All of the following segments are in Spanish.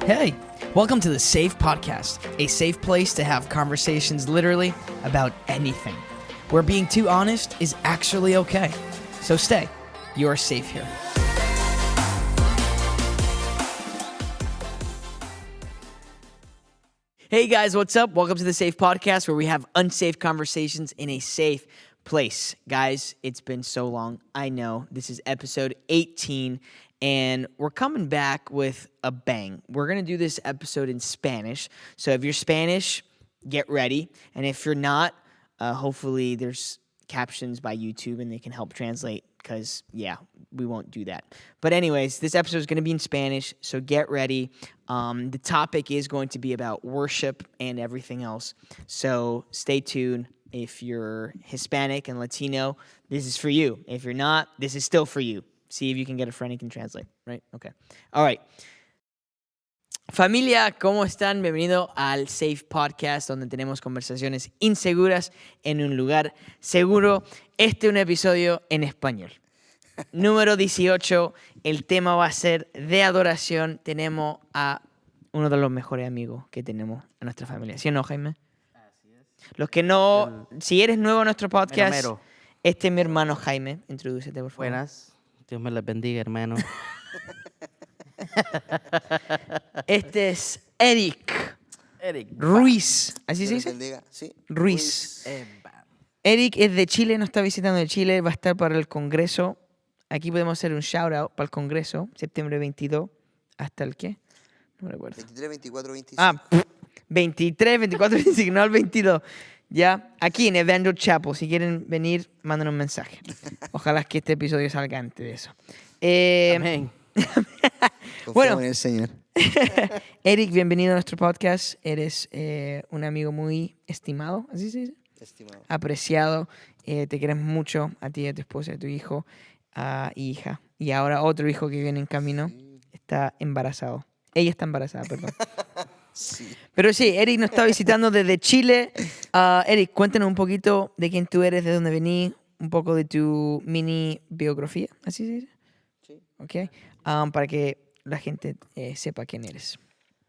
Hey, welcome to the Safe Podcast, a safe place to have conversations literally about anything, where being too honest is actually okay. So stay, you're safe here. Hey guys, what's up? Welcome to the Safe Podcast, where we have unsafe conversations in a safe place. Guys, it's been so long. I know. This is episode 18, and we're coming back with a bang. We're going to do this episode in Spanish. So if you're Spanish, get ready. And if you're not, hopefully there's captions by YouTube and they can help translate, because, yeah, we won't do that. But anyways, this episode is going to be in Spanish, so get ready. The topic is going to be about worship and everything else. So stay tuned. If you're Hispanic and Latino, this is for you. If you're not, this is still for you. See if you can get a friend who can translate, right? Okay. All right. Familia, ¿cómo están? Bienvenido al Safe Podcast, donde tenemos conversaciones inseguras en un lugar seguro. Este es un episodio en español. Número 18, el tema va a ser de adoración. Tenemos a uno de los mejores amigos que tenemos en nuestra familia. ¿Sí o no, Jaime? Así es. Los que no, si eres nuevo a nuestro podcast, Mero. este es mi hermano Jaime. Introdúcete, por favor. Buenas. Dios me les bendiga, hermano. Este es Eric Eric Ruiz. ¿Así se Dios dice? les bendiga. Sí. Ruiz. Eric es de Chile, nos está visitando de Chile, va a estar para el Congreso. Aquí podemos hacer un shout out para el Congreso, septiembre 22, ¿hasta el qué? No me recuerdo. 23, 24, 25. 23, 24, 25, no al 22. Ya, aquí en Evangel Chapel, si quieren venir, manden un mensaje. Ojalá que este episodio salga antes de eso. Amén. Confiamos bueno. en el Señor. Eric, bienvenido a nuestro podcast. Eres un amigo muy estimado, ¿así se dice? Estimado. Apreciado. Te queremos mucho, a ti, a tu esposa, a tu hijo, y hija. Y ahora otro hijo que viene en camino está embarazado. Ella está embarazada, perdón. Sí. Pero sí, Eric nos está visitando desde Chile. Eric, cuéntanos un poquito de quién tú eres, de dónde venís, un poco de tu mini biografía, ¿así se dice? Sí. Ok. Para que la gente sepa quién eres.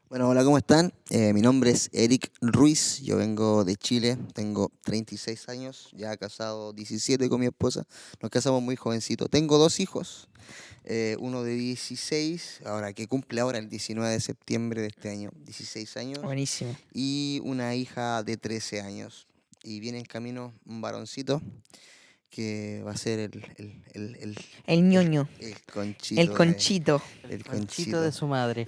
Bueno, hola, ¿cómo están? Mi nombre es Eric Ruiz. Yo vengo de Chile. Tengo 36 años. Ya casado 17 con mi esposa. Nos casamos muy jovencitos. Tengo 2 hijos. Uno de 16, ahora que cumple ahora el 19 de septiembre de este año, 16 años. Buenísimo. Y una hija de 13 años. Y viene en camino un varoncito que va a ser El ñoño. el conchito. El conchito. El Conchito de su madre.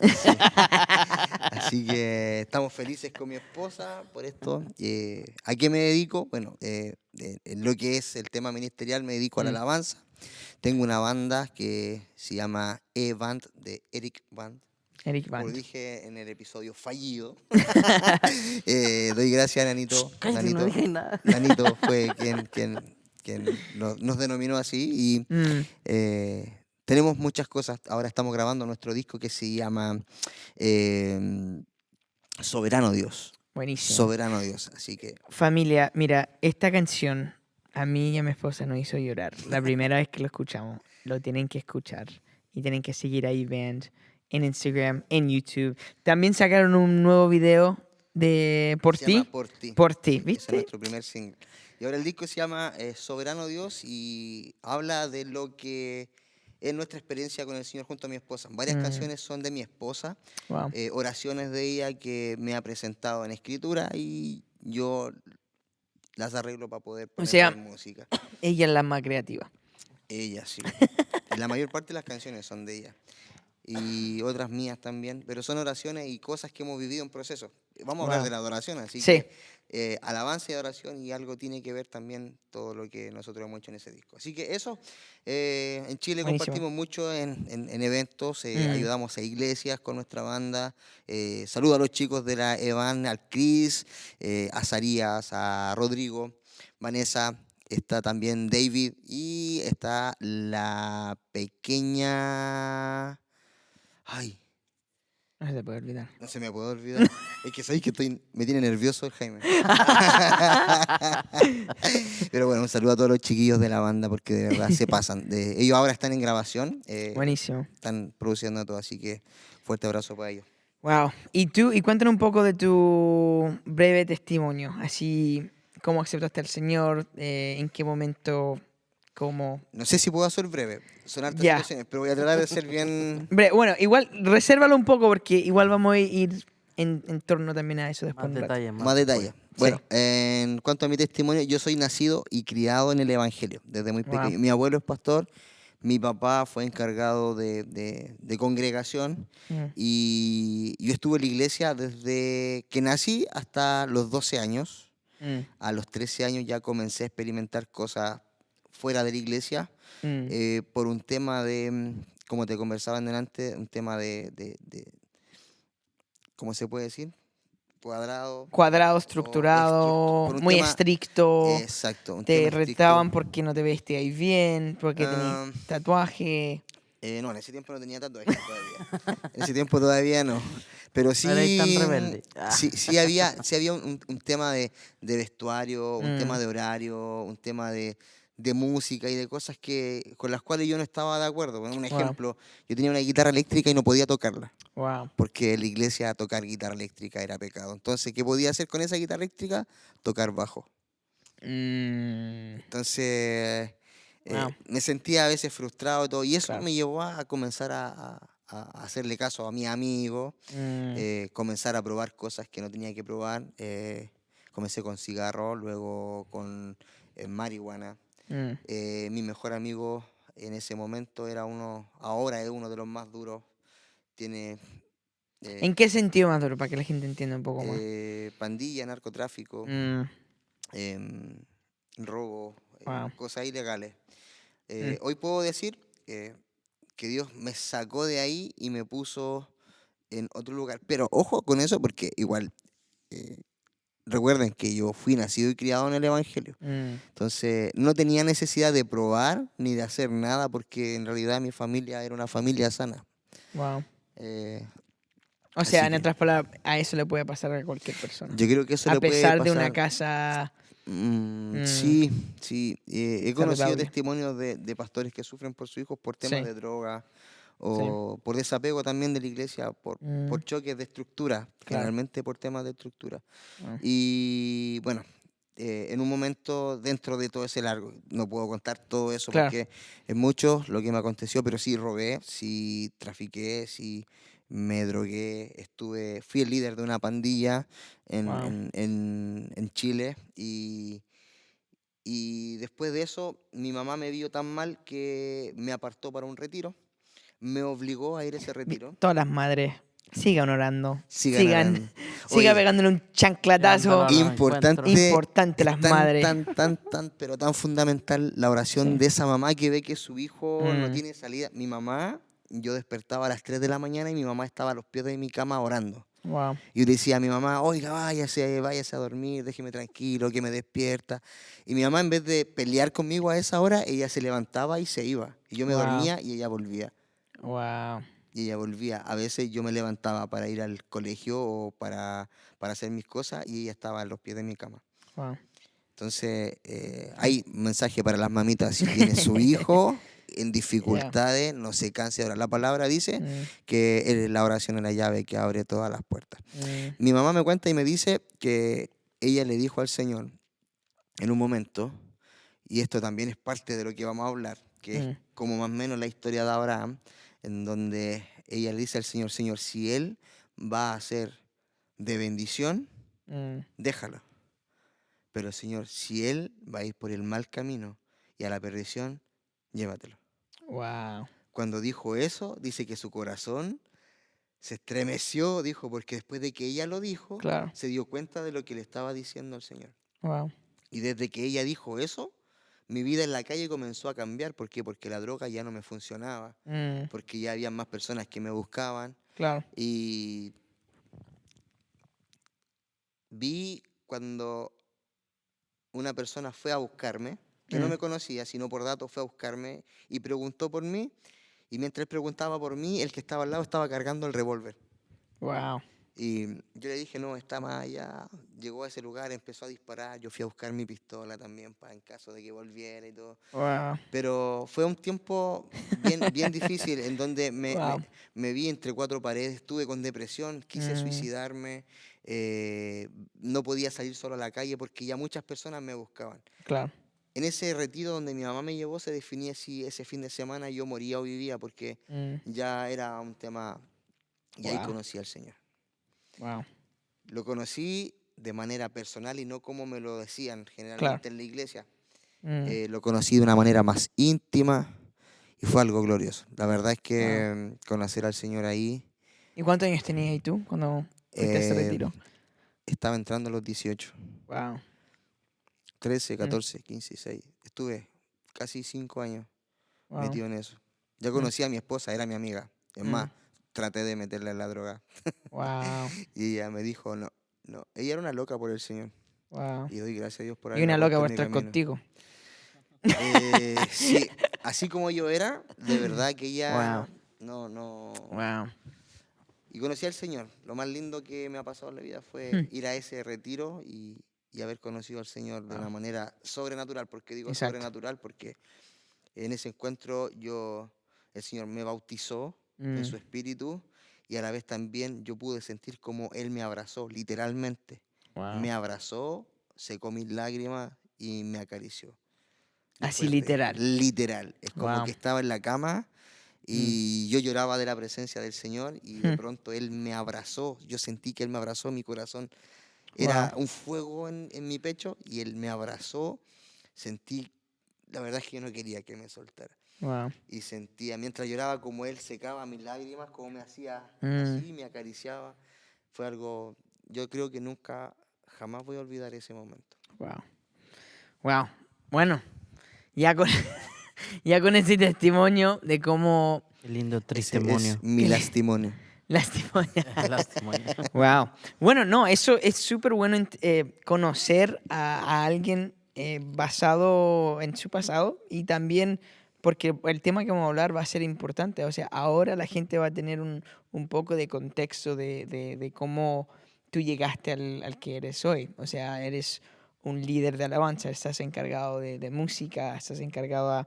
Así que estamos felices con mi esposa por esto. ¿A qué me dedico? Bueno, en lo que es el tema ministerial me dedico a la alabanza. Tengo una banda que se llama E-Band, de Eric Band. Eric Como Band. dije en el episodio fallido. Doy gracias a Nanito. Cállate, no dije nada. Nanito fue quien nos denominó así. Y tenemos muchas cosas. Ahora estamos grabando nuestro disco que se llama Soberano Dios. Buenísimo. Soberano Dios. Así que Familia, mira, esta canción a mí y a mi esposa nos hizo llorar. La primera vez que lo escuchamos. Lo tienen que escuchar. Y tienen que seguir a E-Band en Instagram, en YouTube. También sacaron un nuevo video de Por se ti. llama Por Ti. Por ti, Sí, ese es ¿viste? nuestro primer single. Y ahora el disco se llama Soberano Dios y habla de lo que es nuestra experiencia con el Señor junto a mi esposa. Varias canciones son de mi esposa, Wow. oraciones de ella que me ha presentado en escritura y yo las arreglo para poder poner sea, en música. Ella es la más creativa. Ella, sí. La mayor parte de las canciones son de ella. Y otras mías también, pero son oraciones y cosas que hemos vivido en proceso. Vamos a hablar Wow. de la adoración, así Sí. que alabanza y adoración, y algo tiene que ver también todo lo que nosotros hemos hecho en ese disco. Así que eso, en Chile Buenísimo. compartimos mucho en eventos, ayudamos a iglesias con nuestra banda. Saludo a los chicos de la Evan, al Chris, a Zarías, a Rodrigo, Vanessa. Está también David y está la pequeña... Ay, No se te puede olvidar. no se me puede olvidar. Es que sabéis que me tiene nervioso el Jaime. Pero bueno, un saludo a todos los chiquillos de la banda porque de verdad se pasan. Ellos ahora están en grabación. Buenísimo. Están produciendo todo, así que fuerte abrazo para ellos. Wow. Y tú, y cuéntanos un poco de tu breve testimonio, así cómo aceptaste al Señor, en qué momento, cómo... No sé si puedo ser breve, son hartas Ya. situaciones, pero voy a tratar de ser bien. Bueno, igual resérvalo un poco porque igual vamos a ir en torno también a eso después Más un rato. detalles, Más después. detalle. Bueno, en cuanto a mi testimonio, yo soy nacido y criado en el Evangelio desde muy Wow. pequeño. Mi abuelo es pastor, mi papá fue encargado de congregación Mm, y yo estuve en la iglesia desde que nací hasta los 12 años. mm, A los 13 años ya comencé a experimentar cosas fuera de la iglesia mm. por un tema de, como te conversaba delante, un tema ¿cómo se puede decir? Cuadrado. Cuadrado, Por estructurado, un muy tema, estricto. exacto, un tema Te estricto. retaban porque no te vestías bien, porque tenías Ah, tatuaje. no, en ese tiempo no tenía tatuajes todavía. En ese tiempo todavía no. Pero No erais tan sí, rebelde. Ah. sí había un tema de vestuario, un tema Mm, de horario, un tema de música y de cosas con las cuales yo no estaba de acuerdo. Por un wow, ejemplo, yo tenía una guitarra eléctrica y no podía tocarla, wow. porque en la iglesia tocar guitarra eléctrica era pecado. Entonces, ¿qué podía hacer con esa guitarra eléctrica? Tocar bajo. Mm, Entonces, wow, me sentía a veces frustrado y todo, y eso claro. me llevó a comenzar a hacerle caso a mi amigo, Mm, comenzar a probar cosas que no tenía que probar. Comencé con cigarro, luego con marihuana. mm. Mi mejor amigo en ese momento era ahora es uno de los más duros. Tiene ¿En eh, qué sentido, Maduro? Para que la gente entienda un poco más. pandilla, narcotráfico, Mm, em, robo, wow. cosas ilegales. Mm, Hoy puedo decir que Dios me sacó de ahí y me puso en otro lugar. Pero ojo con eso porque igual eh, recuerden que yo fui nacido y criado en el Evangelio. mm, Entonces no tenía necesidad de probar ni de hacer nada porque en realidad mi familia era una familia sana. wow. Eh, O sea, así en que otras palabras, a eso le puede pasar a cualquier persona. yo creo que eso A le puede pesar de una pasar. casa mm, Sí, sí. He conocido saludable. testimonios de pastores que sufren por sus hijos por temas Sí, de droga sí. o por desapego también de la iglesia, Mm, por choques de estructura, claro. generalmente por temas de estructura. Ah, Y bueno, en un momento dentro de todo ese largo, no puedo contar todo eso claro. porque es mucho lo que me aconteció, pero sí robé, sí trafiqué, sí me drogué, fui el líder de una pandilla Wow. en Chile y después de eso mi mamá me vio tan mal que me apartó para un retiro, me obligó a ir a ese retiro. Todas las madres, sigan orando. Sigan Sigan, orando. siga Oye, pegándole un Llevándolo chanclatazo. a los encuentros. importante, Importante es las madres. pero tan fundamental la oración Sí. de esa mamá que ve que su hijo no Mm, tiene salida. Mi mamá, yo despertaba a las 3 de la mañana y mi mamá estaba a los pies de mi cama orando. wow. Y yo le decía a mi mamá, oiga, váyase a dormir, déjeme tranquilo, que me despierta. Y mi mamá, en vez de pelear conmigo a esa hora, ella se levantaba y se iba. Y yo me Wow. dormía y ella volvía. Wow. Y ella volvía. A veces yo me levantaba para ir al colegio o para hacer mis cosas y ella estaba a los pies de mi cama. Wow. Entonces, hay un mensaje para las mamitas. Si tiene su hijo en Yeah. dificultades, no se canse de orar. La palabra dice Mm, que la oración es la llave que abre todas las puertas. mm, Mi mamá me cuenta y me dice que ella le dijo al Señor en un momento, y esto también es parte de lo que vamos a hablar, que es mm, como más o menos la historia de Abraham, en donde ella le dice al Señor, Señor, si Él va a ser de bendición, mm. déjalo. Pero Señor, si Él va a ir por el mal camino y a la perdición, llévatelo. Wow. Cuando dijo eso, dice que su corazón se estremeció, dijo, porque después de que ella lo dijo, Claro. se dio cuenta de lo que le estaba diciendo el Señor. Wow. Y desde que ella dijo eso, mi vida en la calle comenzó a cambiar. ¿Por qué? Porque la droga ya no me funcionaba, Mm, porque ya había más personas que me buscaban. claro. Y vi cuando una persona fue a buscarme, que no Mm, me conocía, sino por datos fue a buscarme y preguntó por mí. Y mientras él preguntaba por mí, el que estaba al lado estaba cargando el revólver. wow. Y yo le dije, no, está más allá. Llegó a ese lugar, empezó a disparar. Yo fui a buscar mi pistola también para en caso de que volviera y todo. Wow. Pero fue un tiempo bien difícil en donde Wow. me vi entre cuatro paredes, estuve con depresión, quise Mm. suicidarme, no podía salir solo a la calle porque ya muchas personas me buscaban. Claro. En ese retiro donde mi mamá me llevó se definía si ese fin de semana yo moría o vivía porque Mm. ya era un tema y ahí Wow. conocí al Señor. Wow. Lo conocí de manera personal y no como me lo decían Claro. generalmente en la iglesia. Mm. Lo conocí de una manera más íntima y fue algo glorioso. La verdad es Wow. que conocer al Señor ahí, ¿Y cuántos años tenías ahí tú cuando fuiste a ese eh, retiro? estaba entrando a los 18, Wow. 13, Mm. 14, 15, 16. Estuve casi 5 años Wow. metido en eso. Ya Mm. conocí a mi esposa, era mi amiga. Es más, Mm. traté de meterla en la droga. Wow. Y ella me dijo, no, no. Ella era una loca por el Señor. Wow. Y doy gracias a Dios por Y haberla una loca puesto en por mi estar camino. contigo. Sí, así como yo era, de verdad que ella Wow. no. Wow. Y conocí al Señor. Lo más lindo que me ha pasado en la vida fue Hmm. ir a ese retiro y haber conocido al Señor de Wow. una manera sobrenatural. ¿Por qué digo Exacto. sobrenatural? Porque en ese encuentro el Señor me bautizó en Mm. su espíritu y a la vez también yo pude sentir como Él me abrazó, literalmente. Wow. Me abrazó, secó mis lágrimas y me acarició. Así Después literal. literal. Es como Wow. que estaba en la cama y yo lloraba de la presencia del Señor y de Hmm. pronto Él me abrazó. Yo sentí que Él me abrazó, mi corazón Wow. era un fuego en mi pecho y Él me abrazó. Sentí, la verdad es que yo no quería que me soltara. Wow. Y sentía, mientras lloraba, como Él secaba mis lágrimas, como me hacía Mm. así, me acariciaba. Fue algo, yo creo que nunca, jamás voy a olvidar ese momento. Wow. Wow. Bueno, ya con, ya con ese testimonio de cómo Qué lindo Ese testimonio. es mi testimonio. testimonio. Testimonio. Wow. Bueno, no, eso es súper bueno conocer a alguien basado en su pasado y también porque el tema que vamos a hablar va a ser importante. O sea, ahora la gente va a tener un poco de contexto de cómo tú llegaste al que eres hoy. O sea, eres un líder de alabanza, estás encargado de música, estás encargado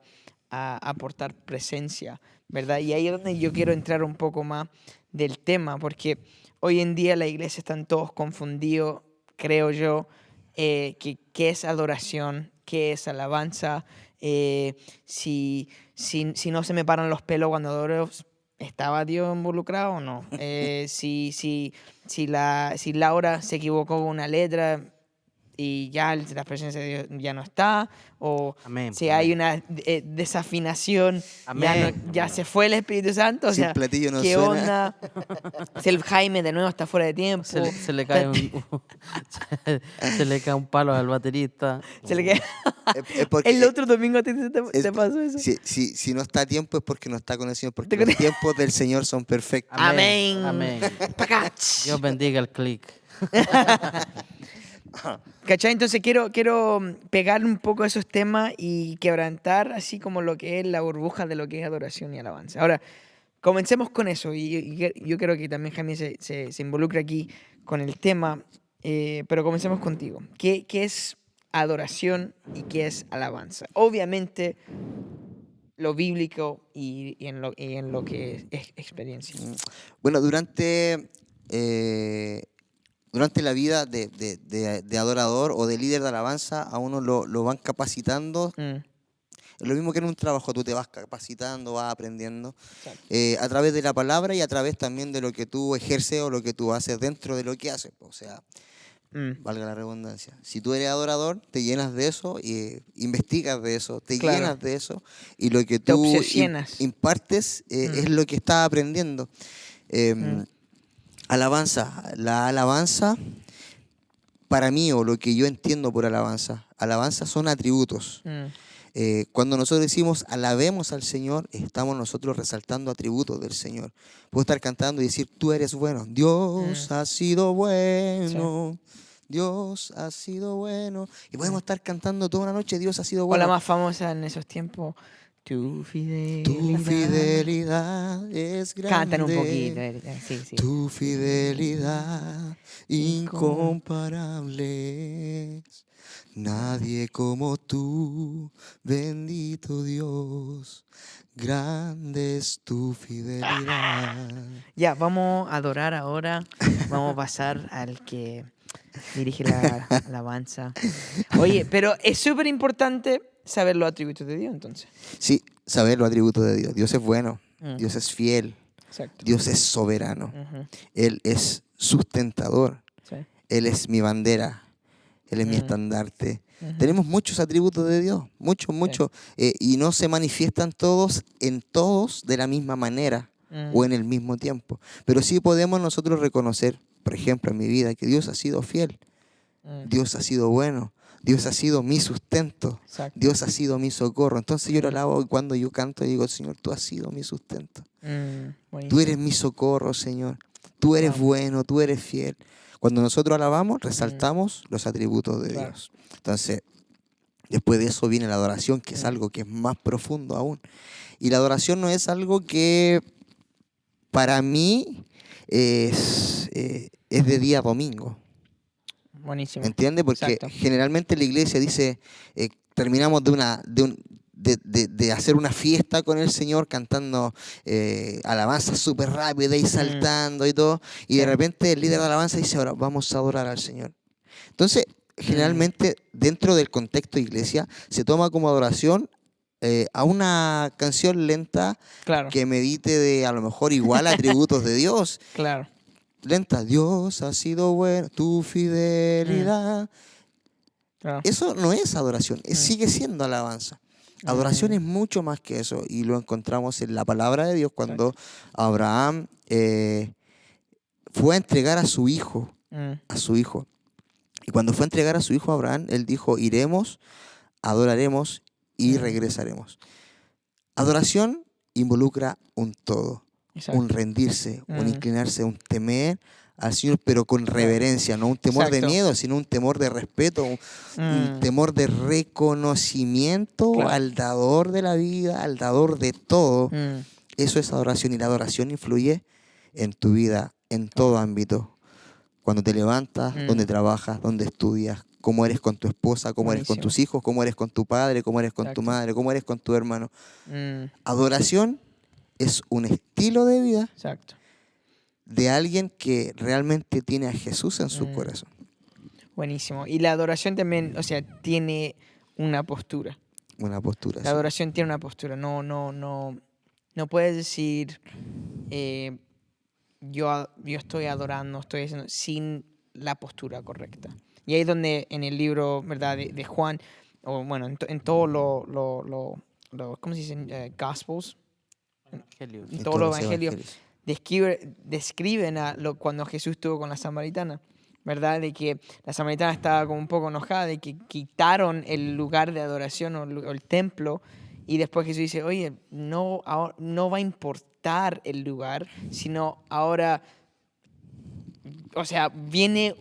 a aportar presencia, ¿verdad? Y ahí es donde yo quiero entrar un poco más del tema, porque hoy en día la iglesia están todos confundidos, creo yo, qué es adoración, qué es alabanza, si no se me paran los pelos cuando adoro, ¿estaba Dios involucrado o no? Si Laura se equivocó con una letra y ya la presencia de Dios ya no está, o Amén. si hay Amén. una desafinación, Amén. ya Amén. se fue el Espíritu Santo, o Si el sea, platillo no ¿qué suena. onda? Si el Jaime de nuevo está fuera de tiempo. Se le cae se le cae un palo al baterista. Se le queda- Es porque, El otro domingo a ti es- te pasó eso. si no está a tiempo es porque no está con el Señor, porque Te- los tiempos del Señor son perfectos. Amén. Amén. Pa' acá. Dios bendiga el click. ¿Cachai? Entonces quiero pegar un poco esos temas y quebrantar así como lo que es la burbuja de lo que es adoración y alabanza. Ahora, comencemos con eso. Y yo creo que también Jaime se involucra aquí con el tema, pero comencemos contigo. ¿Qué es adoración y qué es alabanza? Obviamente lo bíblico y en lo que es experiencia. Bueno, durante la vida de adorador o de líder de alabanza, a uno lo van capacitando. Mm, Es lo mismo que en un trabajo, tú te vas capacitando, vas aprendiendo exacto. a través de la palabra y a través también de lo que tú ejerces o lo que tú haces dentro de lo que haces. O sea, Mm, valga la redundancia. Si tú eres adorador, te llenas de eso, y investigas de eso, te Claro. llenas de eso y lo que Te tú obsesionas. impartes es lo que estás aprendiendo. Mm. Alabanza. La alabanza, para mí, o lo que yo entiendo por alabanza son atributos. Mm, Cuando nosotros decimos alabemos al Señor, estamos nosotros resaltando atributos del Señor. Puedo estar cantando y decir, tú eres bueno. Dios ha sido bueno. Dios ha sido bueno. Y podemos estar cantando toda una noche, Dios ha sido O la bueno. más famosa en esos tiempos, Tu Tu fidelidad. fidelidad es grande. Cantan un poquito. Sí, sí. Tu fidelidad incomparable. Nadie como tú, bendito Dios. Grande es tu fidelidad. Ya, vamos a adorar ahora. Vamos a pasar al que dirige la alabanza. Oye, pero es súper importante saber los atributos de Dios, entonces. Sí, saber los atributos de Dios. Dios es bueno, Mm. Dios es fiel, Exacto. Dios es soberano, Ujú, Él es sustentador, sí. Él es mi bandera, Él es mi Mm. estandarte. Ujú. Tenemos muchos atributos de Dios, muchos, y no se manifiestan todos en todos de la misma manera Mm. o en el mismo tiempo. Pero sí podemos nosotros reconocer, por ejemplo, en mi vida, que Dios ha sido fiel, Mm. Dios ha sido bueno, Dios ha sido mi sustento, Exacto. Dios ha sido mi socorro. Entonces yo lo alabo y cuando yo canto digo, Señor, tú has sido mi sustento. Tú Buenísimo. eres mi socorro, Señor. Tú eres Wow. bueno, tú eres fiel. Cuando nosotros alabamos, resaltamos los atributos de Claro. Dios. Entonces, después de eso viene la adoración, que es Mm. algo que es más profundo aún. Y la adoración no es algo que para mí es de día a domingo. Buenísimo. ¿Entiendes? Porque Exacto. generalmente la iglesia dice, terminamos de hacer una fiesta con el Señor cantando alabanzas súper rápidas y saltando y todo, y de Sí. repente el líder de alabanza dice, ahora vamos a adorar al Señor. Entonces, Mm. generalmente dentro del contexto de iglesia se toma como adoración a una canción lenta Claro. que medite de a lo mejor igual atributos de Dios. Claro. Lenta, Dios ha sido bueno, tu fidelidad. Claro. Eso no es adoración, Mm. sigue siendo alabanza. Adoración Mm. es mucho más que eso y lo encontramos en la palabra de Dios cuando Abraham fue a entregar a su hijo, Mm. Y cuando fue a entregar a su hijo Abraham, él dijo, iremos, adoraremos y Mm. regresaremos. Adoración involucra un todo, Exacto. un rendirse, un Mm. inclinarse, un temer al Señor, pero con reverencia, no un temor de Exacto. miedo, sino un temor de respeto, un Mm. temor de reconocimiento Claro. al dador de la vida, al dador de todo. Mm. Eso es adoración y la adoración influye en tu vida, en todo ámbito. Cuando te levantas, Mm. donde trabajas, donde estudias, cómo eres con tu esposa, cómo eres con Buenísimo. tus hijos, cómo eres con tu padre, cómo eres con tu Exacto. madre, cómo eres con tu hermano. Mm. Adoración es un estilo de vida Exacto. de alguien que realmente tiene a Jesús en su Mm. corazón. Buenísimo. Y la adoración también, o sea, tiene una postura. Una postura La así. adoración tiene una postura. No puedes decir yo estoy adorando, estoy haciendo sin la postura correcta. Y ahí es donde en el libro, ¿verdad? De Juan, o bueno, en todos ¿cómo se dice? Gospels, Evangelio. en En todos los los evangelios, evangelios. describen cuando Jesús estuvo con la samaritana, ¿verdad? De que la samaritana estaba como un poco enojada de que quitaron el lugar de adoración o el templo, y después Jesús dice, oye, no va a importar el lugar, sino ahora, o sea, viene,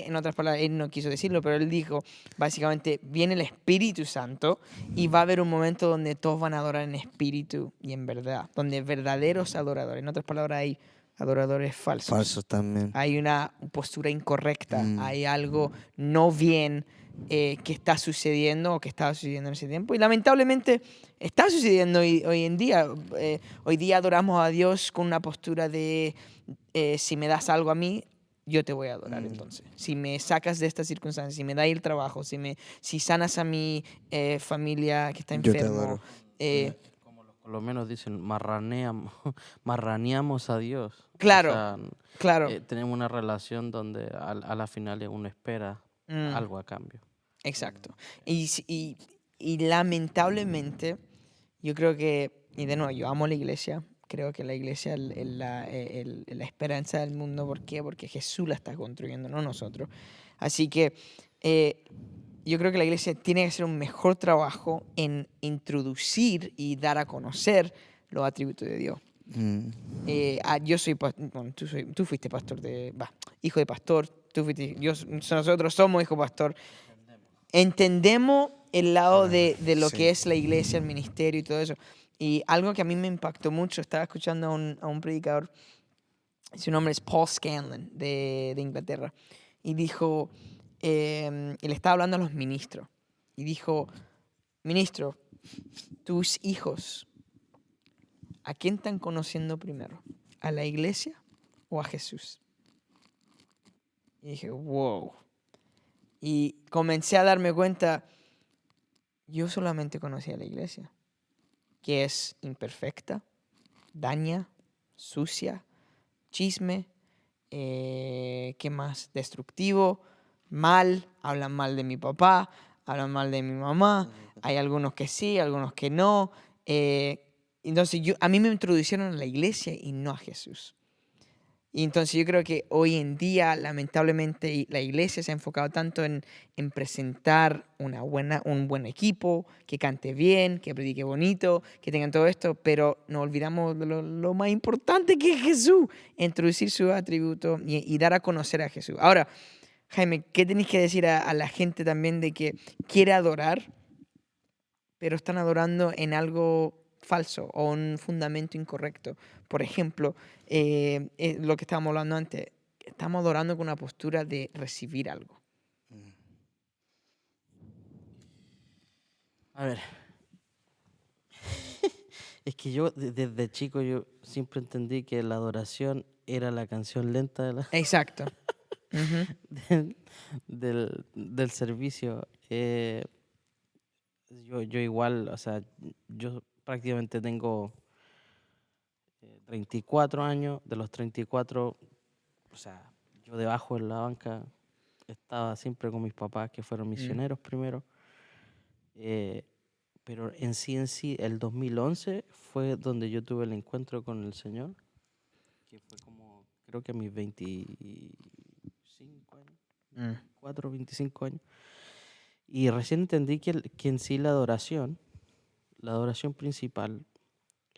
en otras palabras, él no quiso decirlo, pero él dijo, básicamente, viene el Espíritu Santo y va a haber un momento donde todos van a adorar en espíritu y en verdad, donde verdaderos adoradores, en otras palabras, hay adoradores falsos. Falsos también. Hay una postura incorrecta, Mm. hay algo no bien que está sucediendo o que estaba sucediendo en ese tiempo. Y lamentablemente está sucediendo hoy en día. Hoy día adoramos a Dios con una postura de si me das algo a mí, yo te voy a adorar entonces. Si me sacas de estas circunstancias, si me das el trabajo, si sanas a mi familia que está Yo te enfermo. adoro. Como los colombianos dicen, marraneamos a Dios. Claro, O sea, claro. tenemos una relación donde a la final uno espera Mm. algo a cambio. Exacto. Y lamentablemente, yo creo que, y de nuevo, yo amo la iglesia, creo que la iglesia es la esperanza del mundo. ¿Por qué? Porque Jesús la está construyendo, no nosotros. Así que yo creo que la iglesia tiene que hacer un mejor trabajo en introducir y dar a conocer los atributos de Dios. Mm. Yo soy bueno, tú fuiste pastor hijo de pastor, nosotros somos hijo pastor. entendemos el lado de lo sí. que es la iglesia, el ministerio y todo eso. Y algo que a mí me impactó mucho, estaba escuchando a un predicador, su nombre es Paul Scanlon, de Inglaterra, y dijo, él estaba hablando a los ministros, y dijo, ministro, tus hijos, ¿a quién están conociendo primero? ¿A la iglesia o a Jesús? Y dije, wow. Y comencé a darme cuenta, yo solamente conocía la iglesia, que es imperfecta, daña, sucia, chisme, ¿qué más? Destructivo, mal, hablan mal de mi papá, hablan mal de mi mamá, hay algunos que sí, algunos que no. Entonces a mí me introdujeron a la iglesia y no a Jesús. Y entonces yo creo que hoy en día, lamentablemente, la iglesia se ha enfocado tanto en presentar un buen equipo, que cante bien, que predique bonito, que tengan todo esto, pero nos olvidamos de lo más importante que es Jesús, introducir sus atributos y dar a conocer a Jesús. Ahora, Jaime, ¿qué tenéis que decir a la gente también de que quiere adorar, pero están adorando en algo falso o un fundamento incorrecto? Por ejemplo, lo que estábamos hablando antes, estamos adorando con una postura de recibir algo. A ver. Es que yo desde chico yo siempre entendí que la adoración era la canción lenta Exacto. Ujú. del servicio. Yo igual, o sea, yo prácticamente tengo 34 años. De los 34, o sea, yo debajo en la banca estaba siempre con mis papás, que fueron misioneros primero. Pero en sí, el 2011 fue donde yo tuve el encuentro con el Señor, que fue como, creo que a mis 25 años, 24, 25 años. Y recién entendí que en sí la adoración principal,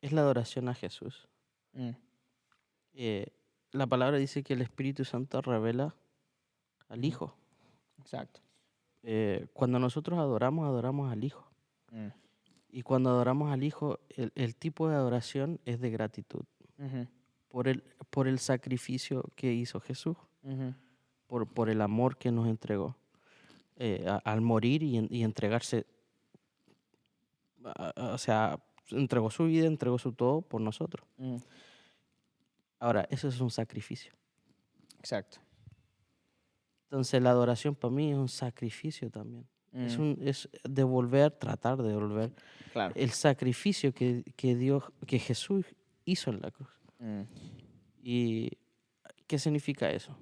es la adoración a Jesús. La palabra dice que el Espíritu Santo revela al Hijo. Exacto. Cuando nosotros adoramos al Hijo. Y cuando adoramos al Hijo, el tipo de adoración es de gratitud por el sacrificio que hizo Jesús, por el amor que nos entregó. Al morir y entregarse, o sea, entregó su vida, entregó su todo por nosotros. Ahora, eso es un sacrificio. Exacto. Entonces la adoración para mí es un sacrificio también. Es tratar de devolver Claro. el sacrificio que Jesús hizo en la cruz. ¿Y qué significa eso?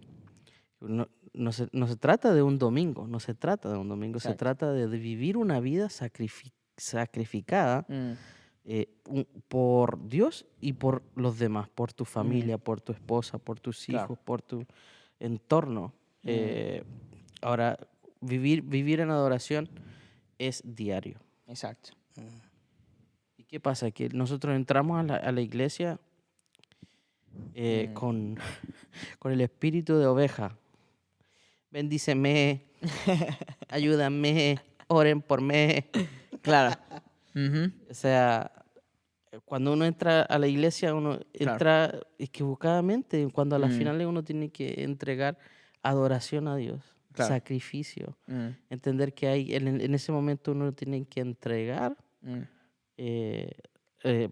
No se trata de un domingo, se Exacto. trata de vivir una vida sacrificada por Dios y por los demás, por tu familia, por tu esposa, por tus hijos, Claro. por tu entorno. Ahora, vivir en adoración es diario. Exacto. ¿Y qué pasa? Que nosotros entramos a la iglesia con el espíritu de oveja. Bendíceme, ayúdame, oren por mí. Claro. O sea, cuando uno entra a la iglesia, uno entra equivocadamente. Cuando a las finales uno tiene que entregar adoración a Dios, sacrificio. Entender que hay en ese momento uno tiene que entregar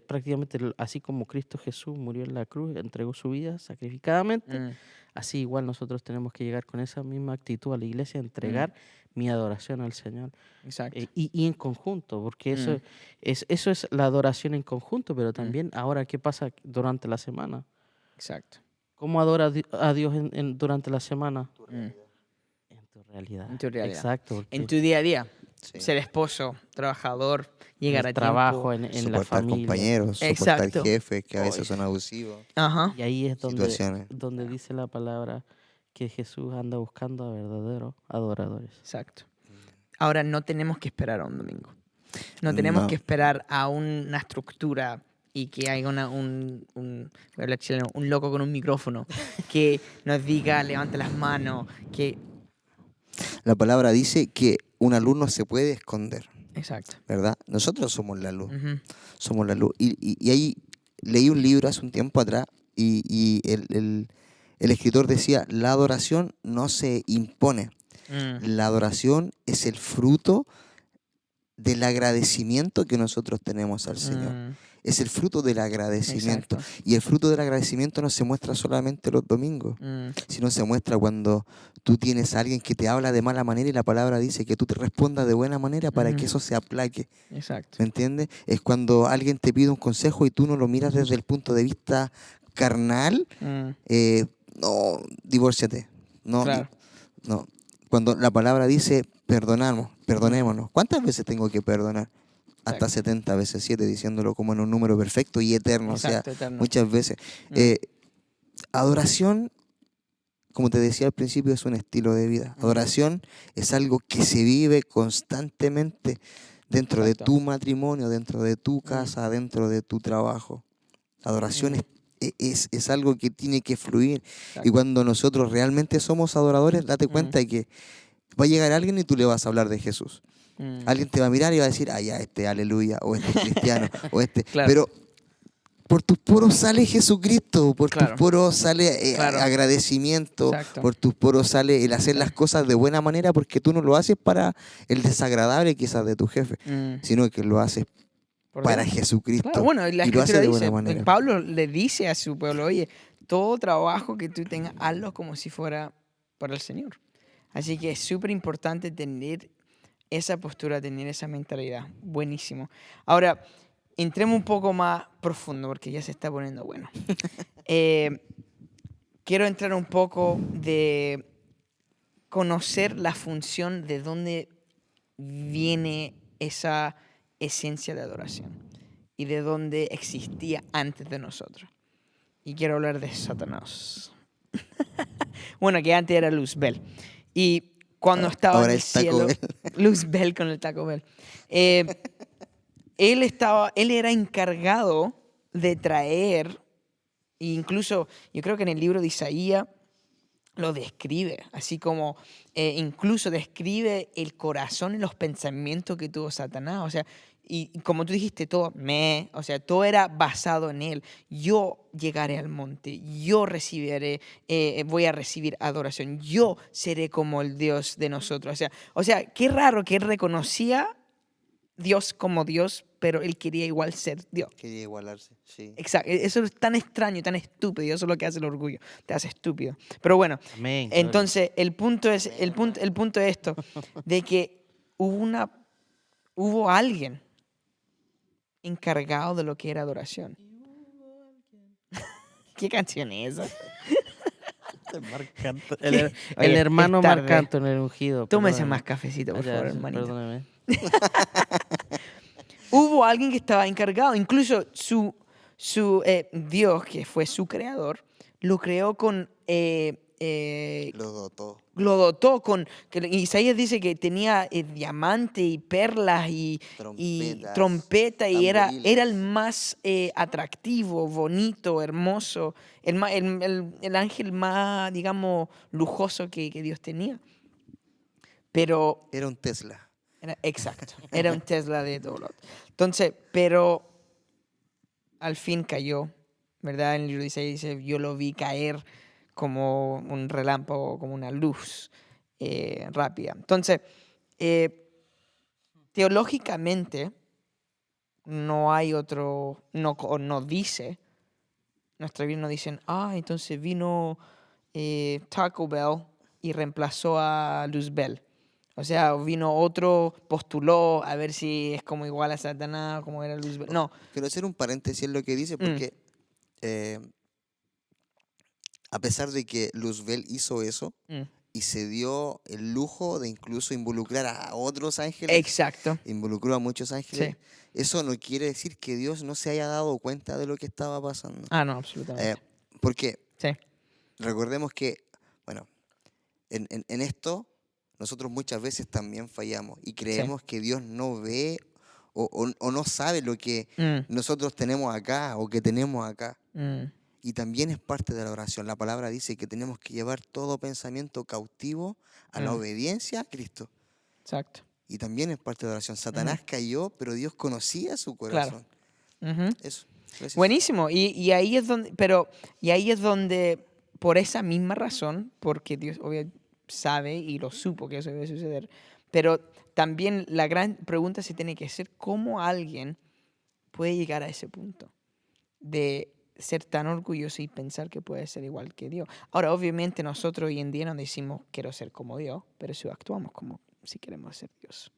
prácticamente así como Cristo Jesús murió en la cruz, entregó su vida sacrificadamente. Así igual nosotros tenemos que llegar con esa misma actitud a la iglesia, entregar mi adoración al Señor. Exacto. Y en conjunto, porque eso es la adoración en conjunto, pero también ahora, ¿qué pasa durante la semana? Exacto. ¿Cómo adora a Dios durante la semana? Mm. En tu realidad. En tu realidad. Exacto. En tu día a día. Sí. Ser esposo, trabajador, llegar a trabajo, tiempo. en la Soportar familia. compañeros, Exacto. soportar jefes que a veces Oy. son abusivos. Ajá. Y ahí es Situaciones. donde dice la palabra que Jesús anda buscando a verdaderos adoradores. Exacto. Ahora no tenemos que esperar a un domingo. No tenemos No. que esperar a una estructura y que haya un loco con un micrófono que nos diga levante las manos, que la palabra dice que una luz no se puede esconder, Exacto. ¿verdad? Nosotros somos la luz, Ujú. somos la luz. Y ahí leí un libro hace un tiempo atrás y el escritor decía, la adoración no se impone, la adoración es el fruto del agradecimiento que nosotros tenemos al Señor. Es el fruto del agradecimiento. Exacto. Y el fruto del agradecimiento no se muestra solamente los domingos, sino se muestra cuando tú tienes a alguien que te habla de mala manera y la palabra dice que tú te respondas de buena manera para que eso se aplaque. Exacto. ¿Me entiendes? Es cuando alguien te pide un consejo y tú no lo miras desde el punto de vista carnal. No, divórciate. No, Claro. no. Cuando la palabra dice perdonémonos. ¿Cuántas veces tengo que perdonar? Hasta Exacto. 70 veces 7, diciéndolo como en un número perfecto y eterno. Exacto, O sea, eterno. muchas veces. Adoración, como te decía al principio, es un estilo de vida. Adoración es algo que se vive constantemente dentro de tu matrimonio, dentro de tu casa, dentro de tu trabajo. Adoración es algo que tiene que fluir. Exacto. Y cuando nosotros realmente somos adoradores, date cuenta de que va a llegar alguien y tú le vas a hablar de Jesús. Alguien te va a mirar y va a decir, ah, ya, este aleluya, o este cristiano, o este. Claro. Pero por tus poros sale Jesucristo, por Claro. tus poros sale Claro. agradecimiento, Exacto. por tus poros sale el hacer las cosas de buena manera, porque tú no lo haces para el desagradable quizás de tu jefe, sino que lo haces Por para Dios. Jesucristo. Claro, bueno, la y lo haces escritura de dice, buena manera. Pablo le dice a su pueblo, oye, todo trabajo que tú tengas, hazlo como si fuera para el Señor. Así que es súper importante tener esa postura, tener esa mentalidad. Buenísimo. Ahora, entremos un poco más profundo porque ya se está poniendo bueno. Quiero entrar un poco de conocer la función de dónde viene esa esencia de adoración y de dónde existía antes de nosotros. Y quiero hablar de Satanás. Bueno, que antes era Luzbel. Y cuando estaba Ahora en el es Taco cielo, Bell. Luzbel con el Taco Bell, él era encargado de traer, e incluso yo creo que en el libro de Isaías lo describe, así como incluso describe el corazón y los pensamientos que tuvo Satanás. O sea, y como tú dijiste, todo o sea, todo era basado en él. Yo llegaré al monte, yo recibiré, voy a recibir adoración, yo seré como el Dios de nosotros. O sea, qué raro que él reconocía Dios como Dios, pero él quería igual ser Dios. Quería igualarse, sí. Exacto, eso es tan extraño, tan estúpido, eso es lo que hace el orgullo, te hace estúpido. Pero bueno, Amén, entonces el punto es esto, de que hubo alguien encargado de lo que era adoración. ¿Qué canción es esa? El hermano es tarde. Marc Anthony, el ungido. Tómese perdóname. más cafecito, por Ya, favor, sí, hermanito. perdóname. Hubo alguien que estaba encargado, incluso su Dios, que fue su creador, lo creó con... Lo dotó con... Isaías dice que tenía diamante y perlas y trompeta y era el más atractivo, bonito, hermoso, el ángel más, digamos, lujoso que Dios tenía. Pero... Era un Tesla. Exacto, era un Tesla de dolor. Entonces, pero al fin cayó, ¿verdad? En el libro de Isaías dice, yo lo vi caer como un relámpago, como una luz rápida. Entonces, teológicamente, no hay otro, no dice, nuestra Biblia no dice, entonces vino Taco Bell y reemplazó a Luzbel. O sea, vino otro, postuló a ver si es como igual a Satanás, como era Luzbel. No. Quiero hacer un paréntesis en lo que dice, porque a pesar de que Luzbel hizo eso y se dio el lujo de incluso involucrar a otros ángeles, Exacto. involucró a muchos ángeles, Sí. eso no quiere decir que Dios no se haya dado cuenta de lo que estaba pasando. No, absolutamente. Porque Sí. recordemos que, bueno, en esto nosotros muchas veces también fallamos y creemos que Dios no ve o no sabe lo que nosotros tenemos acá o que tenemos acá. y también es parte de la oración. La palabra dice que tenemos que llevar todo pensamiento cautivo a la obediencia a Cristo. Exacto. Y también es parte de la oración. Satanás cayó, pero Dios conocía su Claro. corazón. Eso. Gracias. Buenísimo. Y ahí es donde, por esa misma razón, porque Dios obviamente sabe y lo supo que eso debe suceder, pero también la gran pregunta se tiene que hacer, ¿cómo alguien puede llegar a ese punto de ser tan orgulloso y pensar que puede ser igual que Dios? Ahora, obviamente nosotros hoy en día no decimos quiero ser como Dios, pero si actuamos como si queremos ser Dios.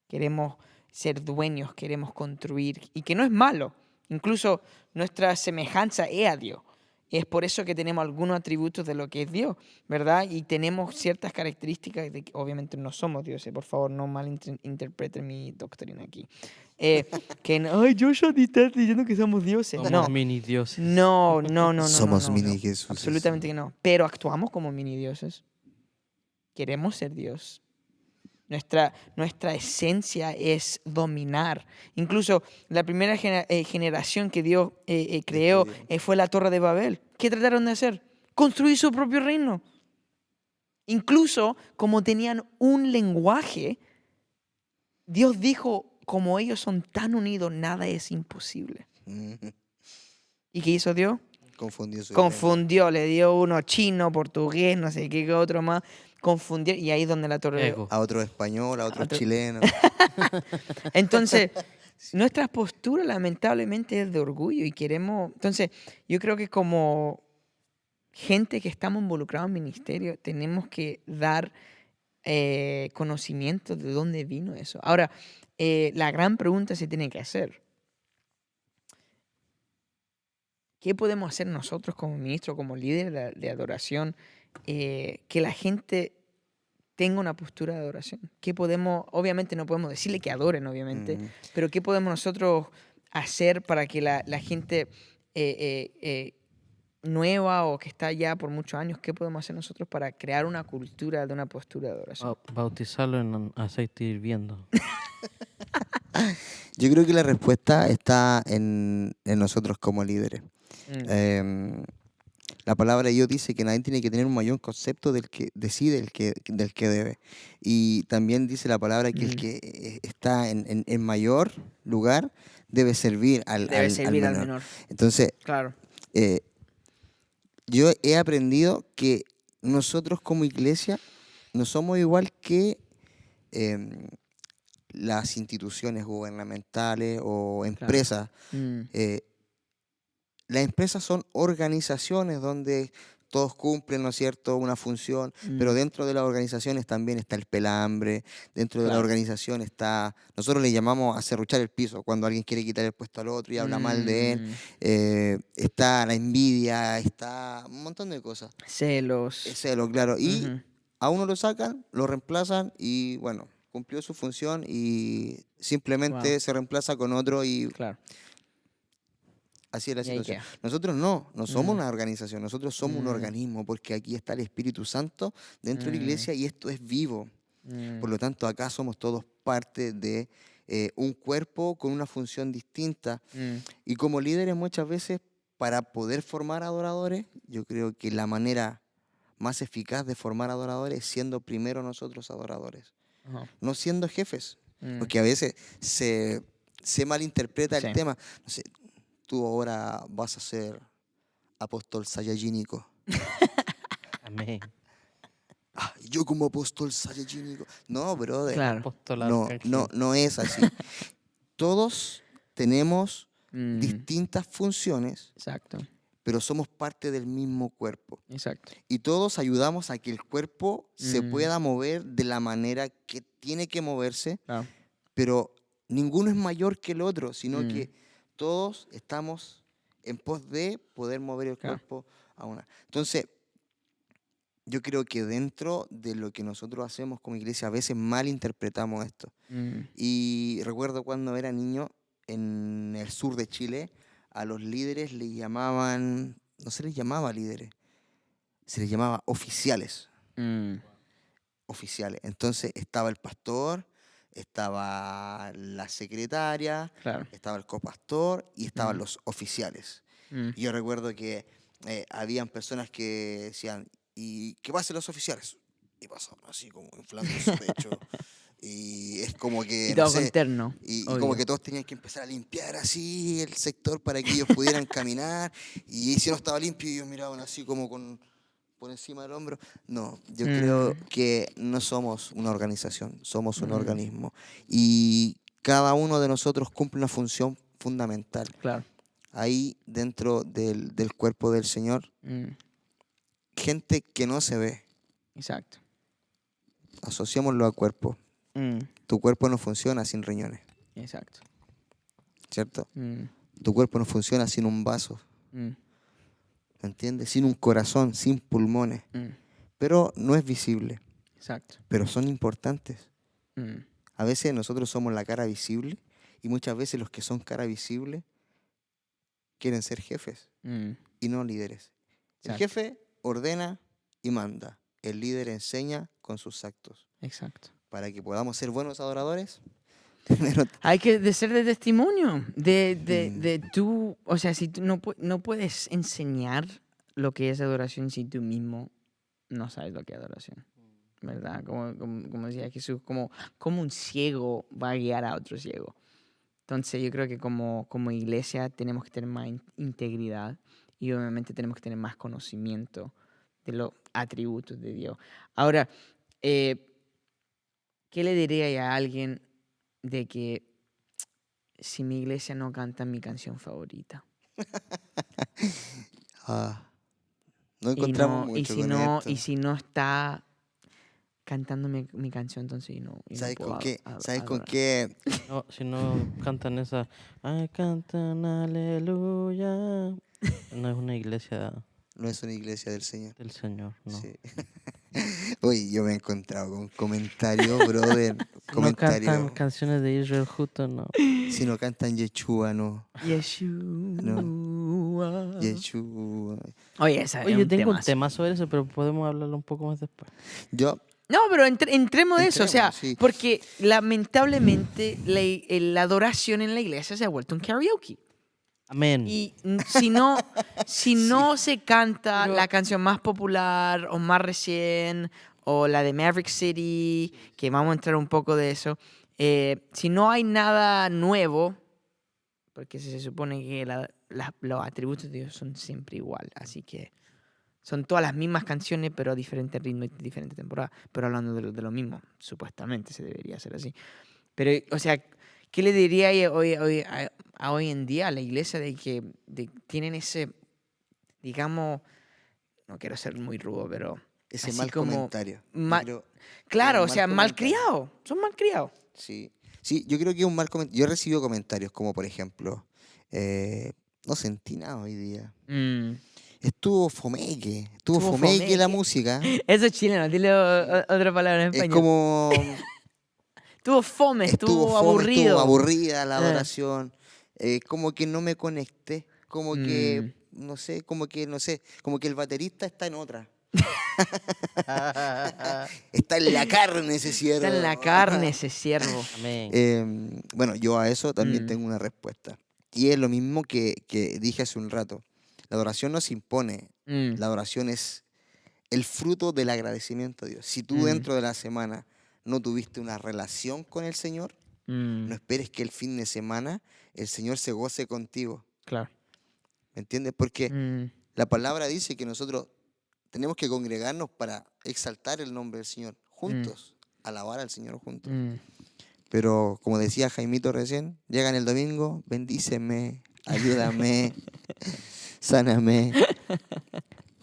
Queremos ser dueños, queremos construir, y que no es malo. Incluso nuestra semejanza es a Dios. Es por eso que tenemos algunos atributos de lo que es Dios, ¿verdad? Y tenemos ciertas características de que obviamente no somos dioses. Por favor, no malinterpreten mi doctrina aquí. Ay, Joshua, te estás diciendo que somos dioses. Somos mini dioses. No. Somos no. mini Jesús. Absolutamente que no. Pero actuamos como mini dioses. Queremos ser Dios. Nuestra esencia es dominar. Incluso la primera generación que Dios creó fue la Torre de Babel. ¿Qué trataron de hacer? Construir su propio reino. Incluso como tenían un lenguaje, Dios dijo, como ellos son tan unidos, nada es imposible. ¿Y qué hizo Dios? Confundió, le dio uno chino, portugués, no sé qué otro más. Confundir, y ahí es donde la torre... A otro español, a otro chileno. Entonces, nuestra postura lamentablemente es de orgullo y queremos... Entonces, yo creo que como gente que estamos involucrados en ministerio, tenemos que dar conocimiento de dónde vino eso. Ahora, la gran pregunta se tiene que hacer. ¿Qué podemos hacer nosotros como ministros, como líderes de adoración, que la gente tenga una postura de adoración? ¿Qué podemos, obviamente no podemos decirle que adoren, obviamente, pero qué podemos nosotros hacer para que la gente nueva o que está ya por muchos años, qué podemos hacer nosotros para crear una cultura de una postura de adoración? Bautizarlo en aceite hirviendo. Yo creo que la respuesta está en nosotros como líderes. La palabra de Dios dice que nadie tiene que tener un mayor concepto del que decide del que debe. Y también dice la palabra que el que está en mayor lugar debe servir al menor. Entonces, claro. Yo he aprendido que nosotros como iglesia no somos igual que las instituciones gubernamentales o empresas. Las empresas son organizaciones donde todos cumplen, ¿no es cierto?, una función, pero dentro de las organizaciones también está el pelambre, dentro de la organización está, nosotros le llamamos a serruchar el piso, cuando alguien quiere quitar el puesto al otro y habla mal de él, está la envidia, está un montón de cosas. Celos. Celos, claro, y a uno lo sacan, lo reemplazan y bueno, cumplió su función y simplemente se reemplaza con otro y... Claro. Así es la situación. Nosotros no somos una organización, nosotros somos un organismo, porque aquí está el Espíritu Santo dentro de la iglesia y esto es vivo. Por lo tanto, acá somos todos parte de un cuerpo con una función distinta. Y como líderes muchas veces, para poder formar adoradores, yo creo que la manera más eficaz de formar adoradores es siendo primero nosotros adoradores, no siendo jefes. Porque a veces se malinterpreta el tema. No sé, tú ahora vas a ser apóstol sayayínico. Amén. Yo como apóstol sayayínico. No, brother. Claro. No es así. Todos tenemos distintas funciones. Exacto. Pero somos parte del mismo cuerpo. Exacto. Y todos ayudamos a que el cuerpo se pueda mover de la manera que tiene que moverse. Claro. Pero ninguno es mayor que el otro, sino que todos estamos en pos de poder mover el cuerpo a una. Entonces, yo creo que dentro de lo que nosotros hacemos como iglesia, a veces malinterpretamos esto. Y recuerdo cuando era niño, en el sur de Chile, a los líderes les llamaban, no se les llamaba líderes, se les llamaba oficiales. Oficiales. Entonces estaba el pastor, estaba la secretaria, estaba el copastor y estaban los oficiales. Y yo recuerdo que habían personas que decían, ¿y qué pasen los oficiales? Y pasaban así como inflando su pecho. Y es como que, Y no todo con sé, terno, y como obvio. que todos tenían que empezar a limpiar así el sector para que ellos pudieran caminar. Y si no estaba limpio, ellos miraban así como por encima del hombro. No, yo creo que no somos una organización, somos un organismo. Y cada uno de nosotros cumple una función fundamental. Claro. Ahí dentro del cuerpo del Señor, gente que no se ve, Exacto. asociémoslo al cuerpo. Tu cuerpo no funciona sin riñones, Exacto. ¿cierto? Tu cuerpo no funciona sin un vaso, ¿me entiendes? Sin un corazón, sin pulmones. Pero no es visible, Exacto. pero son importantes. A veces nosotros somos la cara visible y muchas veces los que son cara visible quieren ser jefes y no líderes. El Exacto. jefe ordena y manda. El líder enseña con sus actos. Exacto. Para que podamos ser buenos adoradores, primero Hay que ser de testimonio, de tú, o sea, si tú no puedes enseñar lo que es adoración si tú mismo no sabes lo que es adoración, ¿verdad? Como decía Jesús, como un ciego va a guiar a otro ciego. Entonces yo creo que como iglesia tenemos que tener más integridad y obviamente tenemos que tener más conocimiento de los atributos de Dios. Ahora, ¿qué le diría a alguien de que si mi iglesia no canta mi canción favorita? no Y encontramos no, mucho con esto. y si no está cantando mi canción, entonces yo no ¿Sabes puedo con qué? ¿Sabes con adorar. qué? No, si no cantan esa, ay, cantan aleluya. No es una iglesia No es una iglesia del Señor. del Señor, no. Sí. Uy, yo me he encontrado con comentarios, brother. Si no cantan Comentarios. canciones de Israel justo, no. Si no cantan Yeshua, no. Yeshua. Yeshua. Oye, esa Oye, es yo un tengo un temazo. tema sobre eso, pero podemos hablarlo un poco más después. Yo, No, pero entremos de eso, o sea, Entremos, sí. porque lamentablemente la adoración en la iglesia se ha vuelto un karaoke. Amén. Y si no se canta Pero- la canción más popular o más recién o la de Maverick City, que vamos a entrar un poco de eso, si no hay nada nuevo, porque se supone que los atributos de Dios son siempre igual, así que son todas las mismas canciones, pero a diferentes ritmos y diferentes temporadas, pero hablando de lo mismo, supuestamente se debería hacer así. Pero, o sea, ¿qué le diría a hoy en día a la iglesia de que tienen ese, digamos, no quiero ser muy rudo, pero ese así mal como comentario. Yo ma- creo claro, que o es un sea, mal malcriados, son malcriados. Sí. Sí, yo creo que es un mal comentario. Yo he recibido comentarios como, por ejemplo, no sentí nada hoy día. Estuvo fomeque Estuvo la fomeque. música. Eso es chileno, dile otra palabra en Es español. como, Estuvo fome, estuvo estuvo fome, estuvo aburrido. aburrida la adoración. Como que no me conecté. Como que, Mm. no sé, como que el baterista está en otra. Está en la carne ese siervo. Está en la carne ese siervo. Amén. Bueno, yo a eso también Mm. tengo una respuesta. Y es lo mismo que dije hace un rato. La adoración no se impone. Mm. La adoración es el fruto del agradecimiento a Dios. Si tú Mm. dentro de la semana no tuviste una relación con el Señor, no esperes que el fin de semana el Señor se goce contigo. Claro. ¿Me entiendes? Porque Mm. la palabra dice que nosotros tenemos que congregarnos para exaltar el nombre del Señor juntos, alabar al Señor juntos. Mm. Pero como decía Jaimito recién, llegan el domingo, bendíceme, ayúdame, sáname.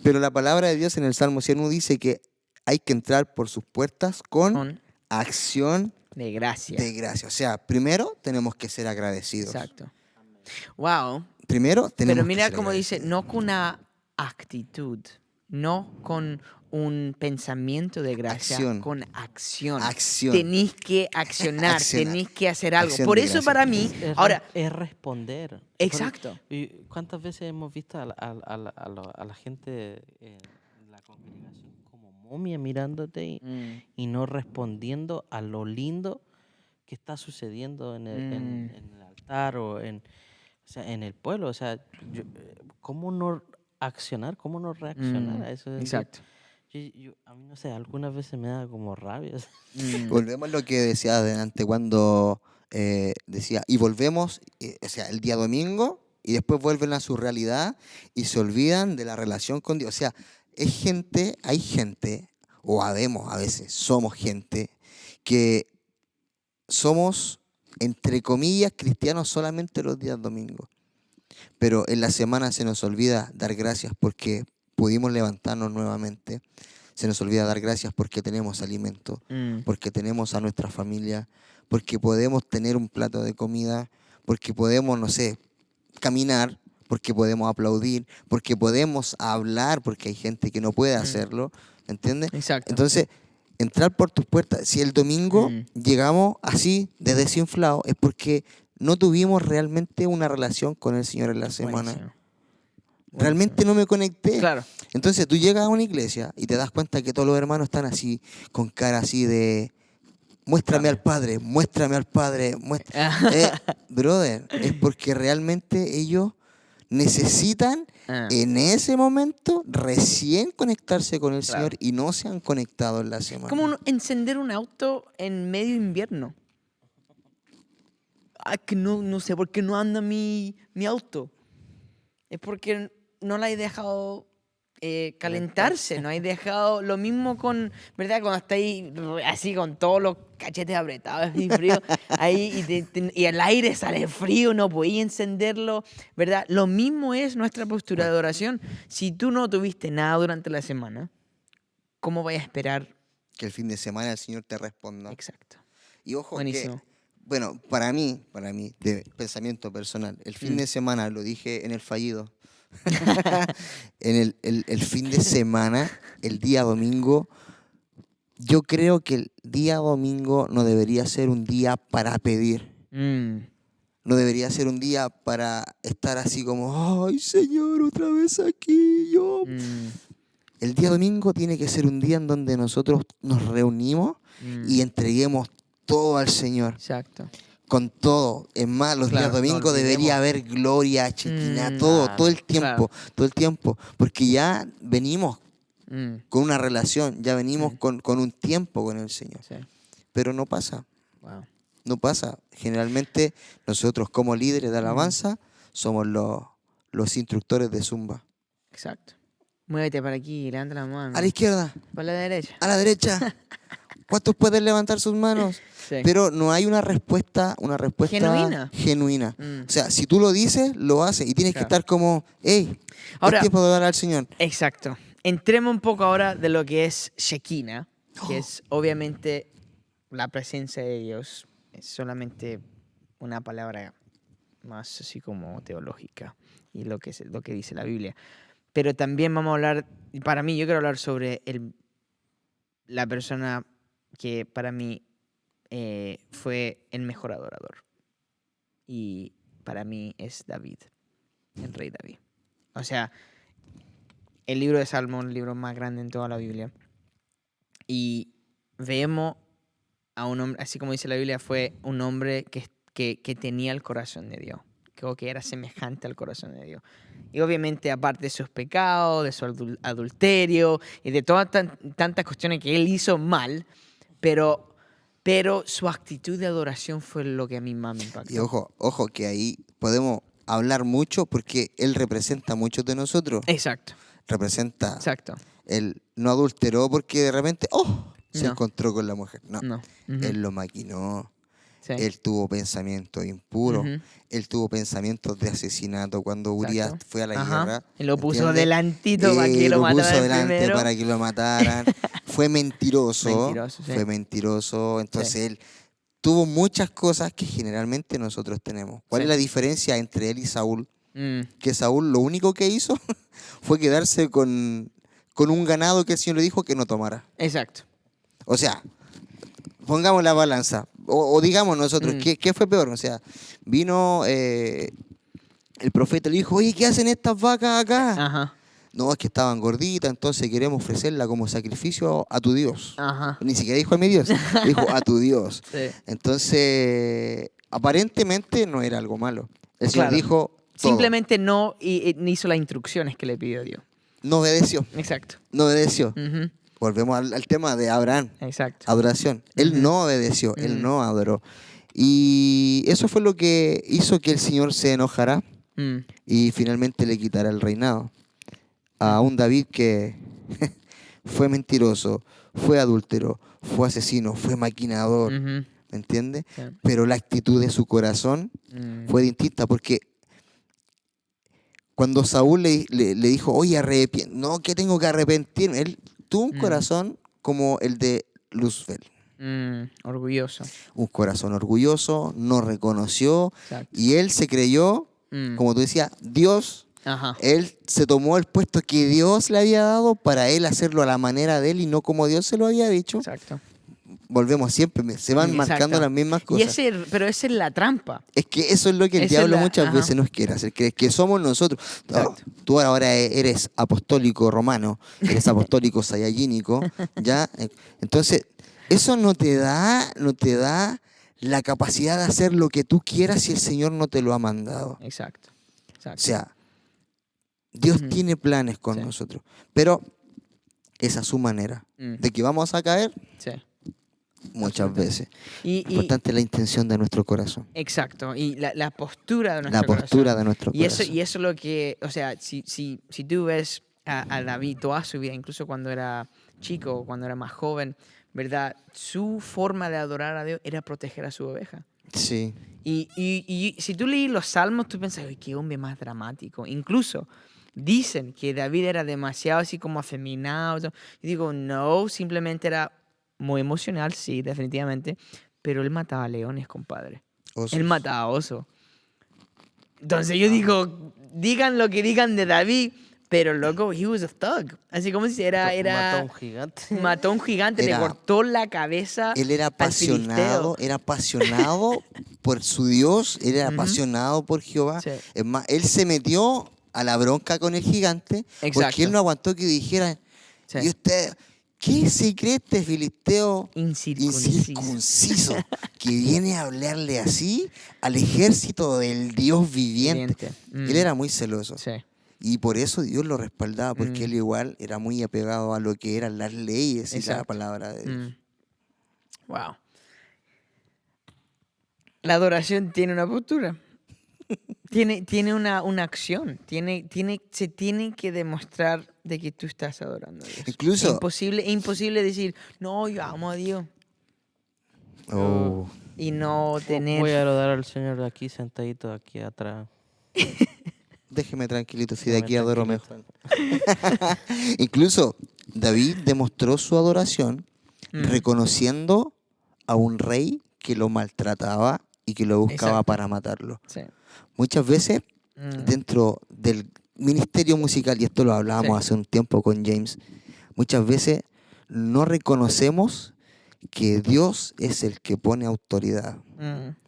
Pero la palabra de Dios en el Salmo 101 dice que hay que entrar por sus puertas con acción de gracia. de gracia. O sea, primero tenemos que ser agradecidos. Exacto. Wow. Primero tenemos Pero que mira ser cómo dice, agradecidos. no con una actitud, no con un pensamiento de gracia, Acción. con acción. Acción. Tenéis que accionar, Accionar. tenéis que hacer algo. Acción Por de eso gracia. para mí, ahora, Es responder. exacto. ¿Y cuántas veces hemos visto a la gente en la congregación como momia mirándote y no respondiendo a lo lindo que está sucediendo en el altar o en... O sea, en el pueblo, o sea, ¿cómo no accionar, cómo no reaccionar a eso? Exacto. A mí no sé, algunas veces me da como rabia. Volvemos a lo que decía adelante cuando decía, y volvemos, o sea, el día domingo, y después vuelven a su realidad y se olvidan de la relación con Dios. O sea, hay gente, o habemos a veces, somos gente, que somos, entre comillas, cristianos solamente los días domingos. Pero en la semana se nos olvida dar gracias porque pudimos levantarnos nuevamente. Se nos olvida dar gracias porque tenemos alimento, porque tenemos a nuestra familia, porque podemos tener un plato de comida, porque podemos, no sé, caminar, porque podemos aplaudir, porque podemos hablar, porque hay gente que no puede hacerlo, ¿entiendes? Exacto. Entonces, entrar por tus puertas, si el domingo llegamos así de desinflado, es porque no tuvimos realmente una relación con el Señor en la semana. Buenísimo. Realmente no me conecté. Claro. Entonces tú llegas a una iglesia y te das cuenta que todos los hermanos están así, con cara así de, muéstrame al Padre, muéstrame al Padre. Brother, es porque realmente ellos necesitan en ese momento recién conectarse con el Señor y no se han conectado en la semana. Como encender un auto en medio invierno. Que no sé por qué no anda mi auto. Es porque no la he dejado calentarse, no he dejado lo mismo con, ¿verdad? Cuando está ahí así con todos los cachetes apretados y frío, ahí y el aire sale frío, no podía encenderlo, ¿verdad? Lo mismo es nuestra postura de oración. Si tú no tuviste nada durante la semana, ¿cómo vas a esperar? Que el fin de semana el Señor te responda. Exacto. Y ojo Buenísimo. que, bueno, para mí, de pensamiento personal, el fin de semana, lo dije en el fallido, en el fin de semana, el día domingo, yo creo que el día domingo no debería ser un día para pedir. No debería ser un día para estar así como, ay Señor, otra vez aquí, yo. El día domingo tiene que ser un día en donde nosotros nos reunimos y entreguemos todo al Señor. Exacto. Con todo. Es más, los días domingos debería haber gloria, chequina, todo el tiempo. Claro. Todo el tiempo. Porque ya venimos con una relación, ya venimos con un tiempo con el Señor. Sí. Pero no pasa. Wow. No pasa. Generalmente nosotros como líderes de alabanza somos los instructores de Zumba. Exacto. Muévete para aquí, levanta la mano. A la izquierda. Para la derecha. A la derecha. ¿Cuántos pueden levantar sus manos? Sí. Pero no hay una respuesta genuina. O sea, si tú lo dices, lo haces. Y tienes que estar como, hey, ahora, es tiempo de dar al Señor. Exacto. Entremos un poco ahora de lo que es Shekinah, que es obviamente la presencia de Dios. Es solamente una palabra más así como teológica y lo que dice la Biblia. Pero también vamos a hablar, para mí, yo quiero hablar sobre la persona que para mí fue el mejor adorador. Y para mí es David, el rey David. O sea, el libro de Salmos, el libro más grande en toda la Biblia. Y vemos a un hombre, así como dice la Biblia, fue un hombre que tenía el corazón de Dios. Creo que era semejante al corazón de Dios. Y obviamente, aparte de sus pecados, de su adulterio y de todas tantas cuestiones que él hizo mal, pero su actitud de adoración fue lo que a mí más me impactó. Y ojo, que ahí podemos hablar mucho porque él representa a muchos de nosotros. Exacto. Representa. Exacto. Él no adulteró porque de repente, se encontró con la mujer. No. Él lo maquinó. Sí. Él tuvo pensamientos impuros. Él tuvo pensamientos de asesinato cuando Urias fue a la guerra. Y lo puso delantito para que lo mataran. Lo puso delante primero. para que lo mataran. Fue mentiroso. Sí. Fue mentiroso. Entonces él tuvo muchas cosas que generalmente nosotros tenemos. ¿Cuál es la diferencia entre él y Saúl? Que Saúl lo único que hizo fue quedarse con un ganado que el Señor le dijo que no tomara. Exacto. O sea, pongamos la balanza. O digamos nosotros, ¿qué fue peor? O sea, vino el profeta y le dijo, oye, ¿qué hacen estas vacas acá? Ajá. No, es que estaban gorditas, entonces queremos ofrecerla como sacrificio a tu Dios. Ajá. Ni siquiera dijo a mi Dios, dijo a tu Dios. Sí. Entonces, aparentemente no era algo malo. El Señor dijo, Simplemente no hizo las instrucciones que le pidió Dios. No obedeció. Exacto. No obedeció. Ujú. Volvemos al tema de Abraham. Exacto. Adoración. Él no obedeció, él no adoró. Y eso fue lo que hizo que el Señor se enojara Mm. y finalmente le quitara el reinado a un David que fue mentiroso, fue adúltero, fue asesino, fue maquinador, Ujú. ¿me entiendes? Sí. Pero la actitud de su corazón fue distinta porque cuando Saúl le dijo, oye, no, que tengo que arrepentirme, él tuvo un corazón como el de Luzbel. Orgulloso. Un corazón orgulloso, no reconoció Exacto. y él se creyó, como tú decías, Dios. Ajá. Él se tomó el puesto que Dios le había dado para él hacerlo a la manera de él y no como Dios se lo había dicho. Exacto. Volvemos siempre, se van Exacto. marcando las mismas cosas. Pero esa es la trampa. Es que eso es lo que el Esa es diablo la- muchas ajá. veces nos quiere hacer, que somos nosotros. Exacto. Tú ahora eres apostólico romano, eres apostólico sayayínico, ¿ya? Entonces, eso no te da la capacidad de hacer lo que tú quieras si el Señor no te lo ha mandado. Exacto. O sea, Dios tiene planes con Sí. nosotros, pero es a su manera. De que vamos a caer Sí. muchas veces. Y, Importante la intención de nuestro corazón, exacto. Y la postura de nuestro la postura corazón. de nuestro Y eso, corazón. y eso es lo que, o sea, si tú ves a David toda su vida, incluso cuando era chico, cuando era más joven, ¿verdad? Su forma de adorar a Dios era proteger a su oveja. Sí. Y si tú lees los salmos, tú piensas, "Ay, qué hombre más dramático". Incluso dicen que David era demasiado así como afeminado. Yo digo, no, simplemente era muy emocional, sí, definitivamente. Pero él mataba leones, compadre. Osos. Él mataba osos. Entonces yo digo, digan lo que digan de David, pero loco, he was a thug. Así como si Mató a era un gigante. mató a un gigante, le Era- cortó la cabeza. Él era al filisteo. apasionado por su Dios, él era apasionado por Jehová. Sí. Es más, él se metió a la bronca con el gigante Exacto. porque él no aguantó que dijera, Sí. y usted, ¿qué se cree este filisteo incircunciso que viene a hablarle así al ejército del Dios viviente? Viviente. Él era muy celoso. Sí. Y por eso Dios lo respaldaba, porque él igual era muy apegado a lo que eran las leyes y la Exacto. palabra de Dios. Wow. La adoración tiene una postura. tiene una acción. Se tiene que demostrar de que tú estás adorando a Dios. Incluso- Es imposible decir, no, yo amo a Dios. Oh. Y no tener... Voy a adorar al Señor aquí sentadito aquí atrás. Déjeme tranquilito, si de Déjame aquí adoro tranquilito. mejor. Incluso David demostró su adoración reconociendo a un rey que lo maltrataba y que lo buscaba Exacto. para matarlo. Sí. Muchas veces dentro del ministerio musical, y esto lo hablábamos Sí. hace un tiempo con James, muchas veces no reconocemos que Dios es el que pone autoridad.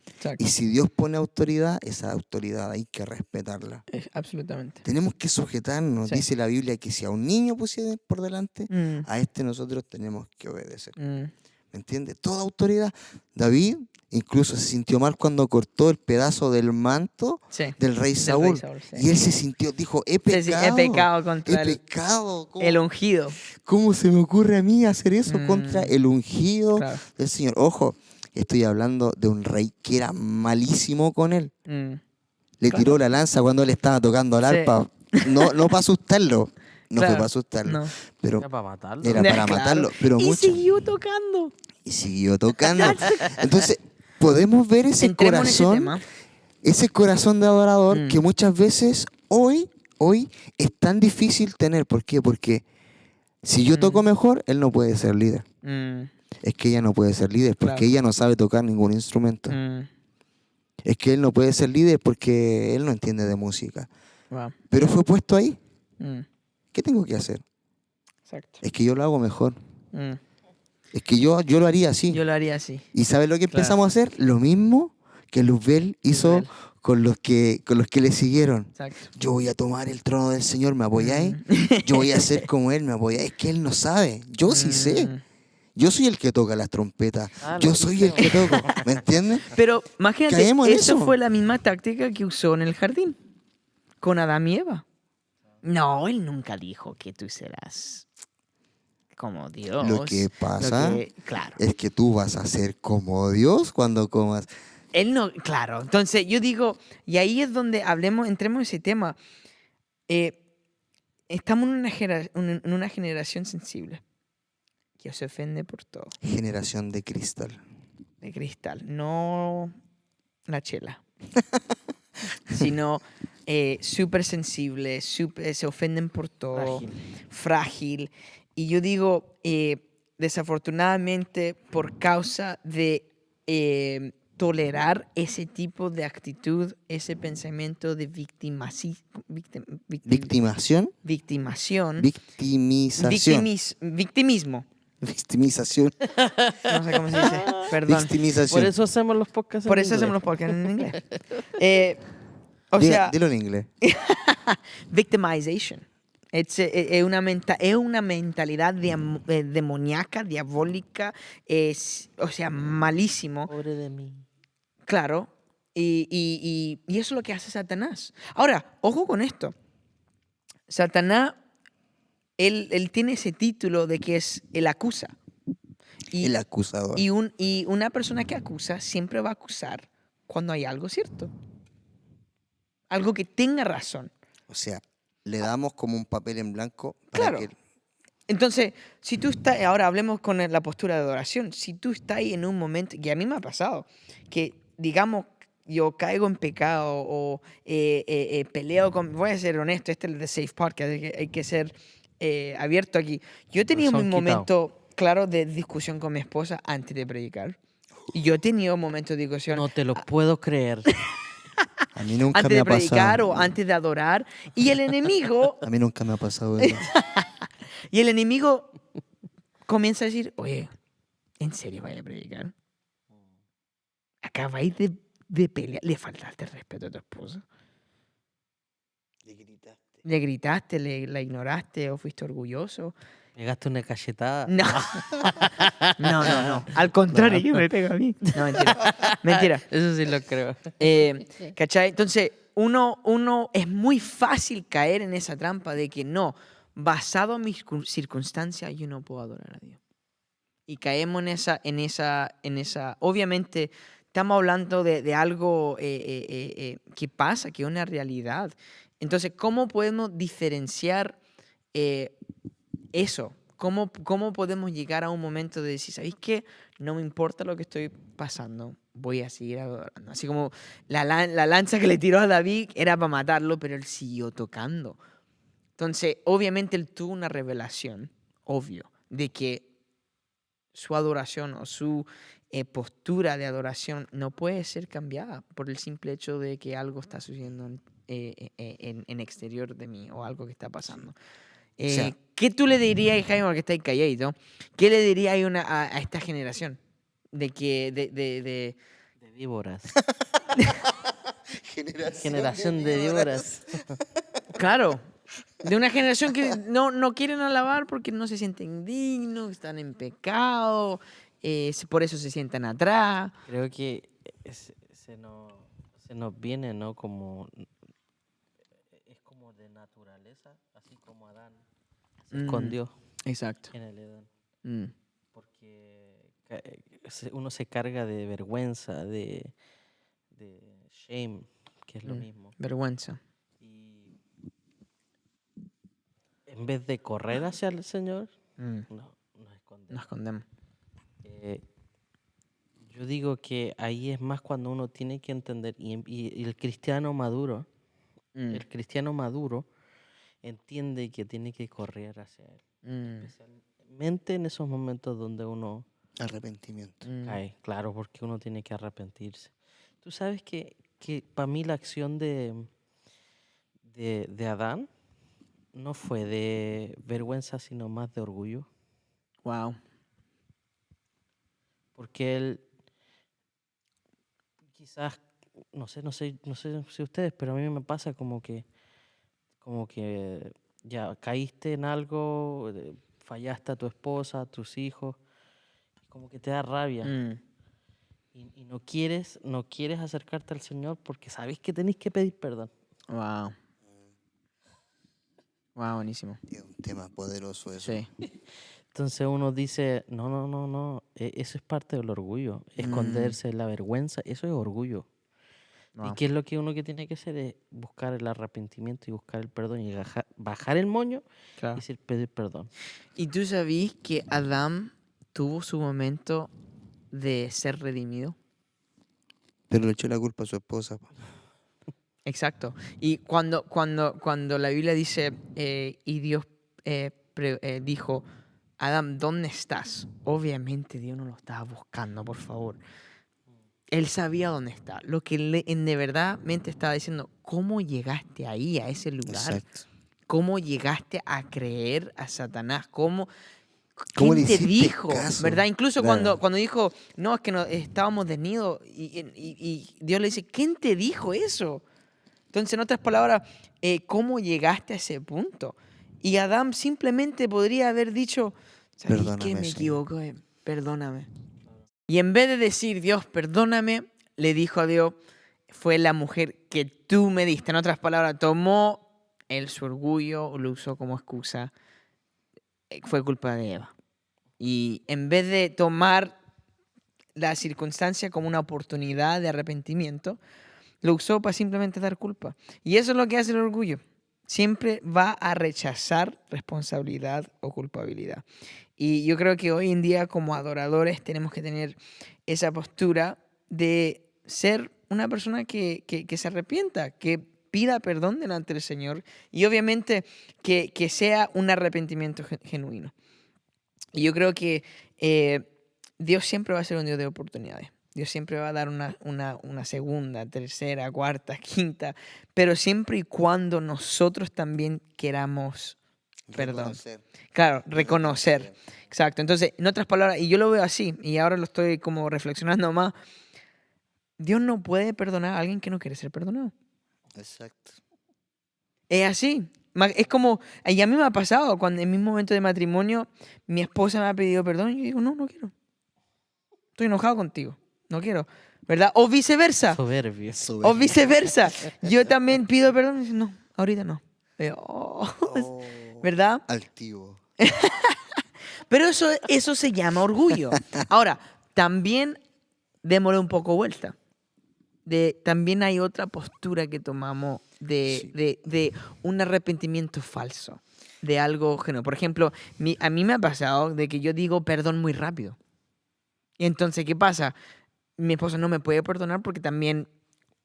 Exacto. Y si Dios pone autoridad, esa autoridad hay que respetarla. Absolutamente. Tenemos que sujetarnos. Sí. Dice la Biblia que si a un niño pusiera por delante, Mm. a este nosotros tenemos que obedecer. Mm. ¿Me entiendes? Toda autoridad. David incluso se sintió mal cuando cortó el pedazo del manto Sí. del rey Saúl. sí. Y él se sintió, dijo, he Sí, pecado. he pecado contra he pecado. ¿Cómo, el ungido. cómo se me ocurre a mí hacer eso Mm. contra el ungido Claro. del Señor? Ojo, estoy hablando de un rey que era malísimo con él. Le tiró la lanza cuando él estaba tocando el Sí. arpa. No para asustarlo. No Claro. fue para asustarlo. No. Pero Era para matarlo. era para Claro. matarlo. Pero y mucho. siguió tocando. Y siguió tocando. Entonces, podemos ver ese Entremos en ese corazón, tema. ese corazón de adorador Mm. que muchas veces hoy es tan difícil tener. ¿Por qué? Porque si yo toco mejor, él no puede ser líder. Es que ella no puede ser líder porque Claro. ella no sabe tocar ningún instrumento. Es que él no puede ser líder porque él no entiende de música. Wow. Pero fue puesto ahí. Mm. ¿Qué tengo que hacer? Exacto. Es que yo lo hago mejor. Mm. Es que yo lo haría así. Yo lo haría así. ¿Y sabes lo que Claro. empezamos a hacer? Lo mismo que Luzbel hizo Luzbel. con los que le siguieron. Exacto. Yo voy a tomar el trono del Señor, ¿me apoyáis? Yo voy a hacer como Él, ¿me apoyáis? Es que Él no sabe. Yo sí sé. Yo soy el que toca las trompetas. Ah, Yo lo soy el que toco. ¿Me entiendes? Pero imagínate, Caemos en eso eso. fue la misma táctica que usó en el jardín. con Adán y Eva. No, él nunca dijo que tú serás como Dios. Lo que pasa claro. es que tú vas a ser como Dios cuando comas. Él no, claro. Entonces yo digo, y ahí es donde entremos en ese tema. Estamos en una generación sensible que se ofende por todo. Generación de cristal. De cristal, no la chela, sino súper sensible, se ofenden por todo, frágil. Y yo digo, desafortunadamente, por causa de tolerar ese tipo de actitud, ese pensamiento de ¿Victimación? victimación, Victimización. victimismo. Victimización. No sé cómo se dice, perdón. Victimización. Por eso hacemos los podcasts Por en eso inglés. hacemos los podcasts en inglés. O sea, Dilo en inglés. victimization. Es una mentalidad demoníaca, diabólica, o sea, malísimo. Pobre de mí. Claro. Y eso es lo que hace Satanás. Ahora, ojo con esto. Satanás, él tiene ese título de que es el acusa. El acusador. Y una persona que acusa siempre va a acusar cuando hay algo cierto. Algo que tenga razón. O sea, le damos como un papel en blanco para Claro. que... Entonces, si tú estás, ahora hablemos con la postura de adoración, si tú estás ahí en un momento, y a mí me ha pasado, que digamos, yo caigo en pecado o peleo con, voy a ser honesto, este es el The Safe Podcast, hay que ser abierto aquí. Yo he tenido mi momento, claro, de discusión con mi esposa antes de predicar. Y yo he tenido momentos de discusión No te lo puedo creer. A mí nunca antes me de ha predicar pasado. o antes de adorar. Y el enemigo... A mí nunca me ha pasado eso. Y el enemigo comienza a decir, oye, ¿en serio vaya a predicar? Acabáis de pelear. Le faltaste el respeto a tu esposa. Le gritaste, la ignoraste o fuiste orgulloso. Pegaste una cachetada. No. No. Al contrario, yo me pego a mí. No, mentira. Eso sí lo creo. ¿Cachai? Entonces, uno es muy fácil caer en esa trampa de que no, basado en mis circunstancias, yo no puedo adorar a Dios. Y caemos en esa. Obviamente, estamos hablando de algo que pasa, que es una realidad. Entonces, ¿cómo podemos diferenciar eso? ¿Cómo podemos llegar a un momento de decir, ¿sabéis qué? No me importa lo que estoy pasando, voy a seguir adorando. Así como la lanza que le tiró a David era para matarlo, pero él siguió tocando. Entonces, obviamente él tuvo una revelación, obvio, de que su adoración o su postura de adoración no puede ser cambiada por el simple hecho de que algo está sucediendo en exterior de mí o algo que está pasando. O sea, ¿Qué tú le dirías, Jaime, que está ahí calladito? ¿Qué le dirías a esta generación? De que, De víboras. Generación Generación de víboras. claro, de una generación que no quieren alabar porque no se sienten dignos, están en pecado, por eso se sientan atrás. Creo que se nos viene, ¿no? Es como de naturaleza, así como Adán se escondió Exacto. en el Edén. Porque uno se carga de vergüenza, de shame, que es lo mismo. Vergüenza. Y en vez de correr hacia el Señor, nos escondemos. Nos escondemos. Yo digo que ahí es más cuando uno tiene que entender, y el cristiano maduro, entiende que tiene que correr hacia Él. Especialmente en esos momentos donde uno Arrepentimiento. cae, claro, porque uno tiene que arrepentirse. Tú sabes que para mí la acción de Adán no fue de vergüenza, sino más de orgullo. Wow. Porque él quizás, no sé si ustedes, pero a mí me pasa como que ya caíste en algo, fallaste a tu esposa, a tus hijos, como que te da rabia. Y no quieres acercarte al Señor porque sabes que tenés que pedir perdón. Wow. Wow, buenísimo. Es un tema poderoso eso. Sí. Entonces uno dice, no, eso es parte del orgullo. Esconderse de la vergüenza, eso es orgullo. ¿Y Wow. qué es lo que uno que tiene que hacer? Es buscar el arrepentimiento y buscar el perdón y bajar el moño y Claro. decir, pedir perdón. ¿Y tú sabías que Adán tuvo su momento de ser redimido? Pero le echó la culpa a su esposa. Exacto. Y cuando la Biblia dice, y Dios dijo, Adán, ¿dónde estás? Obviamente Dios no lo estaba buscando, por favor. Él sabía dónde está. Lo que de verdad mente estaba diciendo, ¿cómo llegaste ahí, a ese lugar? Exacto. ¿Cómo llegaste a creer a Satanás? ¿Cómo ¿Quién le te hiciste dijo? caso? ¿Verdad? Incluso Claro. cuando dijo, no, es que no, estábamos desnudos y Dios le dice, ¿quién te dijo eso? Entonces, en otras palabras, ¿cómo llegaste a ese punto? Y Adán simplemente podría haber dicho, ¿sabes qué? Perdóname, Me Señor. equivoqué, perdóname. Y en vez de decir, Dios, perdóname, le dijo a Dios, fue la mujer que tú me diste. En otras palabras, tomó su orgullo, lo usó como excusa. Fue culpa de Eva. Y en vez de tomar la circunstancia como una oportunidad de arrepentimiento, lo usó para simplemente dar culpa. Y eso es lo que hace el orgullo. Siempre va a rechazar responsabilidad o culpabilidad. Y yo creo que hoy en día como adoradores tenemos que tener esa postura de ser una persona que se arrepienta, que pida perdón delante del Señor y obviamente que sea un arrepentimiento genuino. Y yo creo que Dios siempre va a ser un Dios de oportunidades. Dios siempre va a dar una segunda, tercera, cuarta, quinta, pero siempre y cuando nosotros también queramos perdón. Reconocer. Claro, reconocer. Exacto. Entonces, en otras palabras, y yo lo veo así, y ahora lo estoy como reflexionando más, Dios no puede perdonar a alguien que no quiere ser perdonado. Exacto. Es así. Es como, y a mí me ha pasado, cuando en mi momento de matrimonio, mi esposa me ha pedido perdón, y yo digo, no quiero. Estoy enojado contigo, no quiero. ¿Verdad? O viceversa. Soberbio. O viceversa. Yo también pido perdón y digo, no, ahorita no. Y yo, Oh, ¿verdad? altivo. Pero eso se llama orgullo. Ahora, también démosle un poco vuelta. También hay otra postura que tomamos de un arrepentimiento falso, de algo genuino. Por ejemplo, a mí me ha pasado de que yo digo perdón muy rápido. Y entonces, ¿qué pasa? Mi esposa no me puede perdonar porque también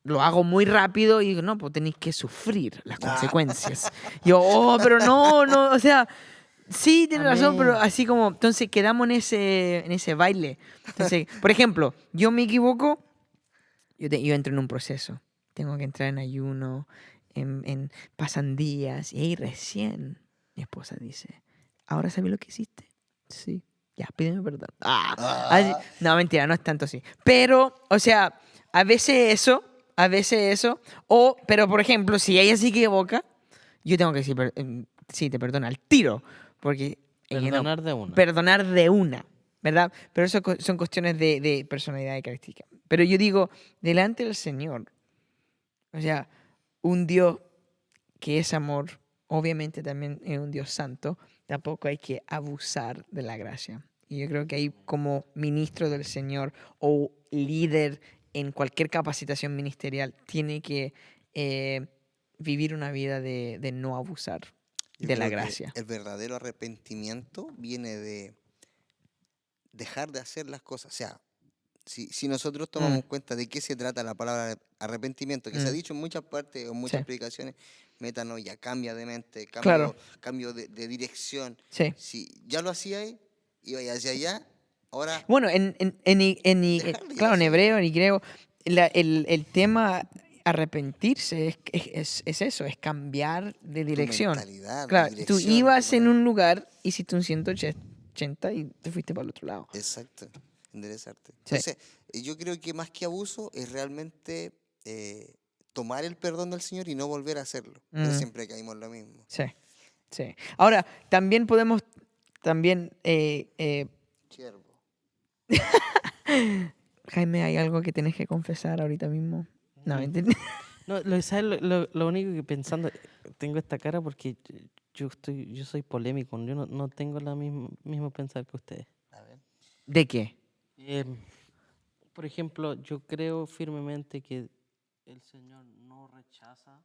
lo hago muy rápido y digo, no, pues tenéis que sufrir las consecuencias. Yo, pero no, o sea, sí, tienes razón, pero así como, entonces quedamos en ese baile. Entonces, por ejemplo, yo me equivoco, yo entro en un proceso. Tengo que entrar en ayuno, pasan días, y ahí recién mi esposa dice, ¿ahora sabes lo que hiciste? Sí. Ya, pídeme perdón. No, mentira, no es tanto así. Pero, o sea, a veces eso, pero por ejemplo, si ella se equivoca, yo tengo que decir, sí, te perdono al tiro, porque Perdonar de una. perdonar de una, ¿verdad? Pero eso son cuestiones de personalidad y característica. Pero yo digo, delante del Señor, o sea, un Dios que es amor, obviamente también es un Dios santo, tampoco hay que abusar de la gracia. Y yo creo que ahí como ministro del Señor o líder en cualquier capacitación ministerial tiene que vivir una vida de no abusar Yo de la creo que gracia. el verdadero arrepentimiento viene de dejar de hacer las cosas. O sea, si nosotros tomamos cuenta de qué se trata la palabra arrepentimiento, que se ha dicho en muchas partes o en muchas Sí. predicaciones, metanoia, cambia de mente, Claro. cambio de dirección. Sí. Si ya lo hacíais, ibais hacia allá, ahora Bueno, Dejar de ir claro, en hacia hebreo, en griego, el tema arrepentirse es eso, es cambiar de dirección. mentalidad, de Claro, tú dirección, ibas de en manera- un lugar, hiciste un 180 y te fuiste para el otro lado. Exacto, enderezarte. Sí. Entonces, yo creo que más que abuso es realmente tomar el perdón del Señor y no volver a hacerlo. Pero siempre caímos en lo mismo. Sí, sí. Ahora, también podemos, Siervo. Jaime, ¿hay algo que tenés que confesar ahorita mismo? No, No, ¿sabes? Lo único que pensando, tengo esta cara porque yo soy polémico, yo no tengo la mismo pensar que ustedes. A ver. ¿De qué? Por ejemplo, yo creo firmemente que el Señor no rechaza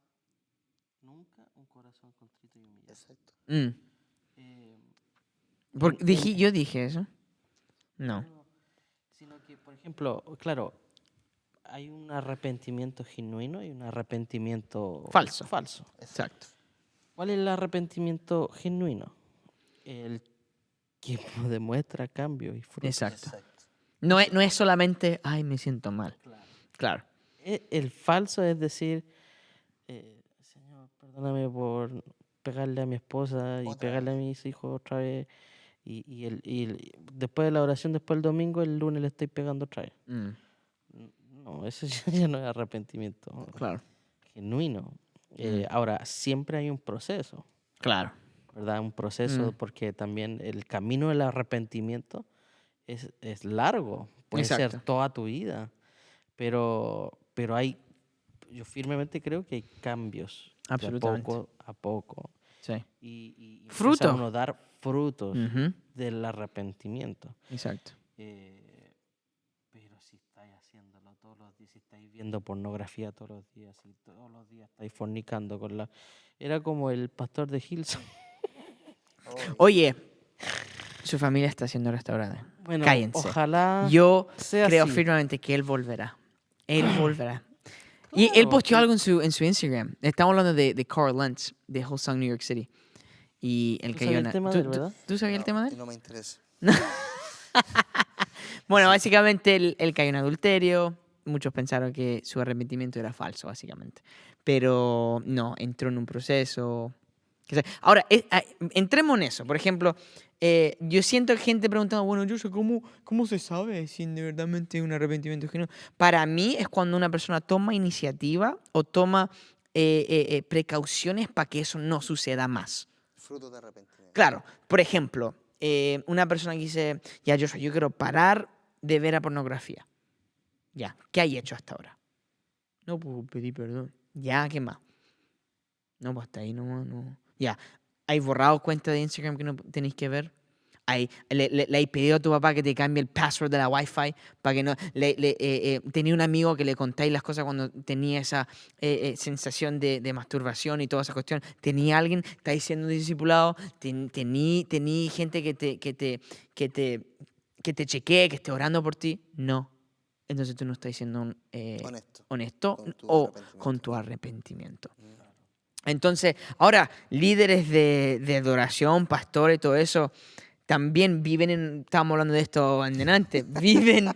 nunca un corazón contrito y humillado. Exacto. Mm. Eh, Porque en- yo dije eso. No. Sino que, por ejemplo, claro, hay un arrepentimiento genuino y un arrepentimiento Falso. falso. Exacto. ¿Cuál es el arrepentimiento genuino? El que demuestra cambio y fruto. Exacto. Exacto. No es solamente, ay, me siento mal. Claro. El falso es decir, Señor, perdóname por pegarle a mi esposa y Otra pegarle a mis hijos otra vez. Después de la oración, después del domingo, el lunes le estoy pegando otra vez. Mm, No, eso ya no es arrepentimiento claro. genuino. Ahora, siempre hay un proceso, Claro. ¿verdad? Un proceso porque también el camino del arrepentimiento es largo. Puede ser Exacto. toda tu vida. Pero yo firmemente creo que hay cambios Absolutamente. de poco a poco. Sí. Y Fruto. empieza uno a dar frutos Ujú. del arrepentimiento. Exacto. Pero si estáis haciéndolo todos los días, si estáis viendo pornografía todos los días, si todos los días estáis fornicando con la... Era como el pastor de Hillsong. Oye, su familia está siendo restaurada. Bueno, Cállense. ojalá Yo sea creo así. firmemente que él volverá. Él volverá. Y él posteó algo en su Instagram. Estamos hablando de Carl Lentz, de Hillsong New York City. Y el Tú que sabías el tema de él, ¿verdad? ¿Tú sabías el tema de él? No me interesa. Bueno, básicamente él cayó en adulterio. Muchos pensaron que su arrepentimiento era falso, básicamente. Pero no, entró en un proceso. Ahora, entremos en eso. Por ejemplo, yo siento que gente preguntando, bueno, yo sé cómo se sabe si de verdad es un arrepentimiento genuino. Para mí es cuando una persona toma iniciativa o toma precauciones para que eso no suceda más. Fruto de arrepentimiento. Claro, por ejemplo, una persona que dice, ya yo quiero parar de ver a pornografía. Ya, ¿qué hay hecho hasta ahora? No, pues pedí perdón. Ya, ¿qué más? No, pues hasta ahí no. Ya, ¿hay borrado cuenta de Instagram que no tenéis que ver? ¿Le hay pedido a tu papá que te cambie el password de la Wi-Fi para que no... tenía un amigo que le contáis las cosas cuando tenía esa sensación de masturbación y toda esa cuestión. ¿Tenía alguien? ¿Estáis siendo discipulado? ¿Tení gente que te chequee, que esté orando por ti? No. Entonces tú no estás siendo honesto con tu arrepentimiento. Entonces, ahora, líderes de adoración, pastores, todo eso, también estábamos hablando de esto antes, viven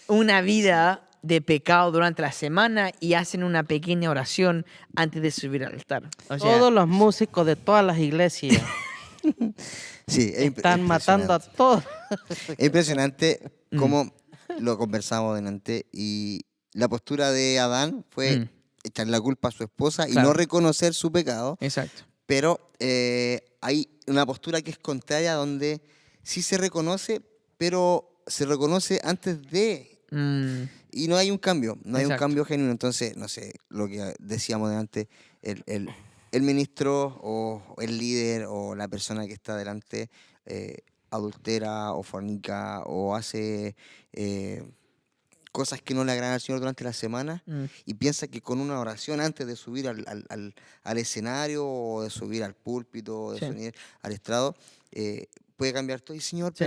una vida de pecado durante la semana y hacen una pequeña oración antes de subir al altar. O sea, Todos los músicos de todas las iglesias Sí, están matando a todos. Es impresionante cómo lo conversamos delante y la postura de Adán fue echarle la culpa a su esposa y Claro. no reconocer su pecado, exacto. pero hay una postura que es contraria donde sí se reconoce, pero se reconoce antes de... Y no hay un cambio, no hay un Exacto. cambio genuino. Entonces, no sé, lo que decíamos delante, el ministro o el líder o la persona que está delante adultera o fornica o hace cosas que no le agradan al Señor durante la semana y piensa que con una oración antes de subir al escenario o de subir al púlpito o de Sí. subir al estrado, puede cambiar todo. Y Señor, Sí.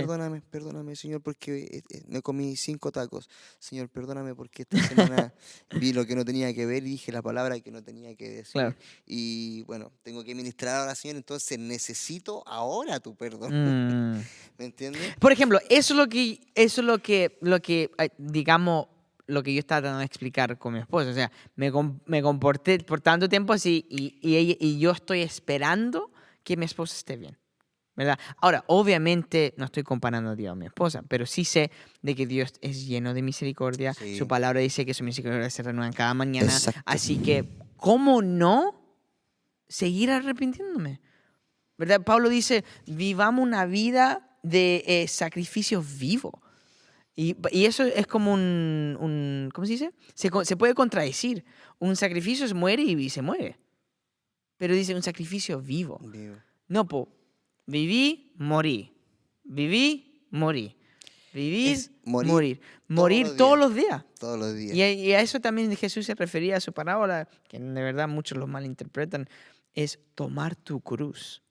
perdóname, Señor, porque me comí 5 tacos. Señor, perdóname porque esta semana vi lo que no tenía que ver y dije la palabra que no tenía que decir. Claro. Y bueno, tengo que ministrar ahora, Señor, entonces necesito ahora tu perdón. ¿Me entiendes? Por ejemplo, eso es lo que digamos, lo que yo estaba tratando de explicar con mi esposa. O sea, me comporté por tanto tiempo así y yo estoy esperando que mi esposa esté bien, ¿verdad? Ahora, obviamente no estoy comparando a Dios a mi esposa, pero sí sé de que Dios es lleno de misericordia. Sí. Su palabra dice que su misericordia se renueva cada mañana. Exacto. Así que, ¿cómo no seguir arrepintiéndome? ¿Verdad? Pablo dice, vivamos una vida de sacrificios vivos. Y eso es como ¿cómo se dice? Se puede contradecir. Un sacrificio se muere y se muere. Pero dice un sacrificio vivo. Vivo. No, viví, morí. Viví, morí. Vivir, Es morir morir. todos Morir los todos días. los días. Todos los días. Y a eso también Jesús se refería a su parábola, que de verdad muchos lo malinterpretan, es tomar tu cruz.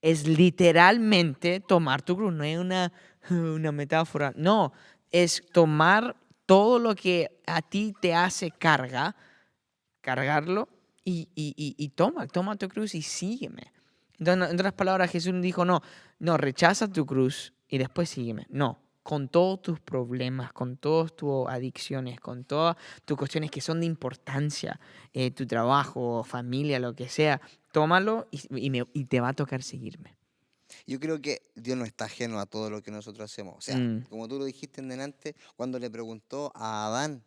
Es literalmente tomar tu cruz, no es una metáfora. No, es tomar todo lo que a ti te hace cargarlo y toma tu cruz y sígueme. Entonces, en otras palabras, Jesús dijo, no, rechaza tu cruz y después sígueme. No, con todos tus problemas, con todas tus adicciones, con todas tus cuestiones que son de importancia, tu trabajo, familia, lo que sea, tómalo y te va a tocar seguirme. Yo creo que Dios no está ajeno a todo lo que nosotros hacemos. O sea, como tú lo dijiste en delante, cuando le preguntó a Adán,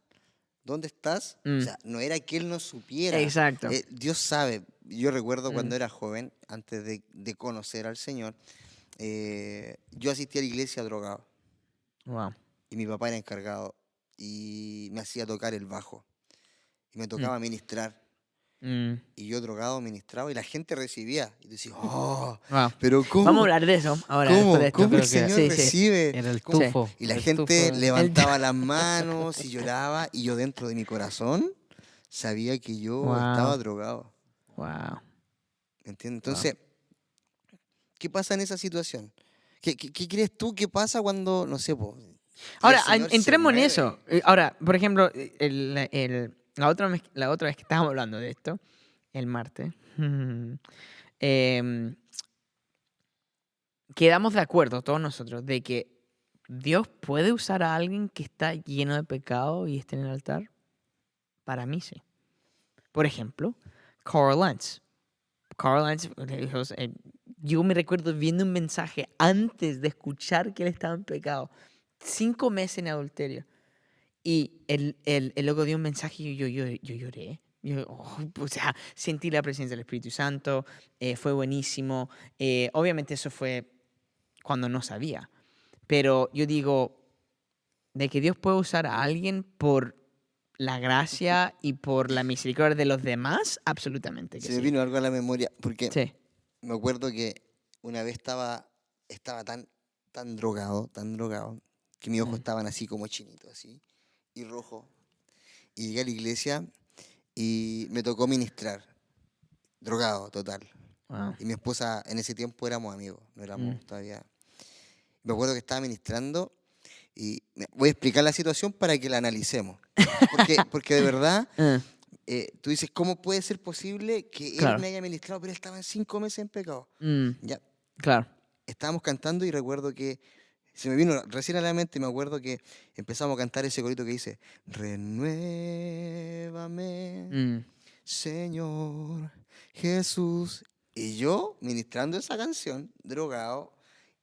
¿dónde estás? O sea, no era que él no supiera. Exacto. Dios sabe. Yo recuerdo cuando era joven, antes de conocer al Señor, yo asistí a la iglesia drogado. Wow. Y mi papá era encargado y me hacía tocar el bajo. Y me tocaba ministrar. Y yo drogado ministraba y la gente recibía. Y decía, oh, Wow. pero ¿cómo? Vamos a hablar de eso ahora. ¿Cómo? Después de esto. ¿Cómo el Creo que Señor recibe? Era el ¿Cómo? tufo. Y la el gente tufo. levantaba las manos y lloraba. Y yo dentro de mi corazón sabía que yo Wow. estaba drogado. Wow. ¿Entiendes? Entonces, ¿qué pasa en esa situación? ¿Qué crees tú que pasa cuando, no sé, Ahora, el Señor se entremos en mueve? eso. Ahora, por ejemplo, la otra vez que estábamos hablando de esto, el martes, quedamos de acuerdo todos nosotros de que Dios puede usar a alguien que está lleno de pecado y esté en el altar. Para mí sí. Por ejemplo, Carl Lentz. Carl Lentz, yo me recuerdo viendo un mensaje antes de escuchar que él estaba en pecado. 5 meses en adulterio. Y el loco dio un mensaje y yo lloré. O sea, sentí la presencia del Espíritu Santo. Fue buenísimo. Obviamente eso fue cuando no sabía. Pero yo digo, de que Dios puede usar a alguien por la gracia y por la misericordia de los demás, absolutamente que Se me sí. vino algo a la memoria, porque Sí. me acuerdo que una vez estaba tan drogado, que mis ojos estaban así como chinitos, así, y rojo. Y llegué a la iglesia y me tocó ministrar, drogado, total. Wow. Y mi esposa, en ese tiempo éramos amigos, no éramos todavía. Me acuerdo que estaba ministrando y voy a explicar la situación para que la analicemos. Porque de verdad, tú dices, ¿cómo puede ser posible que Claro. él me haya ministrado, pero él estaba en 5 meses en pecado? Ya, Claro. estábamos cantando y recuerdo que se me vino recién a la mente, me acuerdo que empezamos a cantar ese corito que dice, renuévame, Señor Jesús. Y yo, ministrando esa canción, drogado,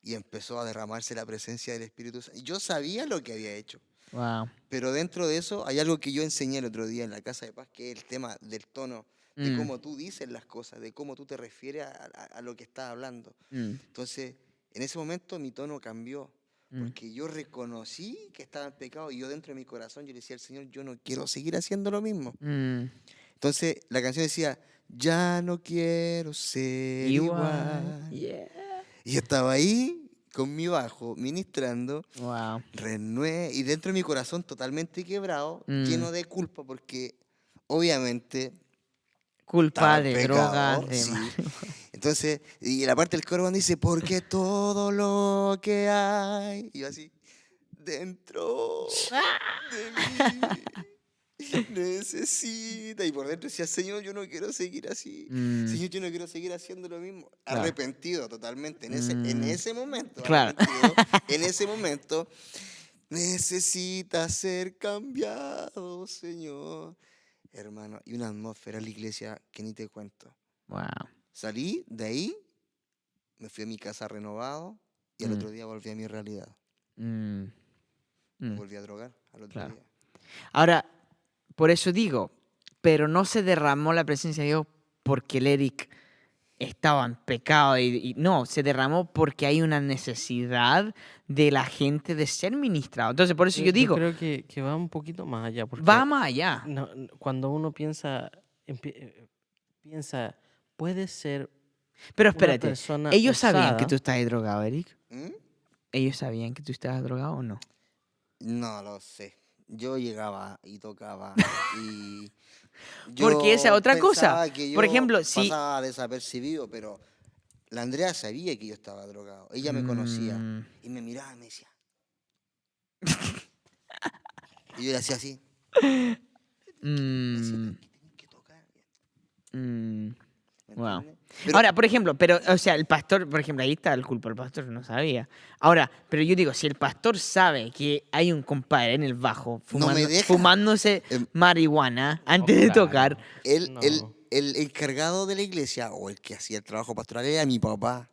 y empezó a derramarse la presencia del Espíritu Santo. Yo sabía lo que había hecho. Wow. Pero dentro de eso hay algo que yo enseñé el otro día en la Casa de Paz, que es el tema del tono, de cómo tú dices las cosas, de cómo tú te refieres a lo que estás hablando. Entonces, en ese momento mi tono cambió, porque yo reconocí que estaba en pecado y yo dentro de mi corazón yo le decía al Señor, yo no quiero seguir haciendo lo mismo. Entonces, la canción decía, ya no quiero ser igual. Yeah. Y yo estaba ahí con mi bajo, ministrando, Wow. y dentro de mi corazón totalmente quebrado, lleno de culpa, porque obviamente Culpa estaba en de pecado, drogas, de... sí. Entonces, y la parte del coro cuando dice, porque todo lo que hay, y yo así, dentro de mí necesita, y por dentro decía, Señor, yo no quiero seguir así, Señor, yo no quiero seguir haciendo lo mismo, Claro. arrepentido totalmente, en ese momento, Claro. en ese momento, necesita ser cambiado, Señor, hermano, y una atmósfera en la iglesia que ni te cuento. Wow. Salí de ahí, me fui a mi casa renovado, y al otro día volví a mi realidad. Me volví a drogar al otro Claro. día. Ahora, por eso digo, pero no se derramó la presencia de Dios porque el Eric estaba en pecado y no, se derramó porque hay una necesidad de la gente de ser ministrado. Entonces, por eso yo digo, creo que va un poquito más allá. Porque va más allá. cuando uno piensa, puede ser Pero una espérate, persona ¿ellos sabían que usada- tú estabas drogado, Eric? ¿Mm? ¿Ellos sabían que tú estabas drogado o no? No lo sé. Yo llegaba y tocaba y Porque esa es yo otra cosa. pensaba que Por yo ejemplo, si... pasaba desapercibido, pero la Andrea sabía que yo estaba drogado. Ella me conocía Mm, y me miraba y me decía. Y yo le hacía así. Me decía, mm, tienes que tocar. mm, ¿Me wow. entiendes? Pero Ahora, por ejemplo, pero, o sea, el pastor, por ejemplo, ahí está el culpa, el pastor no sabía. Ahora, pero yo digo, si el pastor sabe que hay un compadre en el bajo no me deja. fumándose Em, marihuana antes de claro. tocar, No. el encargado de la iglesia o el que hacía el trabajo pastoral era mi papá.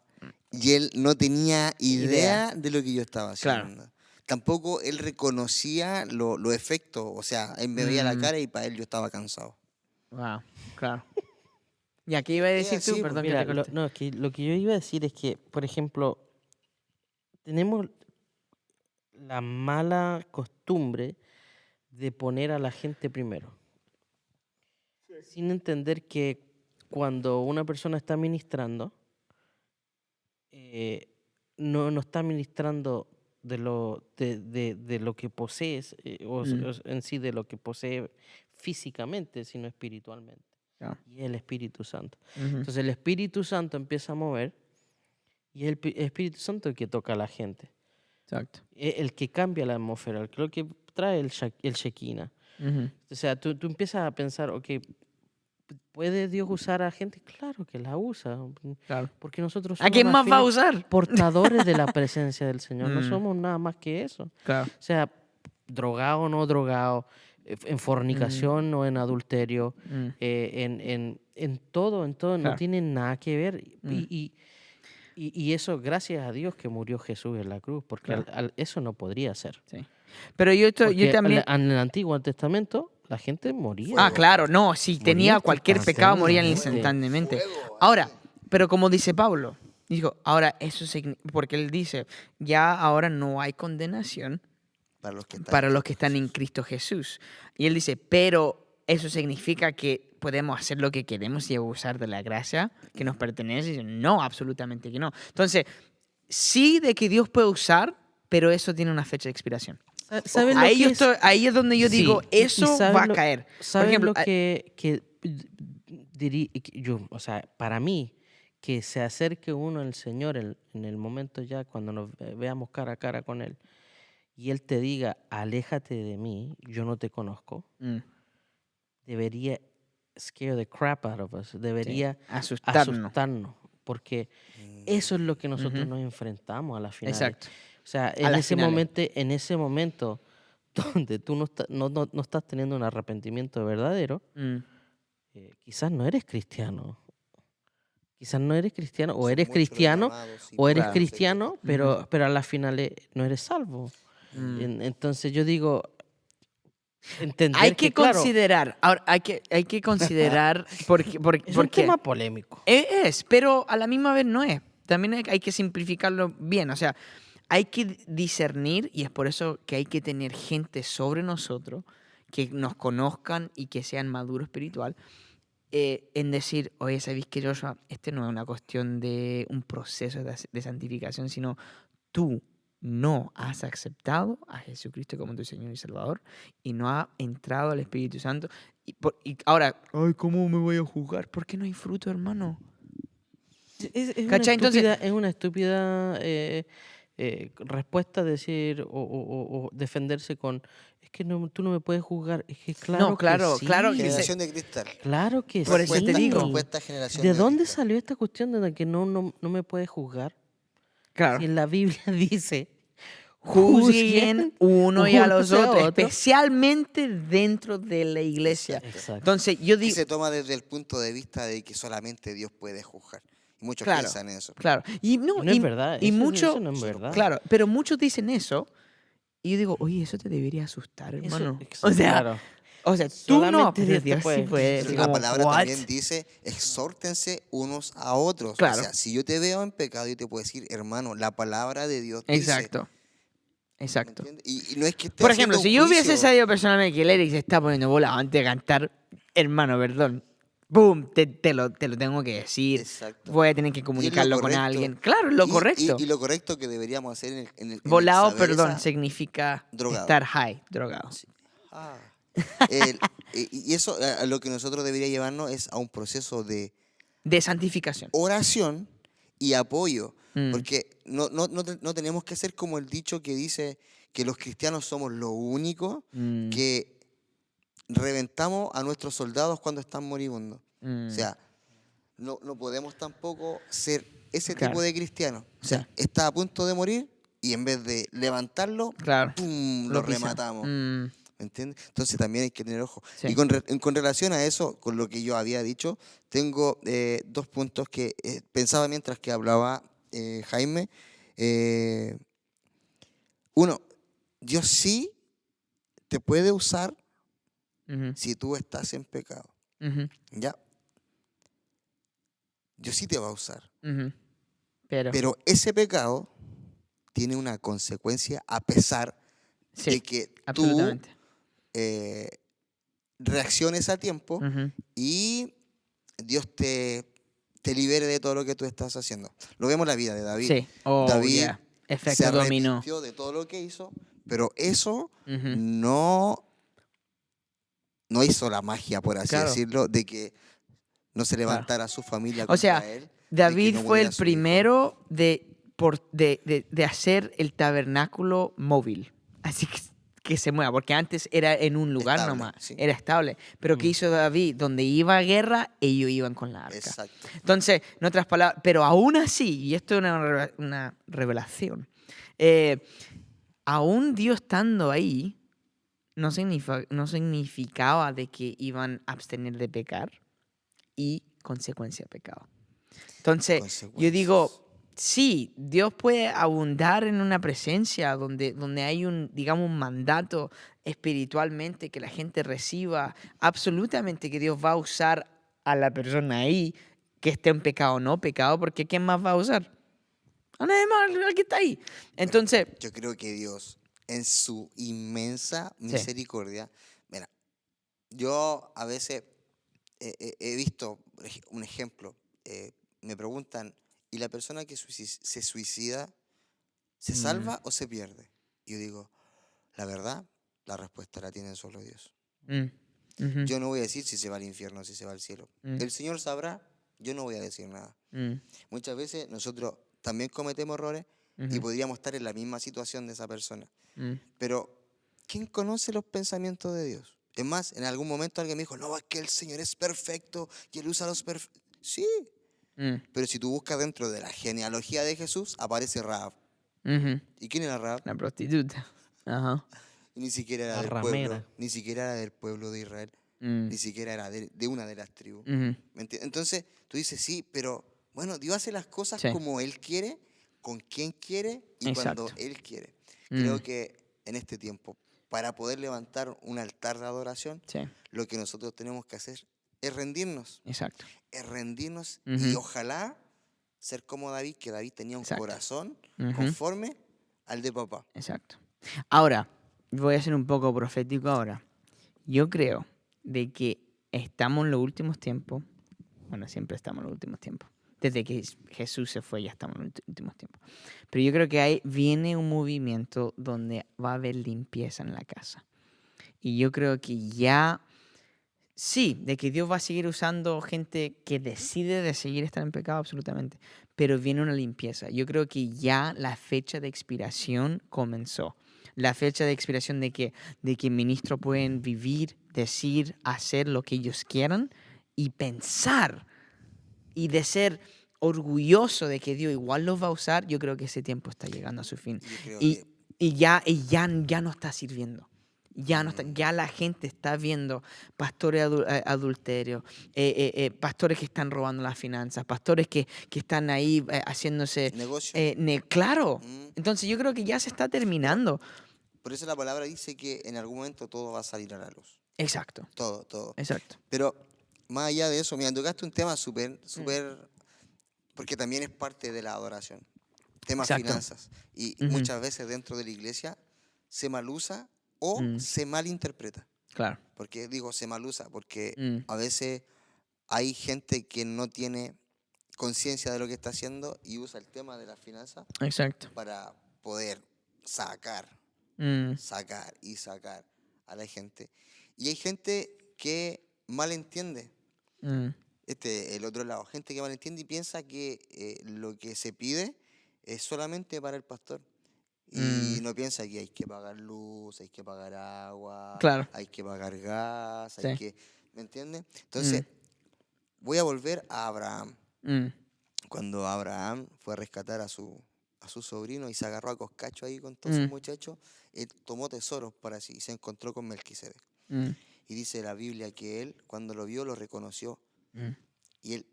Y él no tenía idea de lo que yo estaba Claro. haciendo. Tampoco él reconocía los efectos. O sea, él me veía la cara y para él yo estaba cansado. wow, claro. ¿Y aquí iba a decir tú? así, pues. Perdón que Mira, te corté. no, es que lo que yo iba a decir es que, por ejemplo, tenemos la mala costumbre de poner a la gente primero, sin entender que cuando una persona está ministrando, no está ministrando de lo que posees, en sí de lo que posee físicamente, sino espiritualmente. Claro. Y es el Espíritu Santo. Ujú. Entonces el Espíritu Santo empieza a mover y es el Espíritu Santo el que toca a la gente. Exacto. El que cambia la atmósfera, el que trae el Shekinah. Ujú. O sea, tú empiezas a pensar, ok, ¿puede Dios usar a gente? Claro que la usa, Claro. porque nosotros ¿A somos quién al más va a fin usar? portadores de la presencia del Señor, no Mm. somos nada más que eso. Claro. O sea, drogado o no drogado, en fornicación o en adulterio, Mm. en todo, no Claro. tiene nada que ver. Mm. Y eso, gracias a Dios que murió Jesús en la cruz, porque Claro. eso no podría ser. Sí. Pero yo Porque también... en el Antiguo Testamento la gente moría. Ah, claro, no, si Moría tenía cualquier pecado morían instantáneamente. instantáneamente. Ahora, pero como dice Pablo, dijo, ahora eso porque él dice, ya ahora no hay condenación Para los que están para en los que están en Cristo Jesús. Y él dice, pero eso significa que podemos hacer lo que queremos y abusar de la gracia que nos pertenece. Y dice, no, absolutamente que no. Entonces, sí de que Dios puede usar, pero eso tiene una fecha de expiración. ¿Sabes lo Ahí, que es? ahí es donde yo Sí, digo, y eso ¿sabes va a lo- caer. Por ¿Sabes ejemplo, lo que yo, o sea, para mí, que se acerque uno al Señor en el momento ya cuando nos veamos cara a cara con Él y Él te diga, aléjate de mí, yo no te conozco, debería scare the crap out of us, debería asustarnos, porque eso es lo que nosotros nos enfrentamos a la final. Exacto. O sea, A las finales. en ese momento donde tú no estás teniendo un arrepentimiento verdadero, quizás no eres cristiano. Quizás no eres cristiano, o Son eres muchos los cristiano, llamados, sí, o eres claro. cristiano, pero a la final no eres salvo. Entonces yo digo, entender Hay que claro, considerar, ahora, hay que considerar porque es un tema polémico. pero a la misma vez no es. También hay que simplificarlo bien, o sea, hay que discernir y es por eso que hay que tener gente sobre nosotros que nos conozcan y que sean maduros espiritual en decir, oye, ¿sabéis que Joshua? Este no es una cuestión de un proceso de santificación, sino tú no has aceptado a Jesucristo como tu Señor y Salvador y no has entrado al Espíritu Santo. Y ahora, ay, ¿cómo me voy a juzgar? ¿Por qué no hay fruto, hermano? ¿Cachai? Entonces, Es una estúpida respuesta decir o defenderse con es que tú no me puedes juzgar. Es que claro No, claro, que sí. claro que Generación de cristal. Claro que Por eso sí. te digo. Respuesta generación ¿De dónde cristal. salió esta cuestión de que no me puedes juzgar? claro, Si en la Biblia dice juzguen uno y a los unos otros, otros. especialmente dentro de la iglesia. Exacto. Entonces, yo Y digo, se toma desde el punto de vista de que solamente Dios puede juzgar. Y muchos Claro. piensan eso. claro, y no, Y no es verdad. y eso mucho, no es verdad. claro, pero muchos dicen eso y yo digo, oye, eso te debería asustar, Eso- hermano. exacto, O sea, claro. tú no, Solamente pero Dios te Dios sí puede. puede. Pero así la como, palabra "What?". también dice, exhórtense unos a otros. Claro. O sea, si yo te veo en pecado, yo te puedo decir, hermano, la palabra de Dios dice. Exacto, ¿me exacto. entiendes? Y no es que esté Por ejemplo, haciendo si un yo hubiese juicio. sabido personalmente que el Eric se está poniendo bola antes de cantar, hermano, perdón. boom, te lo tengo que decir. Exacto. Voy a tener que Y es lo comunicarlo con correcto. alguien. Claro, lo correcto. Y lo correcto que deberíamos hacer en el Volado, saber perdón, esa- significa drogado. estar high, drogado. Sí. Ah. Y eso a lo que nosotros debería llevarnos es a un proceso de De santificación. oración y apoyo. Mm. Porque no tenemos que ser como el dicho que dice que los cristianos somos lo único Mm. que reventamos a nuestros soldados cuando están moribundos. Mm. O sea, no podemos tampoco ser ese Claro. tipo de cristiano. O sea, Sí. está a punto de morir y en vez de levantarlo, Claro. ¡pum!, lo pisa. rematamos. Mm. ¿Me entiendes? Entonces también hay que tener ojo. Sí. Y con relación a eso, con lo que yo había dicho, tengo 2 puntos que pensaba mientras que hablaba Jaime. Uno, Dios sí te puede usar Ujú. si tú estás en pecado. Ujú. ¿Ya? Dios sí te va a usar. Ujú. Pero Pero ese pecado tiene una consecuencia a pesar sí, de que tú absolutamente. reacciones a tiempo Ujú. y Dios te libere de todo lo que tú estás haciendo. Lo vemos en la vida de David. Sí. Oh, David yeah. se Efecto dominó. arrepintió de todo lo que hizo, pero eso Ujú. no hizo la magia, por así Claro. decirlo, de que no se Claro. levantara su familia O contra sea, él. de que David no fue muriera el su hijo. primero de hacer el tabernáculo móvil. Así que se mueva, porque antes era en un lugar Estable, nomás, sí. era estable. Pero ¿qué hizo David? Donde iba a guerra, ellos iban con la arca. Exacto. Entonces, en otras palabras, pero aún así, y esto es una revelación, aún Dios estando ahí, no significaba de que iban a abstener de pecar y consecuencia de pecado. Entonces, yo digo, sí, Dios puede abundar en una presencia donde hay digamos, un mandato espiritualmente que la gente reciba, absolutamente que Dios va a usar a la persona ahí, que esté en pecado o no pecado, porque ¿quién más va a usar? A nadie más, el que está ahí. Entonces, Yo creo que Dios, en su inmensa misericordia, mira, yo a veces he visto un ejemplo, me preguntan, ¿y la persona que se suicida, se salva o se pierde? Y yo digo, la verdad, la respuesta la tiene solo Dios. ujú, Yo no voy a decir si se va al infierno o si se va al cielo. El Señor sabrá, yo no voy a decir nada. Muchas veces nosotros también cometemos errores y podríamos estar en la misma situación de esa persona. Pero, ¿quién conoce los pensamientos de Dios? Es más, en algún momento alguien me dijo, no, es que el Señor es perfecto y Él usa los perfectos. Sí, pero si tú buscas dentro de la genealogía de Jesús, aparece Rahab. ¿Y quién era Rahab? La prostituta. Ajá. Y ni siquiera era La del ramera. pueblo, ni siquiera era del pueblo de Israel, ni siquiera era de una de las tribus. Ujú. ¿Me entiendes? Entonces, tú dices, sí, pero bueno, Dios hace las cosas Sí. como Él quiere, con quien quiere y Exacto. cuando Él quiere. Creo que en este tiempo, para poder levantar un altar de adoración, Sí, lo que nosotros tenemos que hacer es rendirnos. exacto. Es rendirnos y ojalá ser como David, que David tenía un Exacto. corazón Ujú. conforme al de papá. Exacto. Ahora, voy a ser un poco profético ahora. Yo creo de que estamos en los últimos tiempos. Bueno, siempre estamos en los últimos tiempos. Desde que Jesús se fue ya estamos en los últimos tiempos. Pero yo creo que viene un movimiento donde va a haber limpieza en la casa. Y yo creo que ya, sí, de que Dios va a seguir usando gente que decide de seguir estar en pecado, absolutamente. Pero viene una limpieza. Yo creo que ya la fecha de expiración comenzó. La fecha de expiración de que ministros pueden vivir, decir, hacer lo que ellos quieran y pensar y de ser orgulloso de que Dios igual los va a usar, yo creo que ese tiempo está llegando a su fin. Yo creo Y, que ya no está sirviendo. Ya, no está, ya la gente está viendo pastores adulterios, pastores que están robando las finanzas, pastores que están ahí haciéndose... negocio. Claro. Mm. Entonces yo creo que ya se está Pero terminando. por eso la palabra dice que en algún momento todo va a salir a la luz. Exacto, Todo, todo. exacto. Pero más allá de eso, mira, tocaste un tema súper, porque también es parte de la adoración. Temas Exacto. finanzas. Y muchas veces dentro de la iglesia se malusa o se malinterpreta. Claro. Porque digo se malusa, porque Mm. a veces hay gente que no tiene conciencia de lo que está haciendo y usa el tema de las finanzas Exacto. para poder sacar Mm, y sacar a la gente. Y hay gente que malentiende mm, el otro lado, gente que malentiende y piensa que lo que se pide es solamente para el pastor. Y mm. no piensa que hay que pagar luz, hay que pagar agua, Claro. hay que pagar gas, hay Sí. que... ¿Me entiendes? Entonces, voy a volver a Abraham. Mm, Cuando Abraham fue a rescatar a su sobrino y se agarró a coscacho ahí con todos sus mm, muchachos, él tomó tesoros para sí y se encontró con Melquisedec. mm, Y dice la Biblia que él, cuando lo vio, lo reconoció. mm. Y él,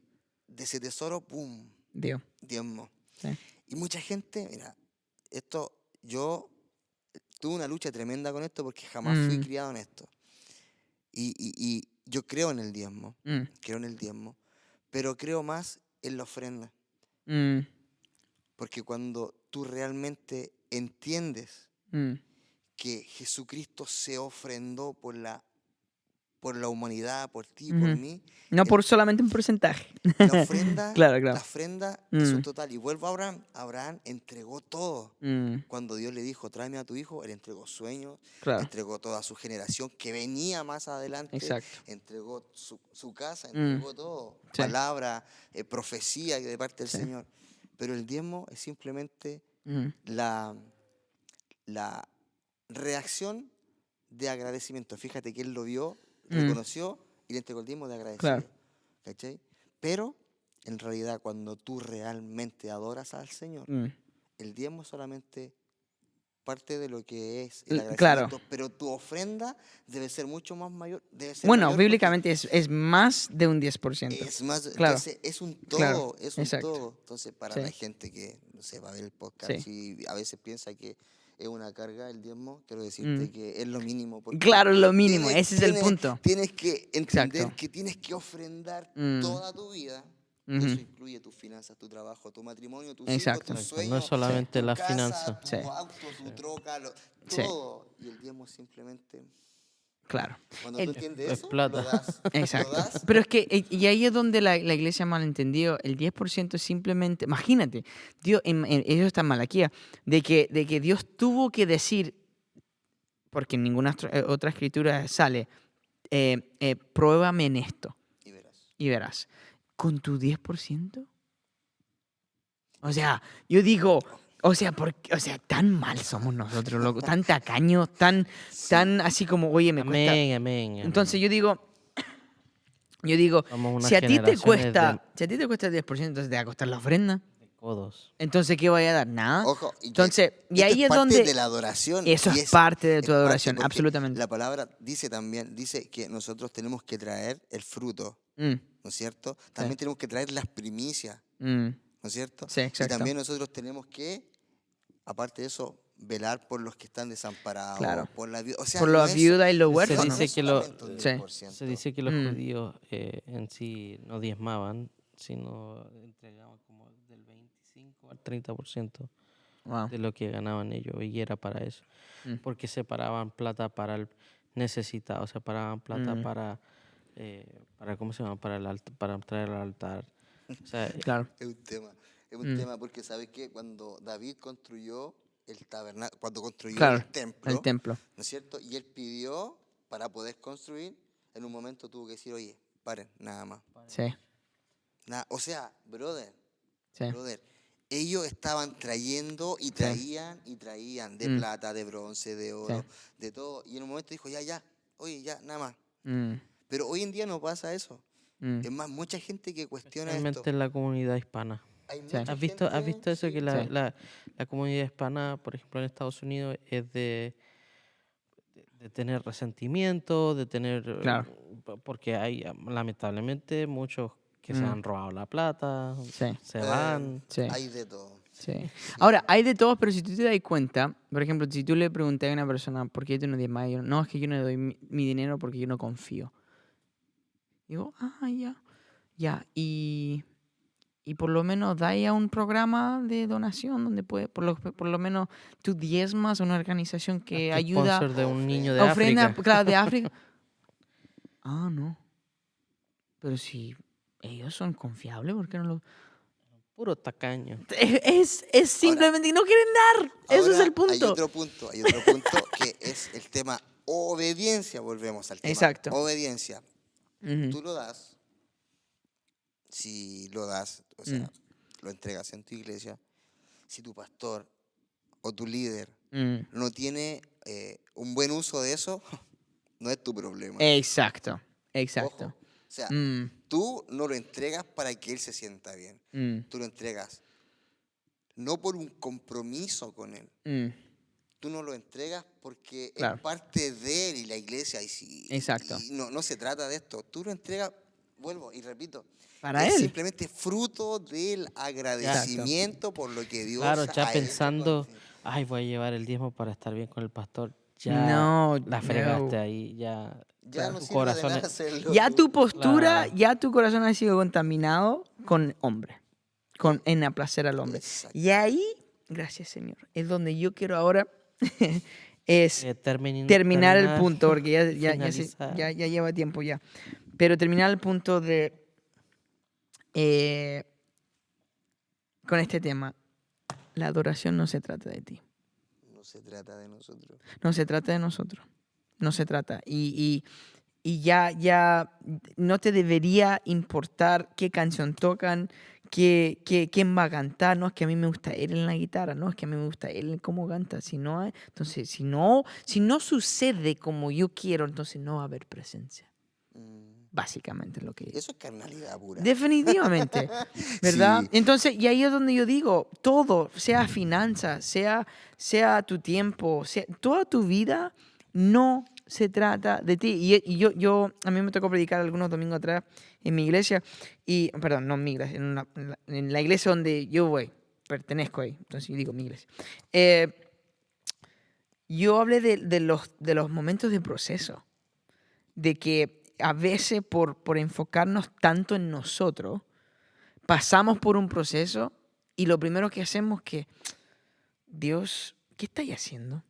de ese tesoro, ¡pum!, Dios. diezmo. Sí. Y mucha gente, mira, yo tuve una lucha tremenda con esto porque jamás fui Mm, criado en esto. Y yo creo en el diezmo, mm, pero creo más en la ofrenda. mm, Porque cuando tú realmente entiendes mm. que Jesucristo se ofrendó por la humanidad, por ti, por Ujú. mí, No el- por solamente un porcentaje. la ofrenda, Claro, la claro. ofrenda es un Mm, total. Y vuelvo a Abraham, Abraham entregó todo. mm, Cuando Dios le dijo, tráeme a tu hijo, él entregó sueños, claro. entregó toda su generación que venía más adelante, Exacto. entregó su casa, Mm, entregó todo, sí. palabra, profecía de parte del Sí. Señor. Pero el diezmo es simplemente Mm, la reacción de agradecimiento. Fíjate que él lo vio, mm, reconoció y le entregó el diezmo de agradecido. claro. ¿Cachai? Pero en realidad cuando tú realmente adoras al Señor, Mm. el diezmo es solamente parte de lo que es el Claro. agradecimiento, pero tu ofrenda debe ser mucho más mayor, debe ser Bueno, mayor porque bíblicamente es más de un 10%. es más, Claro. entonces es un Claro. todo, es un Exacto. todo. Entonces para Sí. la gente que, no sé, va a ver el podcast Sí. y a veces piensa que es una carga el diezmo, quiero decirte Mm. que es lo mínimo. Porque Claro, lo mínimo. tienes, Ese es el tienes- punto. tienes que entender Exacto. que tienes que ofrendar Mm. toda tu vida. Y Ujú. eso incluye tus finanzas, tu trabajo, tu matrimonio, tus hijos, Exacto. tus Exacto, no sueños, es solamente tu la casa, finanza. tu Sí. auto, tu troca, Sí. todo. Y el diezmo es simplemente... Claro. Cuando tú El- entiendes es eso, plata. lo das. Exacto. Lo das. Pero es que, y ahí es donde la iglesia ha malentendido, el 10% es simplemente, imagínate, Dios, ellos están en Malaquía, de que Dios tuvo que decir, porque en ninguna otra escritura sale, pruébame en esto Y verás. y verás. ¿Con tu 10%? O sea, yo digo, o sea, tan mal somos nosotros, loco, tan tacaños, tan así como, oye, me cuesta. Amén, amén. Entonces amén. yo digo, Somos una si a ti te generación cuesta, si a ti te cuesta el 10%, entonces te va a costar la ofrenda. de codos. Entonces, ¿qué vaya a dar? Nada. Ojo, Entonces, y esto ahí es parte donde de la adoración. eso y es parte de tu es adoración, porque absolutamente. La palabra dice también, dice que nosotros tenemos que traer el fruto, Mm, ¿no es cierto? También tenemos que traer las primicias, mm, ¿no es cierto? sí, Y exacto. también nosotros tenemos que, aparte de eso, velar por los que están desamparados, Claro. por la o sea, Por no las es- viudas y los Se huérfanos. no dice es que lo- solamente un Sí. 10%. Se dice que los Mm. judíos en sí no diezmaban, sino entregaban como del 25 al 30% Wow. de lo que ganaban ellos, y era para eso. Mm. Porque separaban plata para el necesitado, separaban plata Mm. para ¿cómo se llama? Para traer al altar. O sea, Claro. Es un Mm. tema porque, ¿sabes qué? Cuando David construyó el tabernáculo, cuando construyó Claro. el templo, El templo. ¿no es cierto? Y él pidió para poder construir, en un momento tuvo que decir, oye, paren, nada más. Sí. O sea, brother, Sí. ellos estaban trayendo y traían de Mm. plata, de bronce, de oro, de todo. Y en un momento dijo, ya, oye, ya, nada más. Mm, Pero hoy en día no pasa eso. mm. Es más, mucha gente que cuestiona especialmente esto. en la comunidad hispana. Hay Sí. mucha ¿Has visto gente- eso? Que Sí. la comunidad hispana, por ejemplo, en Estados Unidos, es de tener resentimiento, de tener... Claro. Porque hay, lamentablemente, muchos que se Mm. han robado la plata, Sí. se van. Sí. Hay de todo. Sí. Ahora, hay de todos, pero si tú te das cuenta, por ejemplo, si tú le preguntas a una persona, ¿por qué tú no diezmas? No, es que yo no doy mi dinero porque yo no confío. Digo, ya. Y por lo menos da a un programa de donación donde puede, por lo menos tú diezmas a una organización que Hazte ayuda sponsor de un niño de a ofrenda, África. claro, de África. No. Pero si ellos son confiables, ¿por qué no lo...? Puro tacaño. Es simplemente que no quieren dar. Eso es Ahora, el punto. Hay otro punto que es el tema obediencia. Volvemos al tema. Exacto. Obediencia. Ujú. Tú lo das, si lo das, o sea, lo entregas en tu iglesia, si tu pastor o tu líder no tiene un buen uso de eso, no es tu problema. Exacto. Ojo. O sea, Mm, tú no lo entregas para que él se sienta bien. mm, Tú lo entregas no por un compromiso con él. mm. Tú no lo entregas porque Claro. es parte de él y la iglesia. Exacto. Y no se trata de esto. Tú lo entregas, vuelvo y repito, Para es él. simplemente fruto del agradecimiento por lo que Dios Claro, ya ha pensando, hecho. ay, voy a llevar el diezmo para estar bien con el pastor. Ya No, la fregaste no. ahí, ya. Ya no tu sirve corazón de nada es- hacerlo. Ya tu postura, Claro. ya tu corazón ha sido contaminado con hombre, en aplacer al hombre. Exacto. Y ahí, gracias Señor, es donde yo quiero ahora es terminar el punto, porque finalizar. ya lleva tiempo ya. Pero terminar el punto de con este tema. La adoración no se trata de ti. No se trata de nosotros. No se trata de nosotros. No se trata. Y ya no te debería importar qué canción tocan, quién va a cantar. No es que a mí me gusta él en la guitarra, no es que a mí me gusta él en cómo canta. Entonces, si no sucede como yo quiero, entonces no va a haber presencia. Básicamente es lo que digo. Eso es carnalidad pura. Definitivamente, ¿verdad? Sí. Entonces, y ahí es donde yo digo, todo, sea finanzas, sea tu tiempo, sea toda tu vida, no se trata de ti. Y a mí me tocó predicar algunos domingos atrás en mi iglesia, perdón, no en mi iglesia, en la iglesia donde yo voy, pertenezco ahí, entonces yo digo mi iglesia. Yo hablé de los momentos de proceso, de que a veces por enfocarnos tanto en nosotros, pasamos por un proceso y lo primero que hacemos es que, Dios, ¿qué estáis haciendo?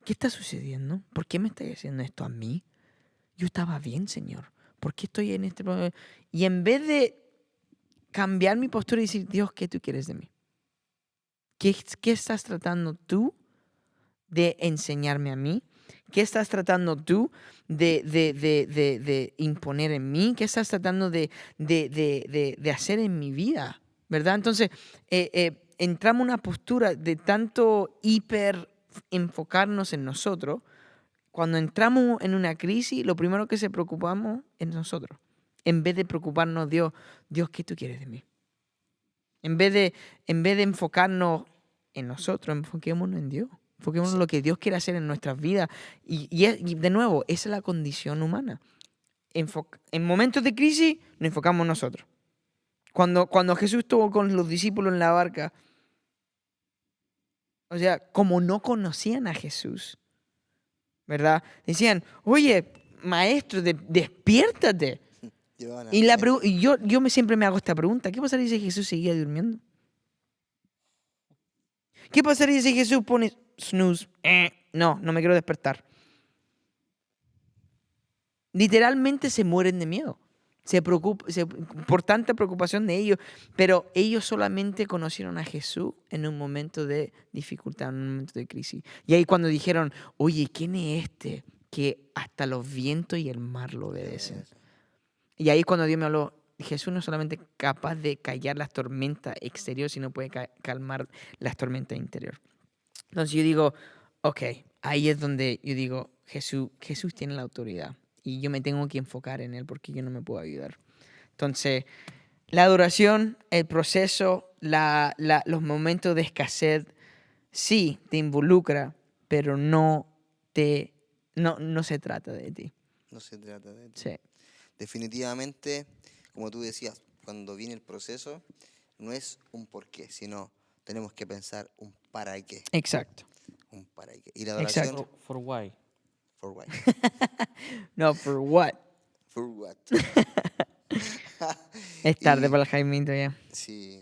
¿Qué está sucediendo? ¿Por qué me estáis haciendo esto a mí? Yo estaba bien, Señor. ¿Por qué estoy en este problema? Y en vez de cambiar mi postura y decir, Dios, ¿qué tú quieres de mí? ¿Qué estás tratando tú de enseñarme a mí? ¿Qué estás tratando tú de imponer en mí? ¿Qué estás tratando de hacer en mi vida? ¿Verdad? Entonces, entramos en una postura de tanto hiper enfocarnos en nosotros. Cuando entramos en una crisis, lo primero que se preocupamos es nosotros. En vez de preocuparnos, Dios, ¿qué tú quieres de mí? En vez de enfocarnos en nosotros, enfoquémonos en Dios. Enfoquémonos en lo que Dios quiere hacer en nuestras vidas. Y de nuevo, esa es la condición humana. En momentos de crisis nos enfocamos en nosotros. Cuando Jesús estuvo con los discípulos en la barca, o sea, como no conocían a Jesús, ¿verdad? Decían, oye, maestro, despiértate. Y yo siempre me hago esta pregunta. ¿Qué pasaría si Jesús seguía durmiendo? ¿Qué pasaría si Jesús pone snooze? No me quiero despertar. Literalmente se mueren de miedo. Por tanta preocupación de ellos. Pero ellos solamente conocieron a Jesús en un momento de dificultad, en un momento de crisis. Y ahí cuando dijeron, oye, ¿quién es este que hasta los vientos y el mar lo obedecen? Y ahí cuando Dios me habló, Jesús no es solamente capaz de callar las tormentas exteriores, sino puede calmar las tormentas interiores. Entonces yo digo, ok, ahí es donde yo digo, Jesús tiene la autoridad y yo me tengo que enfocar en Él porque yo no me puedo ayudar. Entonces, la adoración, el proceso, los momentos de escasez, sí, te involucra, pero no se trata de ti. No se trata de ti. Sí. Definitivamente, como tú decías, cuando viene el proceso, no es un por qué, sino tenemos que pensar un para qué. Exacto. Un para qué. Y la adoración, Exacto. For why. for why. No, for what? For what. Es tarde Y- para el Jaimito ya. Sí.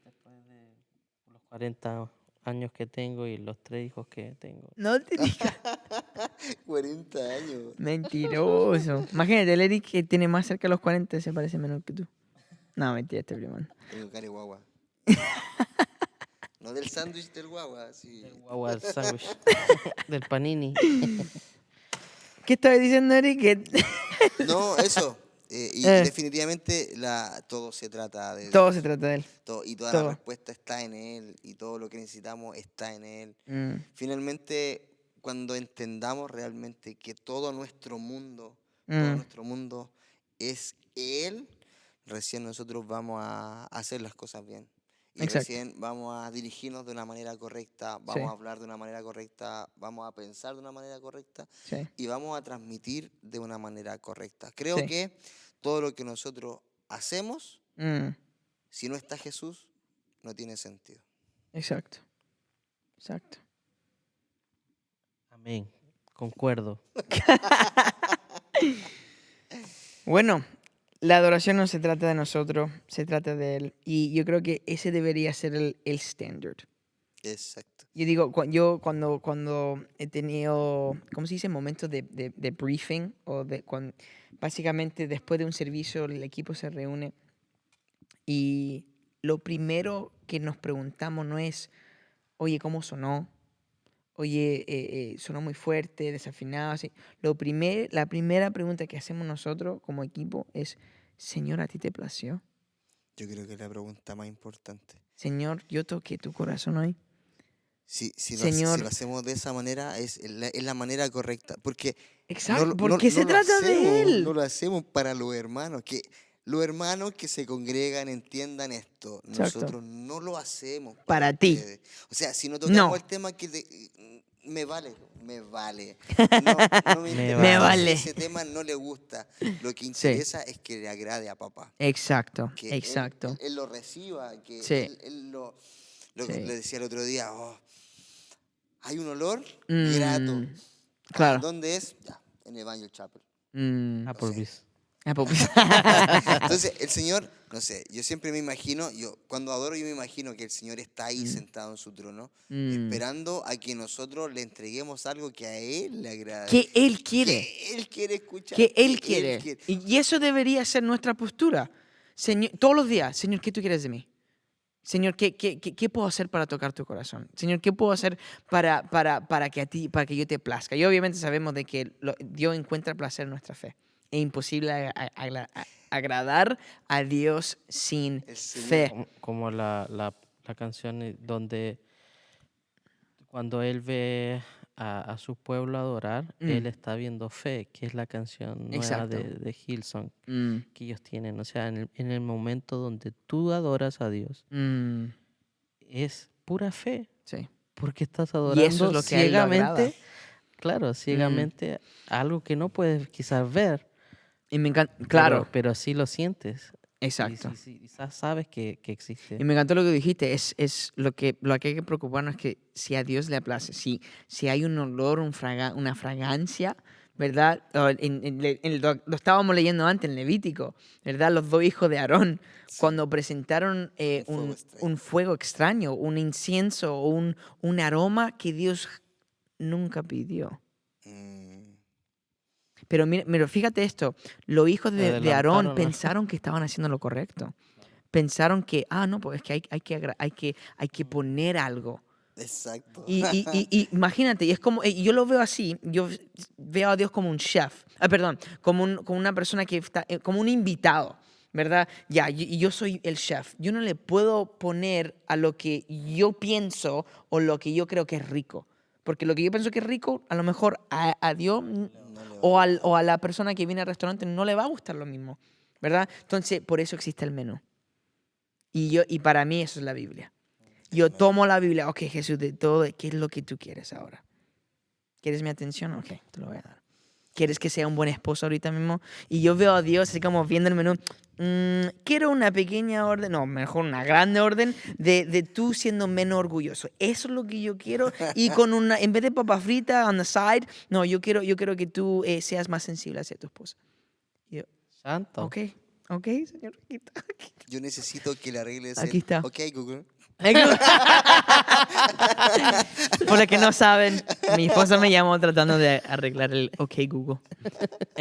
Después de los 40 años que tengo y los 3 hijos que tengo. No te digas. 40 años. Mentiroso. Imagínate, el Eric que tiene más cerca de los 40 se parece menor que tú. No, mentira, este primero. Tengo cara de guagua. No del sándwich del guagua, sí. Del guagua, del sándwich, del panini. ¿Qué estabas diciendo, Eric? No, eso. Y Eh. definitivamente todo se trata de Todo Dios. se trata de él. Y toda todo. la respuesta está en Él. Y todo lo que necesitamos está en Él. Mm, Finalmente, cuando entendamos realmente que todo nuestro mundo es Él, recién nosotros vamos a hacer las cosas bien. Y Exacto. recién vamos a dirigirnos de una manera correcta, vamos Sí. a hablar de una manera correcta, vamos a pensar de una manera correcta sí. y vamos a transmitir de una manera correcta. Creo Sí. que todo lo que nosotros hacemos, Mm, si no está Jesús, no tiene sentido. exacto. Exacto. Amén. Concuerdo. Bueno, la adoración no se trata de nosotros, se trata de Él. Y yo creo que ese debería ser el estándar. Exacto. Yo digo, yo cuando he tenido, ¿cómo se dice? Momentos de briefing, o básicamente después de un servicio el equipo se reúne y lo primero que nos preguntamos no es, oye, ¿cómo sonó? Oye, sonó muy fuerte, desafinado, así. La primera pregunta que hacemos nosotros como equipo es, Señor, ¿a ti te plació? Yo creo que es la pregunta más importante. Señor, yo toqué tu corazón hoy. Si Señor. lo hacemos de esa manera, es la manera correcta. Porque Exacto, porque se trata de Él. No lo hacemos para los hermanos. Que los hermanos que se congregan entiendan esto. Exacto. Nosotros no lo hacemos Para ti. ustedes. O sea, si no tocamos No. el tema me vale. No me Me interesa. Me vale. Ese tema no le gusta. Lo que interesa es que le agrade a papá. Exacto, Que exacto. él lo reciba. Que Sí. él lo Sí. le decía el otro día, hay un olor Mm, grato. claro. ¿Dónde es? Ya, en Evangel Chapel. Applebee's. Entonces, el Señor, no sé, yo siempre me imagino, cuando adoro yo me imagino que el Señor está ahí sentado en su trono, esperando a que nosotros le entreguemos algo que a Él le agrade. Que Él quiere. Que Él quiere escuchar. Que Él quiere. Y eso debería ser nuestra postura. Señor, todos los días, Señor, ¿qué tú quieres de mí? Señor, ¿qué puedo hacer para tocar tu corazón? Señor, ¿qué puedo hacer para que yo te plazca? Y obviamente sabemos de que Dios encuentra placer en nuestra fe. Es imposible agradar a Dios sin fe. Como la canción donde cuando Él ve a su pueblo adorar, Él está viendo fe, que es la canción nueva de Hillsong que ellos tienen. O sea, en el momento donde tú adoras a Dios, es pura fe. Sí. Porque estás adorando Y eso es lo que a Él le agrada. ciegamente, claro, ciegamente algo que no puedes quizás ver. Y me encanta, claro. Pero sí lo sientes. Exacto. Y sabes que existe. Y me encantó lo que dijiste. Es lo que hay que preocuparnos es que si a Dios le place, si hay un olor, una fragancia, ¿verdad? Lo estábamos leyendo antes en Levítico, ¿verdad? Los 2 hijos de Aarón, cuando presentaron un fuego extraño, un incienso, un aroma que Dios nunca pidió. Pero mira, fíjate esto, los hijos de Aarón pensaron que estaban haciendo lo correcto. Pensaron que, no, pues es que hay que poner algo. Exacto. Y imagínate, y es como, yo lo veo así, yo veo a Dios como un chef, como una persona que está, como un invitado, ¿verdad? Yo soy el chef. Yo no le puedo poner a lo que yo pienso o lo que yo creo que es rico. Porque lo que yo pienso que es rico, a lo mejor a Dios o a la persona que viene al restaurante no le va a gustar lo mismo, ¿verdad? Entonces, por eso existe el menú. Y para mí eso es la Biblia. Yo tomo la Biblia, ok, Jesús, de todo, ¿qué es lo que tú quieres ahora? ¿Quieres mi atención? Ok, te lo voy a dar. ¿Quieres que sea un buen esposo ahorita mismo? Y yo veo a Dios así como viendo el menú. Quiero una pequeña orden, no, mejor una grande orden de tú siendo menos orgulloso. Eso es lo que yo quiero. Y en vez de papa frita on the side, no, yo quiero que tú seas más sensible hacia tu esposa. Y yo, Santo. ok, señor. Aquí está. Yo necesito que le arregles Aquí está. Ok, Google. Por los que no saben, mi esposa me llamó tratando de arreglar el OK Google.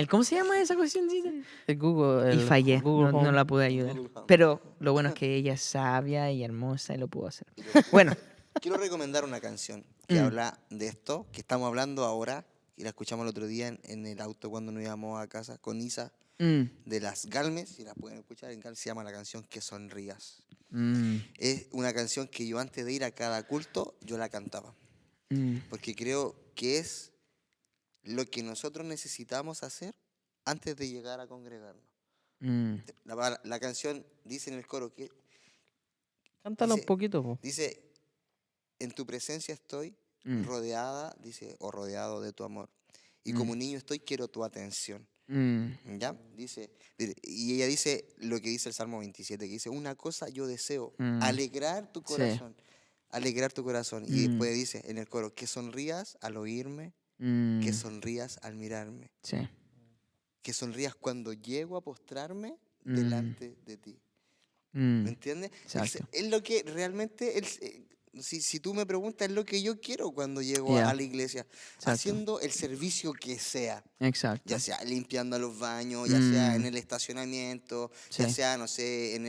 ¿Cómo se llama esa cuestioncita? El Google, Y el fallé, Google no Home. la pude ayudar. Google Home. Pero lo bueno es que ella es sabia y hermosa y lo pudo hacer. Bueno, Quiero recomendar una canción que habla de esto, que estamos hablando ahora, y la escuchamos el otro día en el auto cuando nos íbamos a casa con Isa, de Las Galmes, si la pueden escuchar, se llama la canción Que Sonrías. Es una canción que yo antes de ir a cada culto, yo la cantaba, porque creo que es lo que nosotros necesitamos hacer antes de llegar a congregarnos. La canción dice en el coro que Cántala un dice, poquito, po. dice, en tu presencia estoy rodeada, dice, o rodeado de tu amor. Y como niño estoy, quiero tu atención. ¿Ya? Dice, y ella dice lo que dice el Salmo 27, que dice, una cosa yo deseo, alegrar tu corazón. Alegrar tu corazón. Y después dice en el coro, que sonrías al oírme, que sonrías al mirarme. Sí. Que sonrías cuando llego a postrarme delante de ti. ¿Me Mm. entiendes? Exacto. Es lo que realmente, si tú me preguntas, es lo que yo quiero cuando llego Yeah. a la iglesia, Exacto. haciendo el servicio que sea, Exacto. ya sea limpiando los baños, ya sea en el estacionamiento, ya Sí. sea, no sé, en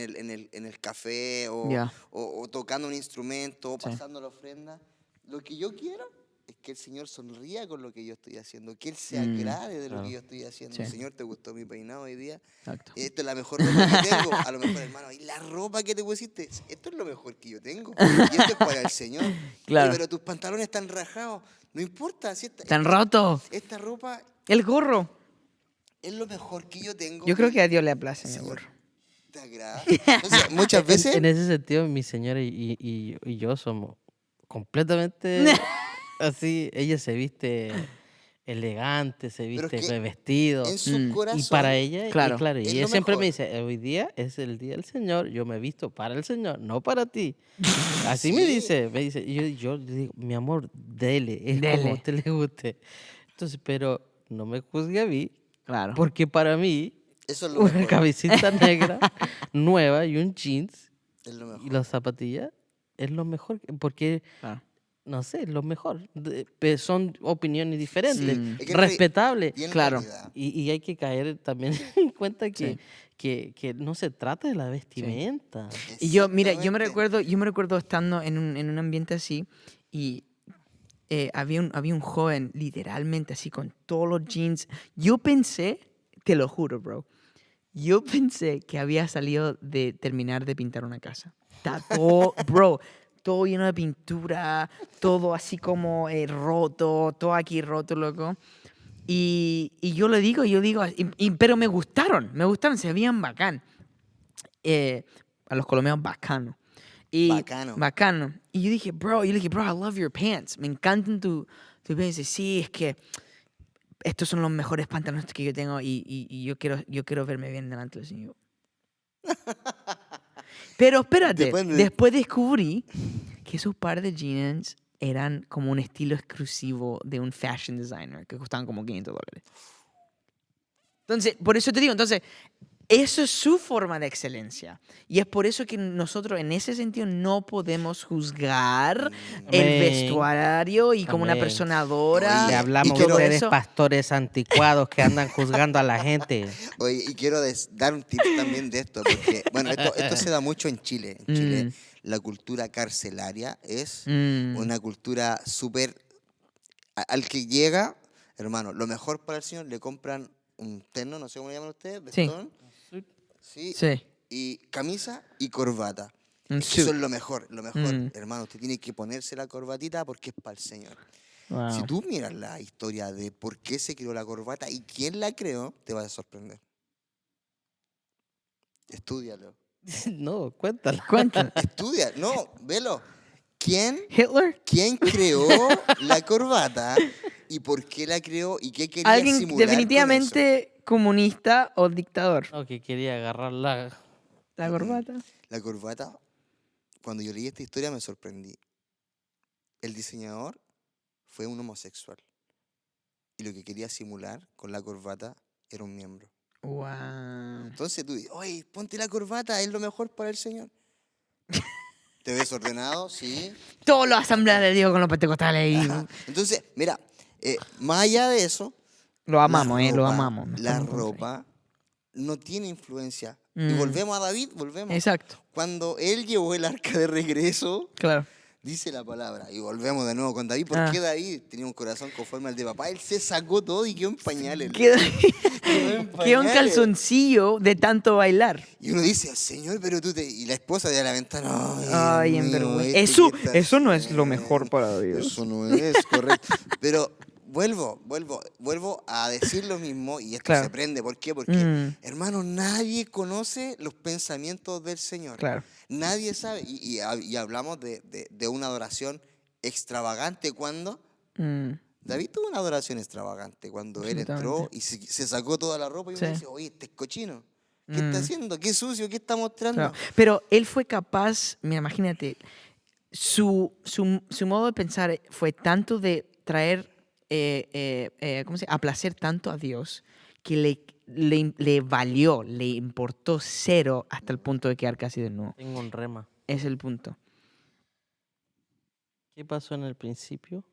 el café, Yeah. o tocando un instrumento, o Sí. pasando la ofrenda. Lo que yo quiero es que el Señor sonría con lo que yo estoy haciendo, que Él se agrade de lo que yo estoy haciendo. Sí. Señor, ¿te gustó mi peinado hoy día? Exacto. Esto es la mejor ropa que tengo. A lo mejor, hermano, y la ropa que te pusiste, esto es lo mejor que yo tengo. Y esto es para el Señor. Claro. Pero tus pantalones están rajados. No importa. Si Tan roto. esta ropa El gorro. es lo mejor que yo tengo. Yo creo que a Dios le aplace mi Señor, gorro. ¿te agrada? Entonces, muchas veces... En ese sentido, mi señora y yo somos completamente así. Ella se viste elegante, se Pero es viste que vestido. en su corazón... Y para ella, Claro. y claro, y es ella lo siempre me mejor. dice, hoy día es el día del Señor, yo me he visto para el Señor, no para ti. Así me Sí. dice, y yo le digo, mi amor, dele, es Dele. como a usted le guste. Entonces, pero no me juzgue a mí, Claro. porque para mí, Eso es lo una mejor. camiseta negra nueva y un jeans Es lo mejor. y las zapatillas es lo mejor, porque Claro. no sé, es lo mejor. Son opiniones diferentes, Es que respetables. y en Claro. realidad, Y hay que caer también en cuenta Sí. que no se trata de la vestimenta. Y yo, mira, yo me exactamente. recuerdo estando en un ambiente así y había un joven literalmente así con todos los jeans. Yo pensé, te lo juro, bro, yo pensé que había salido de terminar de pintar una casa. Está todo, bro, todo lleno de pintura, todo así como roto, todo aquí roto, loco. Y yo le digo, pero me gustaron, se veían bacán. A los colombianos bacano. Bacano. Y yo le dije, bro, I love your pants. Me encantan tu pants. Dice, sí, es que estos son los mejores pantalones que yo tengo y yo quiero verme bien delante del Señor. Pero espérate, Depende. después descubrí que esos par de jeans eran como un estilo exclusivo de un fashion designer que costaban como $500. Entonces, por eso te digo, eso es su forma de excelencia. Y es por eso que nosotros en ese sentido no podemos juzgar el Amén. vestuario y como una Amén. persona adora. Oye, Le hablamos y a todo ustedes, eso. pastores anticuados que andan juzgando a la gente. Oye, y quiero dar un tip también de esto, porque, bueno, esto se da mucho en Chile. En Chile, la cultura carcelaria es una cultura súper... Al que llega, hermano, lo mejor para el Señor, le compran un terno, no sé cómo le llaman ustedes, Sí. vestón, sí, Sí. y camisa y corbata. Un Eso suit. es lo mejor, hermano. Usted tiene que ponerse la corbatita porque es para el Señor. Wow. Si tú miras la historia de por qué se creó la corbata y quién la creó, te vas a sorprender. Estúdialo. No, cuéntala. Cuéntame. Estudia, no, velo. ¿Quién Hitler. creó la corbata y por qué la creó y qué quería Alguien simular con definitivamente comunista o dictador. No, que quería agarrar la... La corbata. eso? La corbata, cuando yo leí esta historia me sorprendí. El diseñador fue un homosexual y lo que quería simular con la corbata era un miembro. Wow. Entonces tú dices, oye, ponte la corbata, es lo mejor para el Señor. ¿Te ves ordenado? Sí. Todos los asambleas de Dios con los pentecostales ahí. Ajá. Entonces, mira, más allá de eso, Lo amamos, la lo ropa- amamos. No La estamos en contra ahí. ropa no tiene influencia. Y volvemos a David, volvemos. Exacto, Cuando él llevó el arca de regreso, claro. dice la palabra, y volvemos de nuevo con David, Ah. porque David tenía un corazón conforme al de papá. Él se sacó todo y quedó en pañales. Quedó, Quedó en quedó un pañales. calzoncillo de tanto bailar. Y uno dice, Señor, pero tú te... Y la esposa de la ventana, Ay, Dios en mío, vergüenza. este Eso, que está eso no es lo haciendo. mejor para Dios. Eso no es correcto. Pero vuelvo a decir lo mismo y esto Claro. se prende. ¿Por qué? Porque, hermano, nadie conoce los pensamientos del Señor. Claro. Nadie sabe. Y hablamos de una adoración extravagante cuando... David tuvo una adoración extravagante cuando él entró y se sacó toda la ropa y uno Sí. dice, oye, este es cochino. ¿Qué está haciendo? ¿Qué sucio? ¿Qué está mostrando? Claro. Pero él fue capaz, mira, imagínate, su modo de pensar fue tanto de traer, ¿cómo se dice? Aplacer tanto a Dios que le valió, le importó cero hasta el punto de quedar casi desnudo. Tengo un rema. Es el punto. ¿Qué pasó en el principio?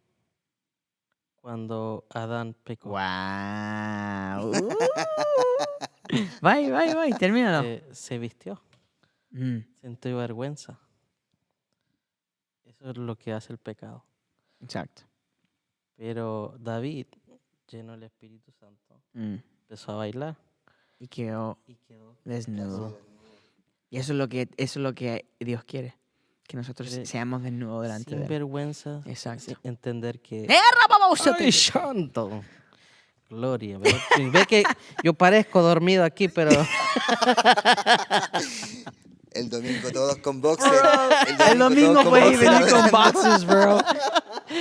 Cuando Adán pecó. ¡Wow! Bye, termínalo. Se vistió. Mm, Sintió vergüenza. Eso es lo que hace el pecado. exacto. Pero David, lleno del Espíritu Santo, empezó a bailar Y quedó y quedó desnudo. Y eso es lo que Dios quiere. Que nosotros Quiere seamos desnudos delante sin de él. vergüenza. Exacto. Sin entender que... ¡Vamos! ¡Ay, santo! Gloria. Ve que yo parezco dormido aquí, pero... El domingo todos con boxer. El domingo todos puedes boxer. venir con boxes, bro.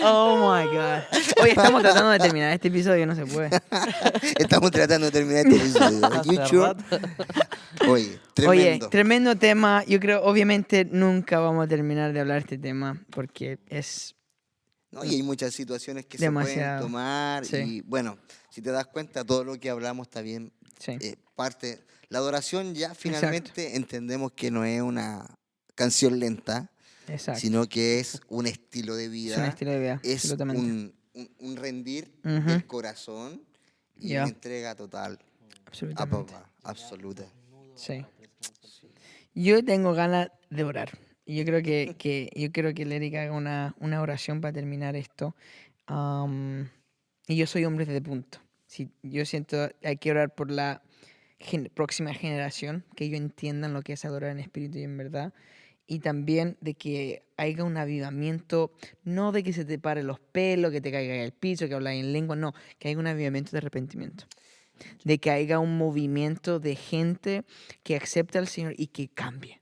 Oh my God. Oye, estamos tratando de terminar este episodio, no se puede. Estamos tratando de terminar este episodio. Hace You sure? rato. Oye, Oye, tremendo. tremendo tema. Yo creo, obviamente, nunca vamos a terminar de hablar de este tema porque es... ¿No? Y hay muchas situaciones que Demasiado. se pueden tomar. Sí. Y bueno, si te das cuenta, todo lo que hablamos está bien. Sí. Parte. La adoración ya finalmente entendemos que no es una canción lenta, Exacto. sino que es un estilo de vida. Es un estilo de vida, Es absolutamente. un rendir Ujú. del corazón y Ya. una entrega total a Absolutamente. papá. Absoluta. Sí. Yo tengo ganas de orar. Y yo creo yo quiero que Lérica haga una oración para terminar esto. Y yo soy hombre de punto. Sí, yo siento hay que orar por la próxima generación, que ellos entiendan lo que es adorar en espíritu y en verdad. Y también de que haya un avivamiento, no de que se te pare los pelos, que te caiga al piso, que hablas en lengua, no, que haya un avivamiento de arrepentimiento. De que haya un movimiento de gente que acepte al Señor y que cambie.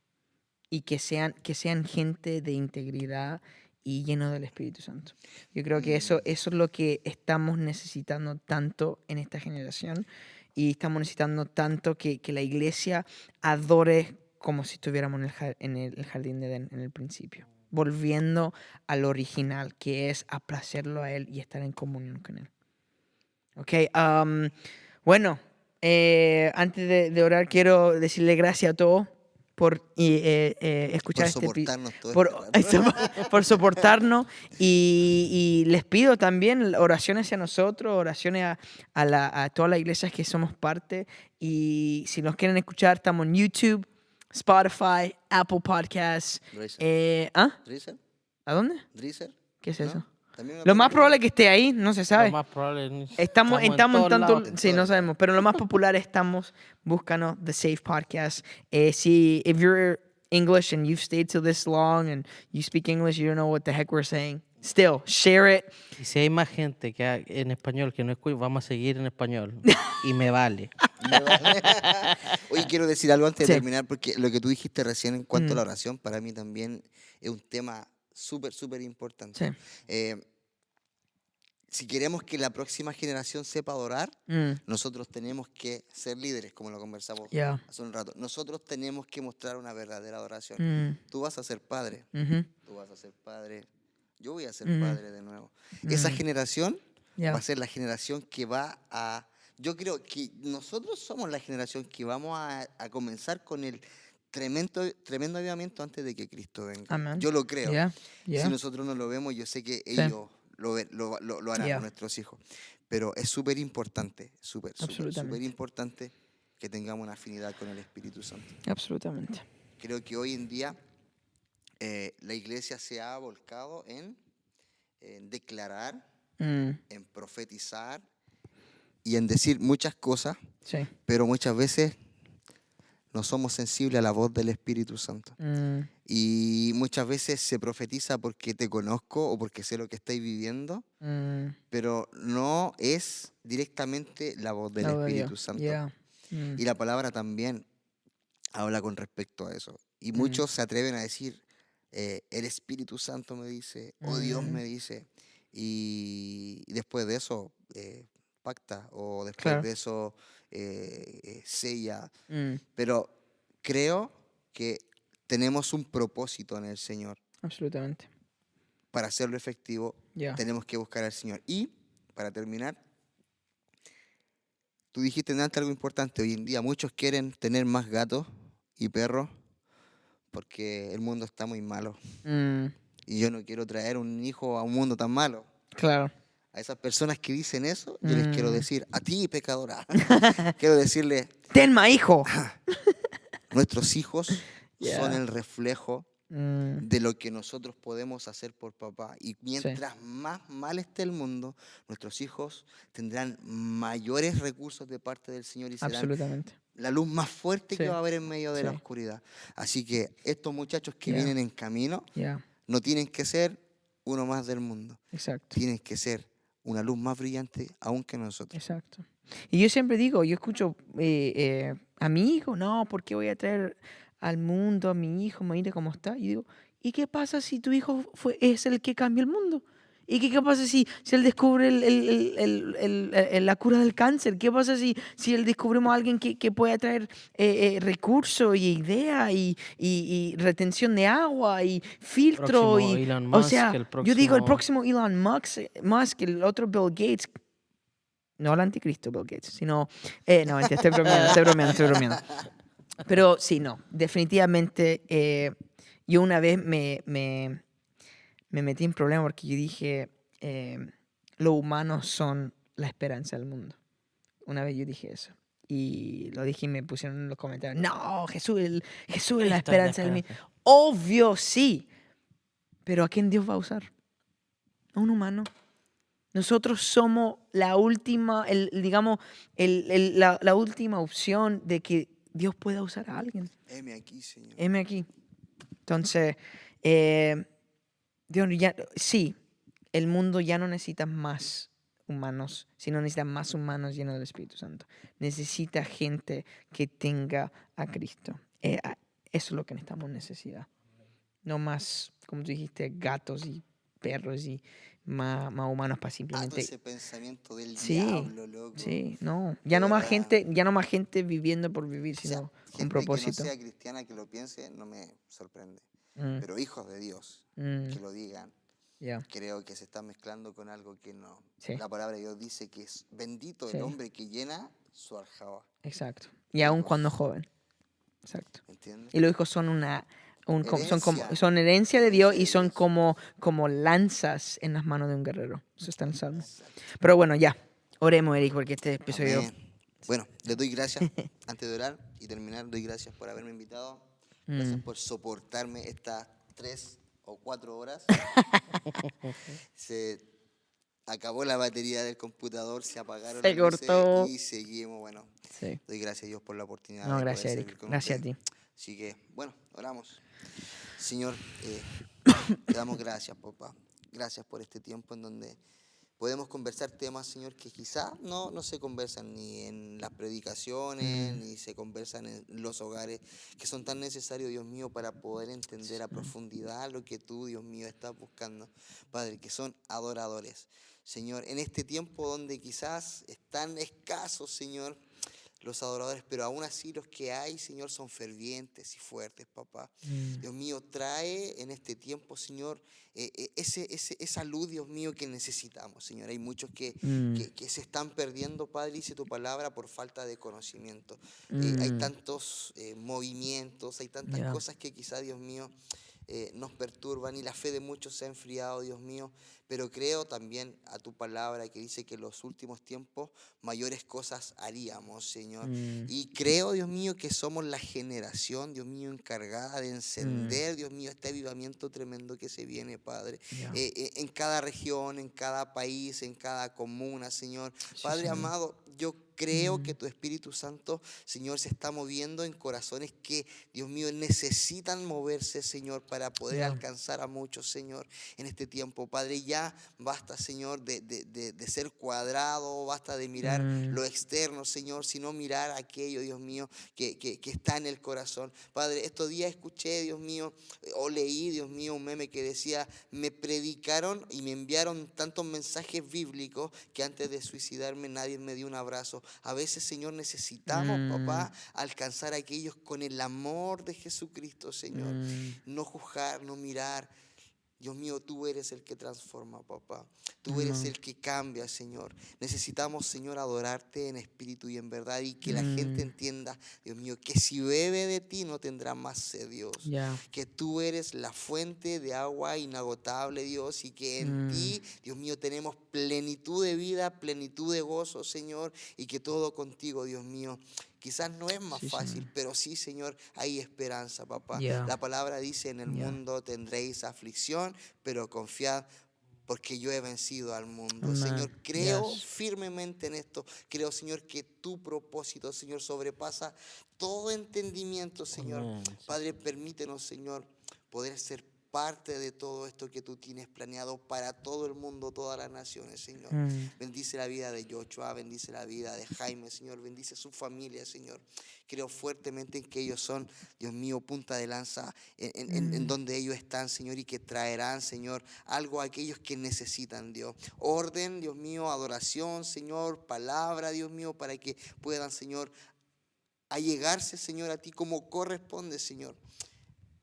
Y que sean gente de integridad y lleno del Espíritu Santo. Yo creo que eso es lo que estamos necesitando tanto en esta generación. Y estamos necesitando tanto que la iglesia adore como si estuviéramos en el jardín de Edén en el principio. Volviendo al original, que es aplacerlo a Él y estar en comunión con Él. Ok, bueno, antes de orar quiero decirle gracias a todos por escuchar Por soportarnos todo por soportarnos y les pido también oraciones hacia nosotros, oraciones a todas las iglesias que somos parte, y si nos quieren escuchar estamos en YouTube, Spotify, Apple Podcasts. Dreiser. ¿Dreiser? ¿A dónde? ¿Dreiser? ¿Qué es ¿No? eso? También me Lo más parece- probable es que esté ahí, no se sabe. Lo más probable es- Estamos en todos tanto, lados. sí, no sabemos, pero lo más popular estamos, búscanos, The Safe Podcast. If you're English and you've stayed till this long and you speak English, you don't know what the heck we're saying. Still, share it. Y si hay más gente en español que no escucha, vamos a seguir en español. Y me vale. Oye, quiero decir algo antes de Sí. terminar, porque lo que tú dijiste recién en cuanto a la oración, para mí también es un tema súper, súper importante. Sí. Si queremos que la próxima generación sepa adorar, Mm, nosotros tenemos que ser líderes, como lo conversamos yeah. hace un rato. Nosotros tenemos que mostrar una verdadera adoración. Mm, Tú vas a ser padre, mhm, tú vas a ser padre, yo voy a ser Mm. padre de nuevo. Esa generación yeah. va a ser la generación que va a... Yo creo que nosotros somos la generación que vamos a comenzar con el tremendo avivamiento antes de que Cristo venga. Amen. Yo lo creo. Yeah. Si Yeah. nosotros no lo vemos, yo sé que Sí. ellos lo harán, Yeah. nuestros hijos. Pero es súper importante, súper Absolutamente. importante que tengamos una afinidad con el Espíritu Santo. Absolutamente. Creo que hoy en día la iglesia se ha volcado en declarar, en profetizar y en decir muchas cosas, Sí. pero muchas veces no somos sensibles a la voz del Espíritu Santo. Y muchas veces se profetiza porque te conozco o porque sé lo que estáis viviendo, pero no es directamente la voz del Espíritu Santo. Yeah. Y la palabra también habla con respecto a eso. Y muchos se atreven a decir, el Espíritu Santo me dice, o Dios me dice, y después de eso pacta, o después Claro. de eso sella. Mm. Pero creo que tenemos un propósito en el Señor. Absolutamente. Para hacerlo efectivo, Yeah. tenemos que buscar al Señor. Y, para terminar, tú dijiste antes algo importante. Hoy en día muchos quieren tener más gatos y perros porque el mundo está muy malo. Y yo no quiero traer un hijo a un mundo tan malo. Claro. A esas personas que dicen eso, yo les quiero decir, a ti, pecadora, quiero decirle, Tenma, hijo. nuestros hijos Yeah. son el reflejo de lo que nosotros podemos hacer por papá. Y mientras más mal esté el mundo, nuestros hijos tendrán mayores recursos de parte del Señor y serán Absolutamente. la luz más fuerte que Sí. va a haber en medio de la Sí. oscuridad. Así que estos muchachos que Yeah. vienen en camino Yeah. no tienen que ser uno más del mundo. Exacto. Tienen que ser una luz más brillante aún que nosotros. Exacto. Y yo siempre digo, yo escucho a mi hijo, no, ¿por qué voy a traer al mundo a mi hijo? Mira cómo está. Y digo, ¿y qué pasa si tu hijo es el que cambia el mundo? ¿Y qué pasa si él descubre la cura del cáncer? ¿Qué pasa si él descubrimos a alguien que pueda traer recursos y ideas y retención de agua y filtro? Próximo Y, Elon o Musk, sea, el yo digo, el próximo- próximo Elon Musk, el otro Bill Gates. No el anticristo Bill Gates, sino... no, mentira, estoy bromeando. Pero sí, no, definitivamente yo una vez me metí en problema porque yo dije, los humanos son la esperanza del mundo. Una vez yo dije eso. Y lo dije y me pusieron en los comentarios, no, Jesús es la Cristo es la esperanza del mundo. esperanza. Obvio, sí. Pero ¿a quién Dios va a usar? A un humano. Nosotros somos la última, la última opción de que Dios pueda usar a alguien. Heme aquí, Señor. Heme aquí. Entonces, Dios sí, el mundo ya no necesita más humanos, sino necesita más humanos llenos del Espíritu Santo. Necesita gente que tenga a Cristo. Eso es lo que necesitamos, necesidad. No más, como tú dijiste, gatos y perros y más humanos para Todo simplemente... ese pensamiento del Sí, diablo, loco. sí, no. De Ya no más verdad. gente viviendo por vivir, O sea, sino con gente propósito. que no sea cristiana que lo piense no me sorprende. Mm, Pero hijos de Dios mm, que lo digan, ya, creo que se está mezclando con algo que no. Sí. La palabra de Dios dice que es bendito Sí. el hombre que llena su aljaba. exacto. Y aún Hijos. cuando joven. Exacto. ¿Entiendes? Y los hijos son Herencia. son herencia de Dios y de son Dios. como lanzas en las manos de un guerrero. Eso está en el Salmo. Exacto. Pero bueno, ya. Oremos, Eric, porque este episodio... Amén. Bueno, les doy gracias antes de orar y terminar. Doy gracias por haberme invitado. Gracias por soportarme estas 3 o 4 horas. Se acabó la batería del computador, se apagaron Se las luces cortó. y seguimos. Bueno, Sí. doy gracias a Dios por la oportunidad No, de gracias, poder Eric. servir con Gracias a ustedes. ti. Así que, bueno, oramos. Señor, te damos gracias, papá. Gracias por este tiempo en donde podemos conversar temas, Señor, que quizá no se conversan ni en las predicaciones, ni se conversan en los hogares, que son tan necesarios, Dios mío, para poder entender a profundidad lo que tú, Dios mío, estás buscando. Padre, que son adoradores. Señor, en este tiempo donde quizás están escasos, Señor, los adoradores, pero aún así los que hay, Señor, son fervientes y fuertes, papá. Dios mío, trae en este tiempo, Señor, esa luz, Dios mío, que necesitamos, Señor. Hay muchos que se están perdiendo, Padre, dice tu palabra, por falta de conocimiento. Hay tantos movimientos, hay tantas cosas que quizá, Dios mío, nos perturban y la fe de muchos se ha enfriado, Dios mío, pero creo también a tu palabra que dice que en los últimos tiempos mayores cosas haríamos, Señor. Y creo, Dios mío, que somos la generación, Dios mío, encargada de encender, Dios mío, este avivamiento tremendo que se viene, Padre. En cada región, en cada país, en cada comuna, Señor. Padre amado, yo creo que tu Espíritu Santo, Señor, se está moviendo en corazones que, Dios mío, necesitan moverse, Señor, para poder alcanzar a muchos, Señor, en este tiempo. Padre, ya basta, Señor, de ser cuadrado, basta de mirar lo externo, Señor, sino mirar aquello, Dios mío, que está en el corazón. Padre, estos días escuché, Dios mío, o leí, Dios mío, un meme que decía, me predicaron y me enviaron tantos mensajes bíblicos que antes de suicidarme nadie me dio un abrazo. A veces, Señor, necesitamos, papá, alcanzar a aquellos con el amor de Jesucristo, Señor. No juzgar, no mirar. Dios mío, tú eres el que transforma, papá. Tú eres el que cambia, Señor. Necesitamos, Señor, adorarte en espíritu y en verdad y que la gente entienda, Dios mío, que si bebe de ti no tendrá más sed, Dios. Que tú eres la fuente de agua inagotable, Dios, y que en ti, Dios mío, tenemos plenitud de vida, plenitud de gozo, Señor, y que todo contigo, Dios mío. Quizás no es más fácil, Señor. pero sí, Señor, hay esperanza, papá. La palabra dice, en el mundo tendréis aflicción, pero confiad porque yo he vencido al mundo. Señor, creo firmemente en esto. Creo, Señor, que tu propósito, Señor, sobrepasa todo entendimiento, Señor. Padre, permítenos, Señor, poder ser parte de todo esto que tú tienes planeado para todo el mundo, todas las naciones, Señor. Bendice la vida de Joshua, bendice la vida de Jaime, Señor, bendice su familia, Señor. Creo fuertemente en que ellos son, Dios mío, punta de lanza en donde ellos están, Señor, y que traerán, Señor, algo a aquellos que necesitan, Dios. Orden, Dios mío, adoración, Señor, palabra, Dios mío, para que puedan, Señor, allegarse, Señor, a ti como corresponde, Señor.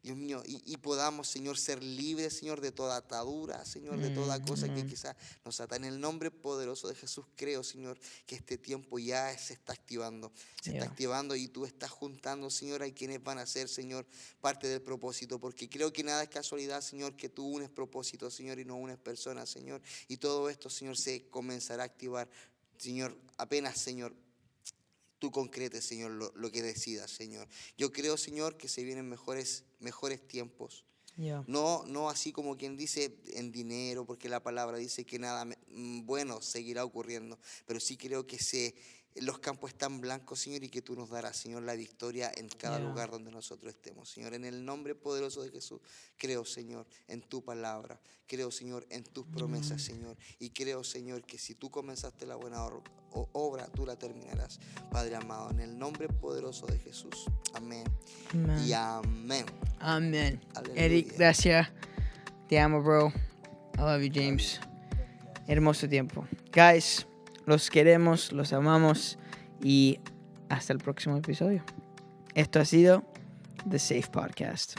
Dios mío, y podamos, Señor, ser libres, Señor, de toda atadura, Señor, de toda cosa que quizás nos ata. En el nombre poderoso de Jesús creo, Señor, que este tiempo ya se está activando. Se está activando y tú estás juntando, Señor, a quienes van a ser, Señor, parte del propósito. Porque creo que nada es casualidad, Señor, que tú unes propósito, Señor, y no unes personas, Señor. Y todo esto, Señor, se comenzará a activar, Señor, apenas, Señor, tú concretes, Señor, lo que decidas, Señor. Yo creo, Señor, que se vienen mejores tiempos. No así como quien dice en dinero, porque la palabra dice que nada bueno seguirá ocurriendo, pero sí creo que los campos están blancos, Señor, y que tú nos darás, Señor, la victoria en cada lugar donde nosotros estemos, Señor. En el nombre poderoso de Jesús, creo, Señor, en tu palabra. Creo, Señor, en tus promesas, Señor. Y creo, Señor, que si tú comenzaste la buena obra, tú la terminarás, Padre amado. En el nombre poderoso de Jesús. Amén. Y amén. Amén. Aleluya. Eric, gracias. Te amo, bro. I love you, James. Hermoso tiempo. Guys, los queremos, los amamos y hasta el próximo episodio. Esto ha sido The Safe Podcast.